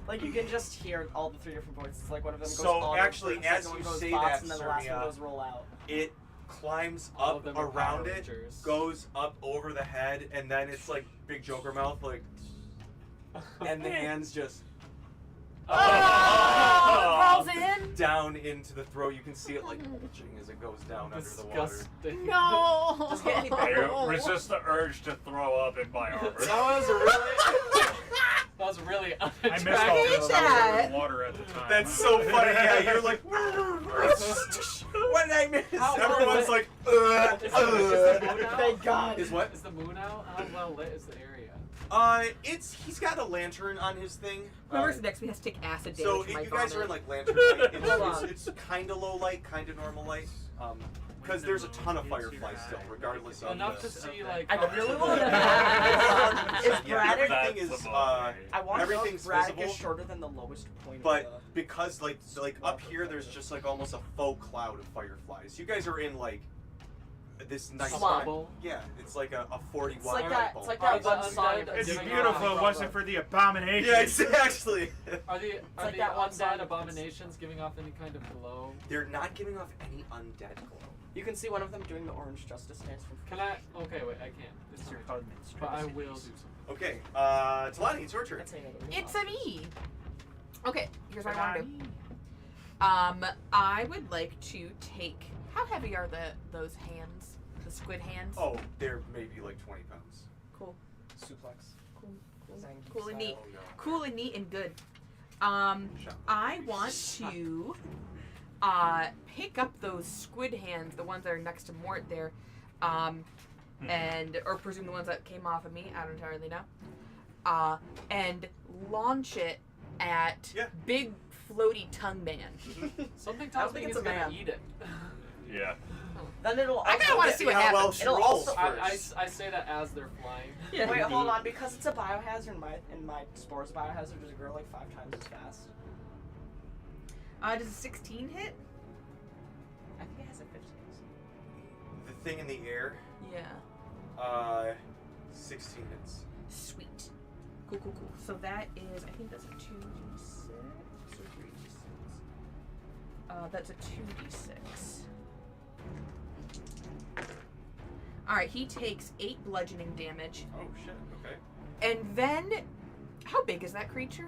Like, you can just hear all the 3 different voices. Like, one of them goes So, on, actually, the as second you one goes say bots, that, and then the last one Serbia, goes roll out. It climbs All of up them are around Power it, Rangers. goes up over the head, and then it's like big Joker mouth, like... And the hands just... Crawls in. Down into the throat. You can see it like bulging as it goes down under the water. Disgusting. No. Just get any I resist the urge to throw up in my armor. That was really I missed all unattractive. this. I was in water at the time. That's so funny. Yeah, you're like, what did I miss? Everyone's like, Is the moon out? Thank God. Is what? Is the moon out? How well lit is the area? He's got a lantern on his thing. Whoever's next, we have to take acid damage. So from my you guys are in vomit. like lantern light. It's kind of low light, kind of normal light. Because there's a ton of fireflies still, regardless of Enough the... to see like. I how really much- want to know. Is Braddock... everything is I want to know everything's if Braddock visible, is shorter than the lowest point but of because like up here, there's just like almost a faux cloud of fireflies. You guys are in like this nice Bubble. Yeah, it's like a 40 It's watt like that. light It's bulb. like Are that the one song. undead It's giving beautiful. off- It wasn't for the abomination. Yeah, exactly. Are the like that one song undead that's- abominations giving off any kind of glow? They're not giving off any undead glow. You can see one of them doing the orange justice dance from. Can I? Okay, wait, I can't. It's your turn. But I will do something. Okay, Talani, it's your turn. That's another one. It's a me. Okay, here's what I want to do. I would like to take. How heavy are those hands? The squid hands. Oh, they're maybe like 20 pounds. Cool. Suplex. Zangief Cool and style. neat. Oh, no. Cool and neat and good. I want to pick up those squid hands, the ones that are next to Mort there, and or presume the ones that came off of me. I don't entirely know. And launch it at big floaty tongue man. Something I tells don't me think he's it's a gonna man. eat it. Yeah. Then it'll. I kinda wanna see what how well happens. she It'll rolls also- first. I say that as they're flying. Yeah. Wait, hold on. Because it's a biohazard, and my spores biohazard does grow like 5 times as fast. Does a 16 hit? I think it has a 15. The thing in the air, Yeah. 16 hits. Sweet. Cool, cool, cool. So that is, I think that's a 2d6 or 3d6. That's a 2d6. Alright, he takes 8 bludgeoning damage. Oh shit, okay. And then, how big is that creature?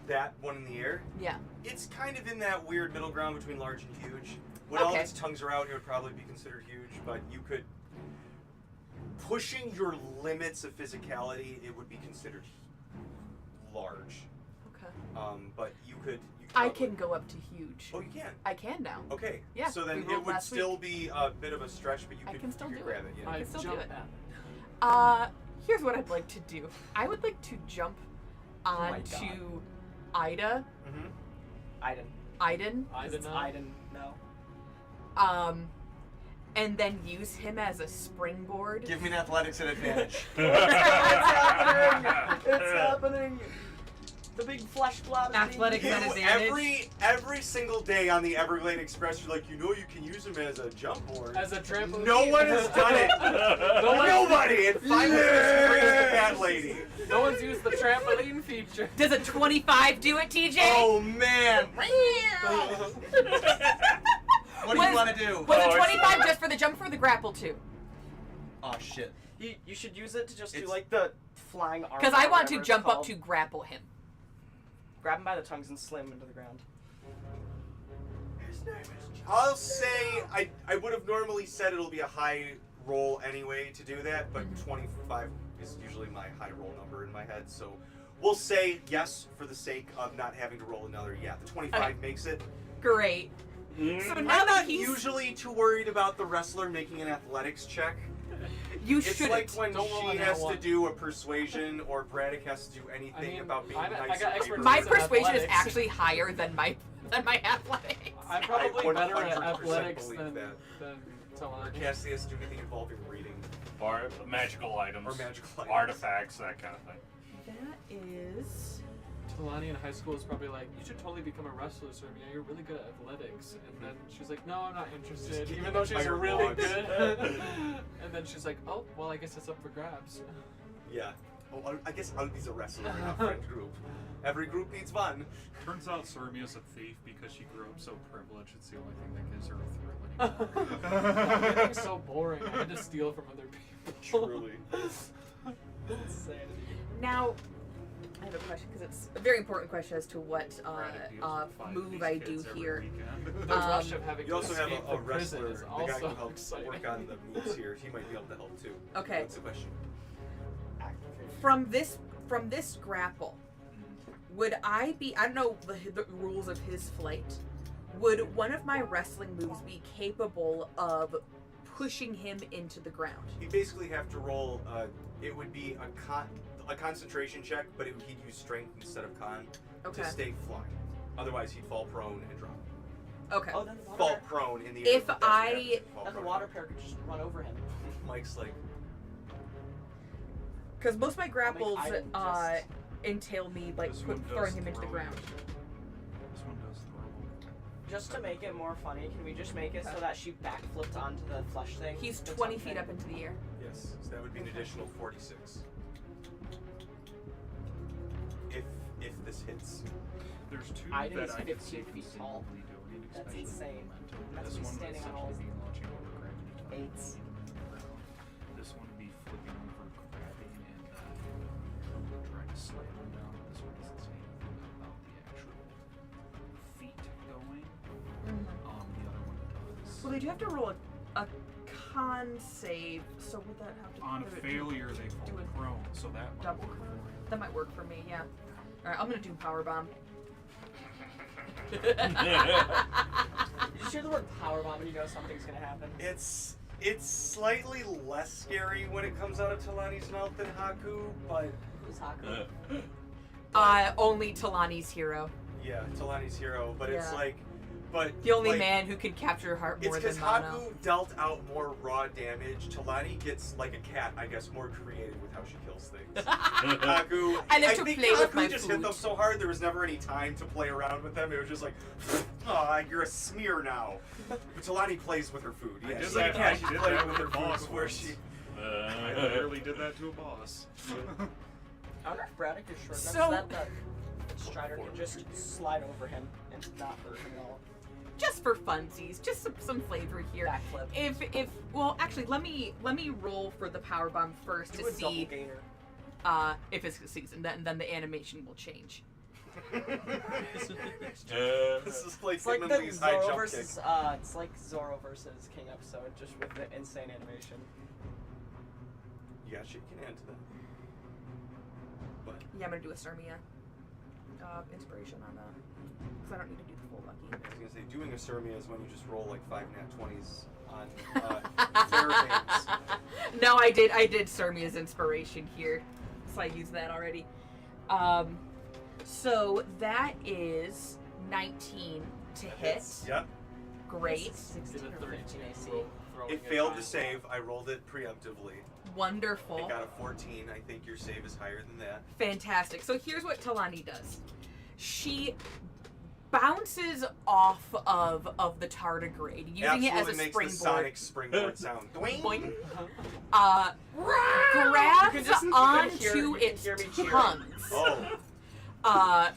that one in the air. Yeah. It's kind of in that weird middle ground between large and huge. When all of its tongues are out, it would probably be considered huge, but you could... Pushing your limits of physicality, it would be considered large. Okay. But you could I can go up to huge. Oh, you can? I can now. Okay. Yeah. So then it would still be a bit of a stretch, but you could still do grab it. Yeah. I can still do it. Here's what I'd like to do. I would like to jump onto Ida. Aiden. It's Aiden. No. And then use him as a springboard. Give me an athletics at advantage. It's happening! The big flesh blob. Athletics at advantage. Every single day on the Everglades Express, you're like, you can use him as a jump board. As a trampoline. No one has done it. Nobody. And finally, this brings the fat lady. No one's used the trampoline feature. Does a 25 do it, TJ? Oh man. What do you want to do? Was a 25 just for the jump for the grapple too? Oh shit. You should use it to just do like the flying arm. Because I want to jump up to grapple him. Grab him by the tongues and slam him into the ground. His name is I'll say I would have normally said it'll be a high roll anyway to do that, but 25 is usually my high roll number in my head, so we'll say yes for the sake of not having to roll another. Yeah, the 25 makes it. Great. So now I'm not usually too worried about the wrestler making an athletics check. It's like when she has to do a persuasion or Braddock has to do anything about being nice. My persuasion is actually higher than my athletics. I'm probably better at athletics than Or Cassie has to do anything involving reading. Or magical items. Or magical items. Artifacts, that kind of thing. That is... Talani in high school is probably like, you should totally become a wrestler, so you're really good at athletics. And then she's like, no, I'm not interested, even though she's really good. And then she's like, oh, well, I guess it's up for grabs. Yeah. Oh, I guess Albi's a wrestler in a friend group. Every group needs one. Turns out Sirmia's a thief because she grew up so privileged. It's the only thing that gives her a thrill anymore. Everything's so boring. I had to steal from other people. Truly. Insanity. Now, I have a question because it's a very important question as to what move I do here. The rush of having You also have a prison wrestler, is the also guy who helps exciting. work on the moves here. He might be able to help too. Okay. What's the question? From this grapple, would I be? I don't know the rules of his flight. Would one of my wrestling moves be capable of pushing him into the ground? He'd basically have to roll. It would be a concentration check, but he'd use strength instead of con to stay flying. Otherwise, he'd fall prone and drop. Okay. Oh, then the Fall prone in the air. If I... Then the water pair could just run over him. Mike's like... Because most of my grapples entail me like throwing him into the ground. This one does throw. Just to make it more funny, can we just make it so that she backflipped onto the flesh thing? He's 20 feet up into the air. Yes, so that would be an additional 46. If this hits. There's two Aiden's that I could 15 see feet tall. doing, That's especially insane. momentum. That's This me one standing would on all essentially be launching over gravity to target eights. This one would be flipping over, grabbing, and trying to slam him down. This one doesn't say anything about the actual feet going. The other one does. Well, they do have to roll a con save, so would that have to... On failure, they fall prone, so that might double work for you. That might work for me, yeah. Alright, I'm gonna do power bomb. You just hear the word powerbomb and you know something's gonna happen. It's slightly less scary when it comes out of Talani's mouth than Haku, but... Who's Haku? Only Talani's hero. Yeah, Talani's hero, but it's like... But the only like, man who can capture her heart more than It's Mono. because Haku dealt out more raw damage. Talani gets, like a cat, I guess, more creative with how she kills things. Haku... I like I to think play with Haku my just food. hit them so hard there was never any time to play around with them. It was just like, oh, you're a smear now. But Talani plays with her food. Yeah, she's like a cat. She played with her food before she... I literally did that to a boss. I wonder if Braddock is short enough So- so that the Strider can just slide over him and not hurt him at all. Just for funsies, just some flavor here. Backflip. If well, actually, let me roll for the power bomb first Do to a double see gainer. if it succeeds, and then the animation will change. This is like It's like the Hitmonlee's high Zorro jump versus kick. it's like Zorro versus King episode, just with the insane animation. You gotta shake your hand to that. But Yeah, I'm gonna do a Sarmia inspiration on that. Because I don't need to do the full lucky. I was gonna say, doing a Surmia is when you just roll like 5 nat 20s on Fairbanks. No, I did Sarmia's inspiration here. So I used that already. So that is 19 to hit. Yep. Great. 16 or 15 AC. It failed to save. I rolled it preemptively. Wonderful. It got a 14. I think your save is higher than that. Fantastic. So here's what Talani does. She bounces off of the tardigrade, using it as a makes the springboard. sonic springboard sound. Boing. You Grabs can just- you can onto hear its me cheering. tongues. Oh.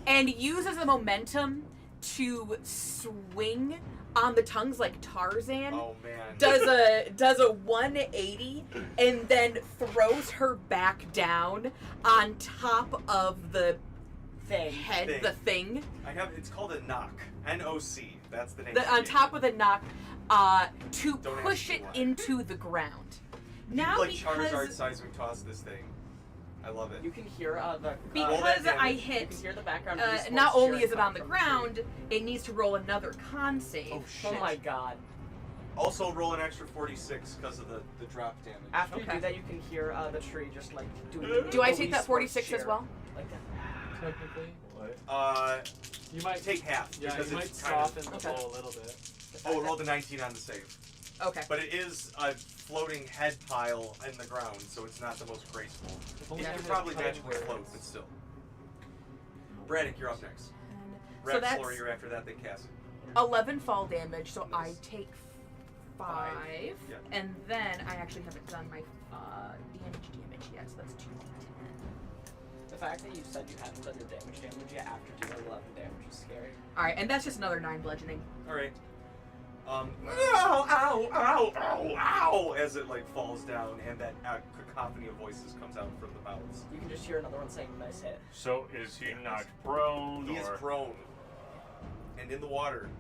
And uses the momentum to swing on the tongues like Tarzan. Oh man. Does a 180 and then throws her back down on top of the head, the thing. It's called a knock. N-O-C. That's the name. On top of the knock, to Don't push ask me it why. into the ground. Now like because Charizard seismic toss this thing. I love it. You can hear the because I you hit, can hear the background. not only is it on the ground, it needs to roll another con save. Oh shit. Oh my god. Also roll an extra 46 because of the drop damage. After you do that, you can hear the tree just like doing. Do I the take that least 46 as cheer. well? Like that. Technically. You might take half. Yeah, because you might it's kind of- soften the blow a little bit. Oh, roll the 19 on the save. Okay. But it is a floating head pile in the ground, so it's not the most graceful. only It I can had probably time magically where float, it's- but still. Braddock, you're up next. So Rex, that's or you're after that, then Cassie. 11 fall damage, so I Nice. take 5. Yeah. And then I actually haven't done my damage yet, so that's 2. The fact that you said you hadn't done your damage yet after doing 11 damage is scary. Alright, and that's just another 9 bludgeoning. Alright. Ow, ow, ow, ow, ow, as it like falls down and that cacophony of voices comes out from the mouths. You can just hear another one saying nice hit. So is he knocked prone? He is or... prone. And in the water.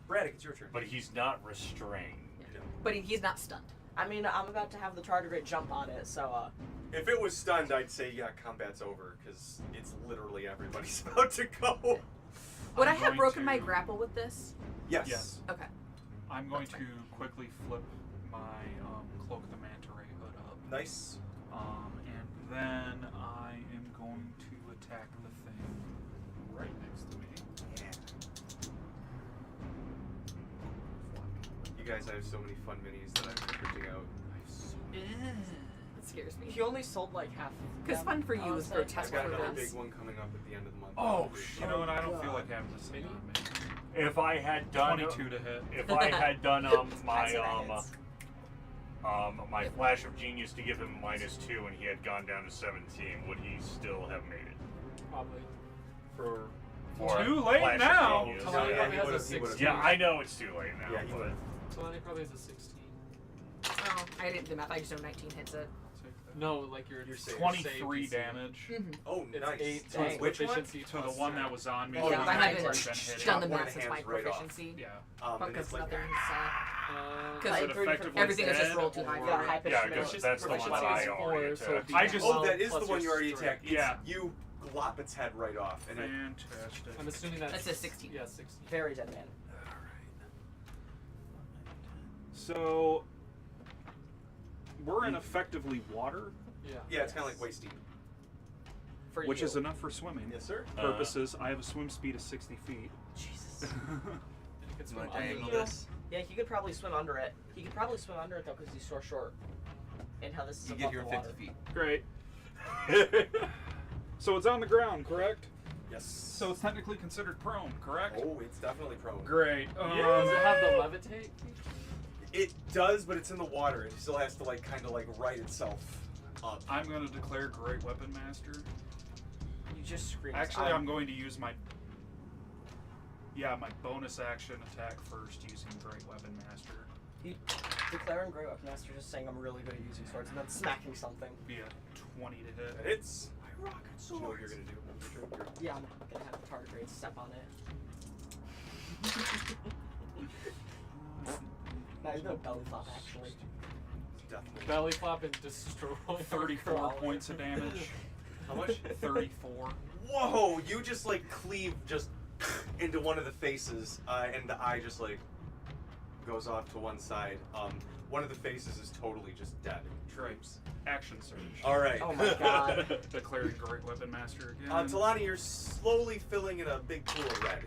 Braddock, it's your turn. But he's not restrained. No. But he's not stunned. I mean, I'm about to have the tardigrade jump on it, so If it was stunned, I'd say, yeah, combat's over, because it's literally everybody's about to go. Would I I'm have going broken to- my grapple with this? Yes. Yes. Okay. I'm going That's to quickly flip my Cloak of the Manta Ray hood up. Nice. And then I am going to attack the thing right next to me. You guys, I have so many fun minis that I'm printing out. That scares me. he only sold like half. Because fun for you is I've grotesque got for another this. big one coming up at the end of the month. Oh, you know what? I don't feel like having this mini. If I had done 22 to hit. If I had done my That's what it is. my flash of genius to give him -2 and he had gone down to 17, would he still have made it? Probably. For Too late flash of now. genius? Talani Yeah, probably he has a would've- he would've- 16. Yeah, I know it's too late now. Yeah, he but would've. Talani probably has a 16. Oh, I didn't do the math. I just know 19 hits it. No, like your You're safe. 23 save damage. Mm-hmm. Oh, It's nice. 8 Dang. plus Which one? proficiency to the one that was on me. Oh, Yeah, yeah, I I haven't already been hitting. done the One math since my hand's right off. proficiency. Yeah. And Because it's like nothing's, Because it effectively everything is just 10 rolled too high or- for high it. pitch yeah, middle. because that's the one Proficiency that I is already 4, so it'd attacked. be I just Oh, that is plus the one you your already strength. attacked. Yeah. You glop its head right off. And it, Fantastic. I'm assuming that's a 16. Yeah, 16. Very dead man. So we're in effectively water, Yeah. yeah, it's kind of like waist deep. For which you. is enough for swimming Yes, sir. purposes. I have a swim speed of 60 feet. Jesus. And you can swim wanna under angle the- this? Yeah, he could probably swim under it. He could probably swim under it though, because he's so short. And how this is You above get here the in water. 50 feet. Great. So it's on the ground, correct? Yes. So it's technically considered prone, correct? Oh, it's definitely prone. Great. Does it have the levitate? It does, but it's in the water. It still has to like kind of like right itself up. I'm going to declare Great Weapon Master. You just scream. Actually, I'm going to use my bonus action attack first using Great Weapon Master. You declaring Grey Weapon Master, just saying I'm really good at using swords, and then smacking something. Be a 20 to hit. It's rocket Do you know what you're gonna do? Yeah, I'm gonna have the tardigrade step on it. No, he's gonna belly flop actually. Definitely. Belly flop and destroy. 34 points of damage. How much? 34. Whoa! You just like cleave just into one of the faces, and the eye just like goes off to one side. One of the faces is totally just dead. Tripes. Action surge. All right. Oh my god. Declaring Great Weapon Master again. Talani, you're slowly filling in a big pool of red.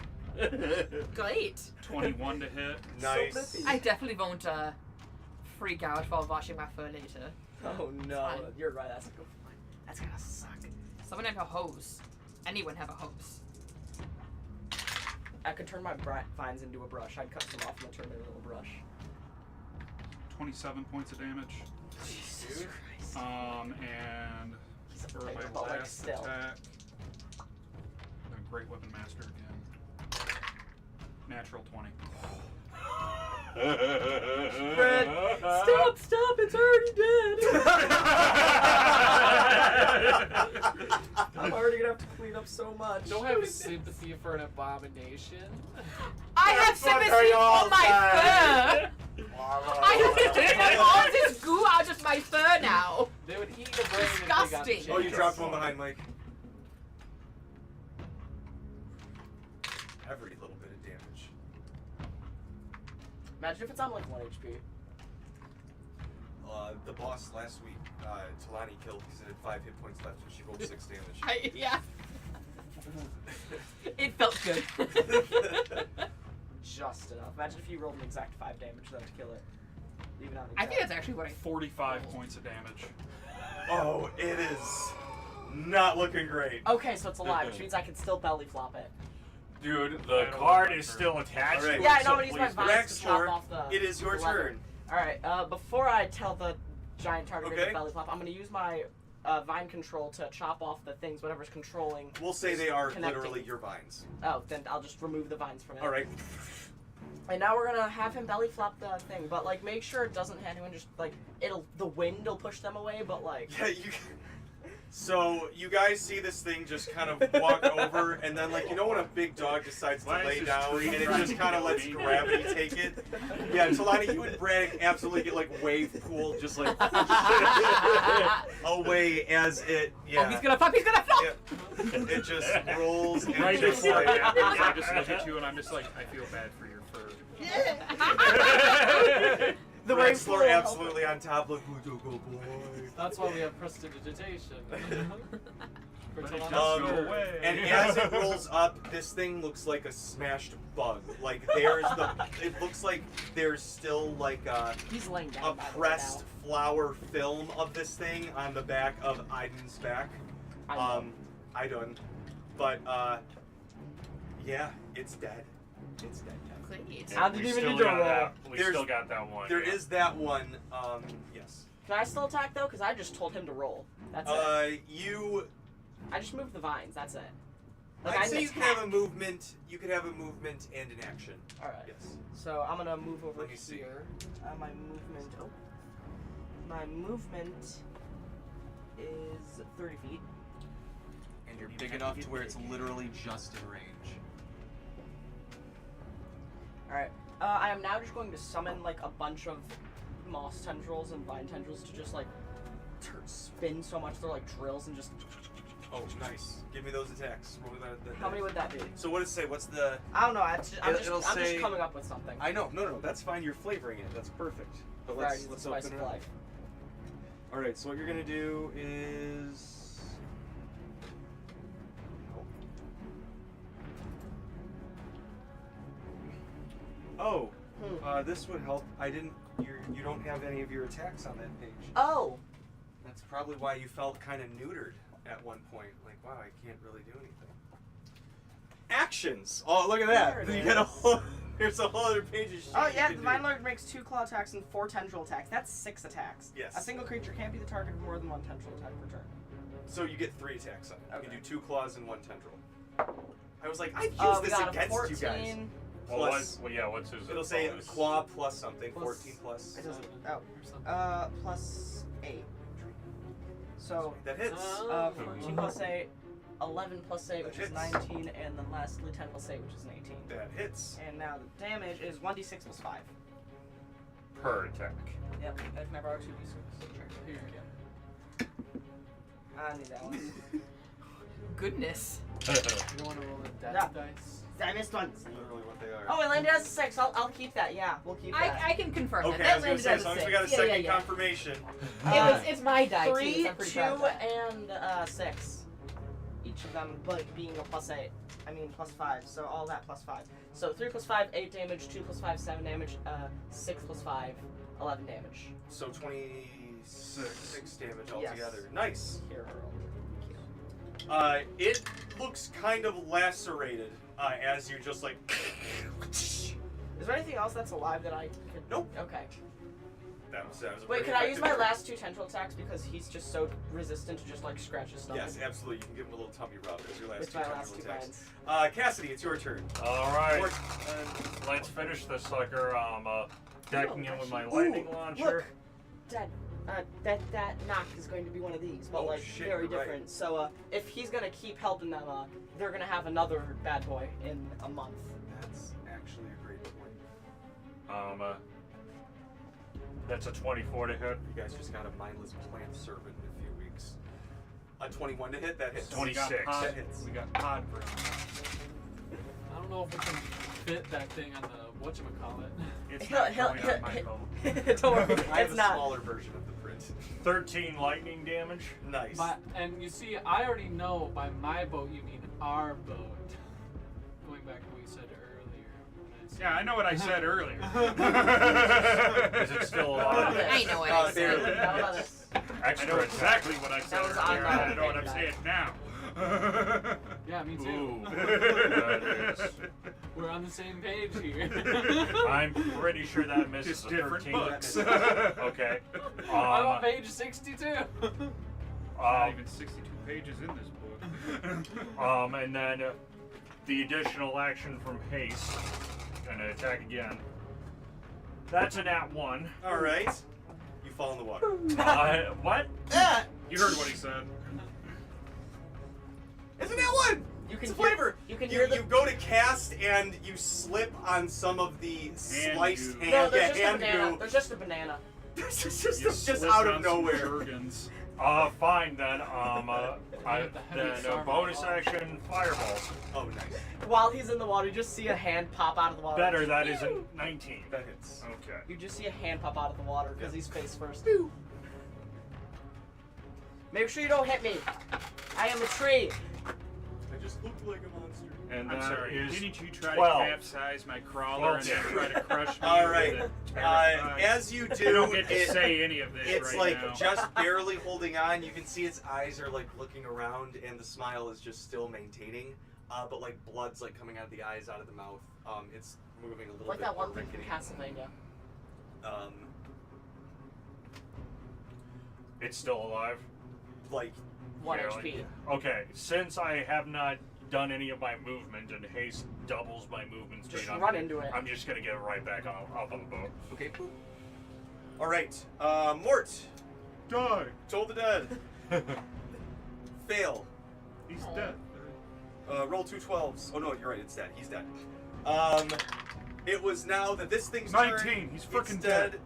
Great. 21 to hit. Nice. I definitely won't freak out while washing my fur later. Oh no, you're right. That's gonna suck. Someone have a hose. Anyone have a hose. I could turn my vines into a brush. I'd cut some off and then turn it into a brush. 27 points of damage. Jesus Christ. And for my last attack, I'm Great Weapon Master again. Natural 20. Fred, stop, it's already dead. I'm already gonna have to clean up so much. Don't have sympathy for an abomination. I have sympathy for my fur! I have to get all this goo out of my fur now. They would eat the brain Disgusting. if they got Oh, you dropped one behind Mike. Every little bit of damage. Imagine if it's on like 1 HP. The boss last week, Talani killed because it had 5 hit points left and she rolled 6 damage. Yeah. It felt good. Just enough. Imagine if you rolled an exact 5 damage though to kill it. Even on I think that's actually what I 45 points of damage. Oh, it is not looking great. Okay, so it's alive, which means I can still belly flop it. Dude, The card is still attached to it. Yeah, I know, so but use my please vines to chop Rexlord, off the. it is your the leather. turn. Alright, before I tell the giant tardigrade Okay. to belly flop, I'm gonna use my vine control to chop off the things, whatever's controlling. We'll say they are connecting. literally your vines. Oh, then I'll just remove the vines from it. Alright. And now we're gonna have him belly flop the thing, but like make sure it doesn't hit anyone. Just like the wind will push them away, but like. Yeah, you. So you guys see this thing just kind of walk over, and then like you know when a big dog decides to Why is lay this down, tree and it trying just to kind of kill lets me? gravity take it. Yeah, Talani, you and Braddock absolutely get like wave pool, just like away as it. Yeah. Oh, he's gonna flop! He's gonna flop! Yeah. It just rolls and Right just before like. it happens, I just look at you and I'm just like, I feel bad for your fur. The wave Rexlord pool. absolutely on top, like go boy. That's why we have prestidigitation. For But it Talani. does go away. And as it rolls up, this thing looks like a smashed bug. Like it looks like there's still like He's laying a down. by the way pressed flower film of this thing on the back of Iden's back. Idun. But yeah, it's dead. It's dead. Great. I didn't We even still need to got roll. that. We There's- still got that one. There yeah. is that one. Yes. Can I still attack though? Because I just told him to roll. That's it. You. I just moved the vines. That's it. Like, I'd I say you attack. can have a movement. You could have a movement and an action. All right. Yes. So I'm gonna move over Let me see. here. My movement. Oh. My movement is 30 feet. And you're big enough to where it's literally just in range. All right. I am now just going to summon like a bunch of moss tendrils and vine tendrils to just like spin so much they're like drills and just. Oh, nice. Give me those attacks. What were the How many would that be? So what does it say? What's the? I don't know. I'm It'll just say- coming up with something. I know. No. That's fine. You're flavoring it. That's perfect. But Varieties let's of spice open of it up. life. All right. So what you're gonna do is. Oh, this would help. You don't have any of your attacks on that page. Oh. That's probably why you felt kind of neutered at one point. Like, wow, I can't really do anything. Actions. Oh, look at that. There it You got a is. whole. There's a whole other page of shit. Oh you yeah, can the do. Vine Lord makes 2 claw attacks and 4 tendril attacks. That's 6 attacks. Yes. A single creature can't be the target of more than 1 tendril attack per turn. So you get 3 attacks on it. You Okay. do 2 claws and 1 tendril. I was like, I've used We this got a against 14. you guys. Well, Plus, what's his? it'll say bonus? claw plus something. Plus- 14 plus. It doesn't. Oh. Or something. Plus 8. So That hits. 14 plus 8, 11 plus 8, which That is hits. 19, and then lastly 10 plus 8, which is an 18. That hits. And now the damage is 1d6 plus 5. Per attack. Yep, and can I borrow 2d6? Here. I need that one. Goodness. You don't want to roll the death Yeah. dice? I missed one. That's literally what they are. Oh, it landed as a 6. I'll keep that. Yeah, we'll keep that. I can confirm Okay, that. I That was gonna landed say, as as a long as we 6. got a second confirmation. It's my die too. 3, So I'm pretty 2, proud of that. and 6. Each of them being a plus 8. I mean plus 5. So all that plus 5. So 3 plus 5, 8 damage. 2 plus 5, 7 damage. 6 plus 5, 11 damage. So 26 damage Yes. altogether. Nice. Here. It looks kind of lacerated as you just like. Is there anything else that's alive that I could? Nope. Okay. That was a Wait, pretty can I use my effective last 2 tendril attacks because he's just so resistant to just like scratch his stomach? Yes, absolutely. You can give him a little tummy rub as your last It's two my tendril last 2 attacks. rounds. Cassidy, it's your turn. Alright. Or- Let's finish this sucker. Decking him with my Ooh, lightning launcher. Look, Dad, that knock is going to be one of these, but Oh, like shit, very you're right. different. So if he's gonna keep helping them, they're gonna have another bad boy in a month. That's actually a great point. That's a 24 to hit. You guys just got a mindless plant servant in a few weeks. A 21 to hit, that hits. 26. That hits. We got pod brain. I don't know if we can fit that thing on the whatchamacallit. It's He'll- not he'll- going he'll- on my phone. Don't worry, I have it's a not. smaller version of the print. 13 lightning damage. Nice. And you see, I already know by my boat you mean our boat. Going back to what you said earlier. when I said- Yeah, I know what I said earlier. Is it still alive? I know what I said. barely. How about this? I Extra know attack. exactly what I said was earlier. on I the know what I'm page, saying now. Yeah, me too. Ooh. That is. We're on the same page here. I'm pretty sure that misses Just a different 13. books. Okay. I'm on page 62. Not even 62 pages in this book. And then the additional action from haste. Gonna attack again. That's a nat 1. All right. You fall in the water. What? You heard what he said. Isn't that one? You It's can a flavor. You can You, hear the. you go to cast and you slip on some of the sliced goo. hand. No, there's yeah, just a hand banana. goo. There's just a banana. This is You just slipped out on of some nowhere. Jergens. Fine then. Bonus action fireball. Oh, nice. While he's in the water, you just see a hand pop out of the water. Better, that is a 19. That hits. Okay. You just see a hand pop out of the water because he's face first. Make sure you don't hit me. I am a tree. I just look like a monster. And I'm that sorry. is Didn't you try 12. to capsize my crawler and then try to crush me? All right. with a terrified- As you do, I don't get to it- say any of this it's right like now. just barely holding on. You can see its eyes are like looking around, and the smile is just still maintaining. But like blood's like coming out of the eyes, out of the mouth. It's moving a little Like bit that more one thing from rickety. Castlevania. It's still alive. Like 1 Barely. HP. Okay, since I have not done any of my movement and haste doubles my movement speed, Just run into it. I'm just gonna get right back on up on the boat. okay. All right. Mort. Die. Toll the dead. Fail. He's dead. Roll 2 12s. Oh no, you're right. It's dead. He's dead. It was now that this thing's 19, turn. he's It's frickin' dead.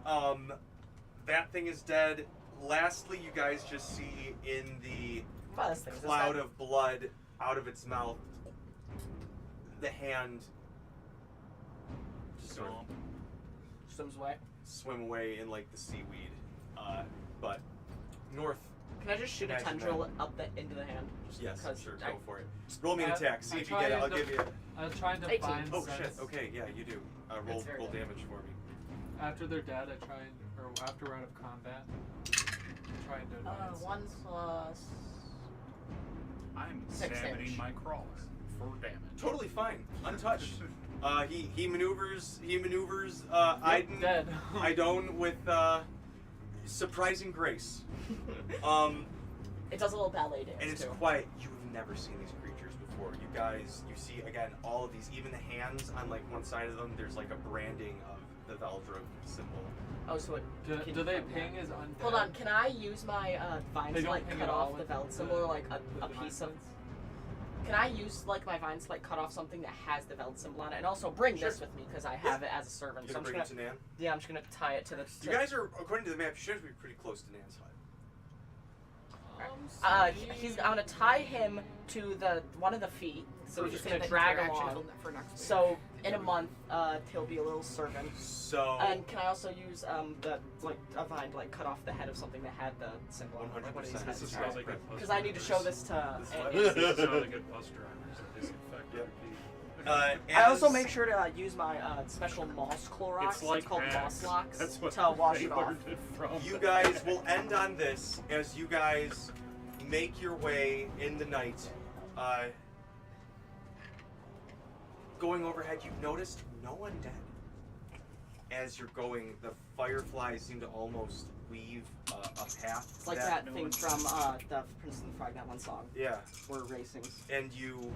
That thing is dead. Lastly, you guys just see in the Wow, this thing is cloud of blood out of its mouth, the hand just sort of swims away. swim away in like the seaweed. But north. Can I just shoot a Imagine tendril that. up into the hand? Just Yes, because sure. I- Go for it. Roll me an I- attack. See I if you get it. tried I'll to- give you. I was trying to 18. find Oh sense. shit. Okay, yeah, you do. Roll That's very good. damage for me. After they're dead, I tried, or after we're out of combat, trying to advance. 1 plus. I'm 6 examining damage. my crawler for damage. Totally fine. Untouched. He maneuvers. Yep, Aiden. dead. Idone with surprising grace. It does a little ballet dance And it's too. quiet. You've never seen these creatures before. You see again all of these, even the hands on like one side of them. There's like a branding of the Valdrug symbol. Oh, so it. Do they ping as undead? Hold on, can I use my vines They to don't like ping cut at all off the with Veld the- symbol, or like a the piece of? vines? Can I use like my vines to like cut off something that has the Veld symbol on it, and also bring this with me because I have it as a servant. You're So I'm gonna just bring gonna. it to Nan? Yeah, I'm just gonna tie it to the. You guys are, according to the map, you should be pretty close to Nan's hut. I'm gonna tie him to the one of the feet, so we're just gonna drag him on. For next week. So in a month, he'll be a little servant. So. And can I also use the like a vine to like cut off the head of something that had the symbol? 100%. This is how they get bus Because I need to show this to. This is how they get bus drivers that disinfect their feet. I also make sure to use my special moss Clorox. It's like called Max. moss locks That's what to wash they it off. learned it from. You guys will end on this as you guys make your way in the night. Going overhead, you've noticed no one dead. As you're going, the fireflies seem to almost weave a path. It's like that thing from the Prince and the Frog, that one song. Yeah. We're racing. And you,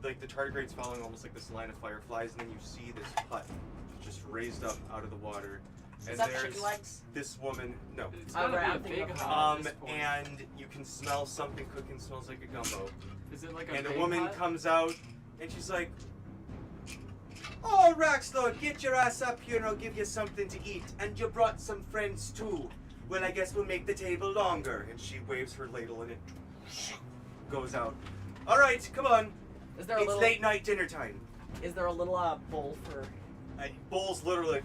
like the tardigrade's following almost like this line of fireflies, and then you see this hut just raised up out of the water. And Is that there's chicken legs? this woman. No. It's gotta be a big hut at this point. And you can smell something cooking. Smells like a gumbo. Is it like a And a big woman hut? comes out, and she's like, "Oh, Raxlord, get your ass up here and I'll give you something to eat. And you brought some friends too. Well, I guess we'll make the table longer." And she waves her ladle and it goes out. "All right, come on. Is there a It's little late night dinner time." Is there a little bowl for? Bowl's literally.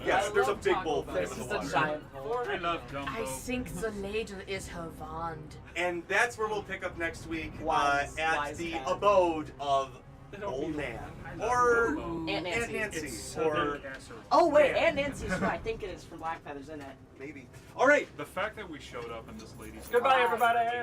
Yes, there's a big bowl for him There's in the just water. a giant bowl. I love gumbo. I think the ladle is her wand. And that's where we'll pick up next week Wise at the cat. abode of Old Nan. Or Aunt Nancy. It's or Southern Castle. Oh wait, Yeah. Aunt Nancy's right. I think it is from Black Feathers, isn't it? maybe. All right. The fact that we showed up in this lady's Goodbye, house- everybody.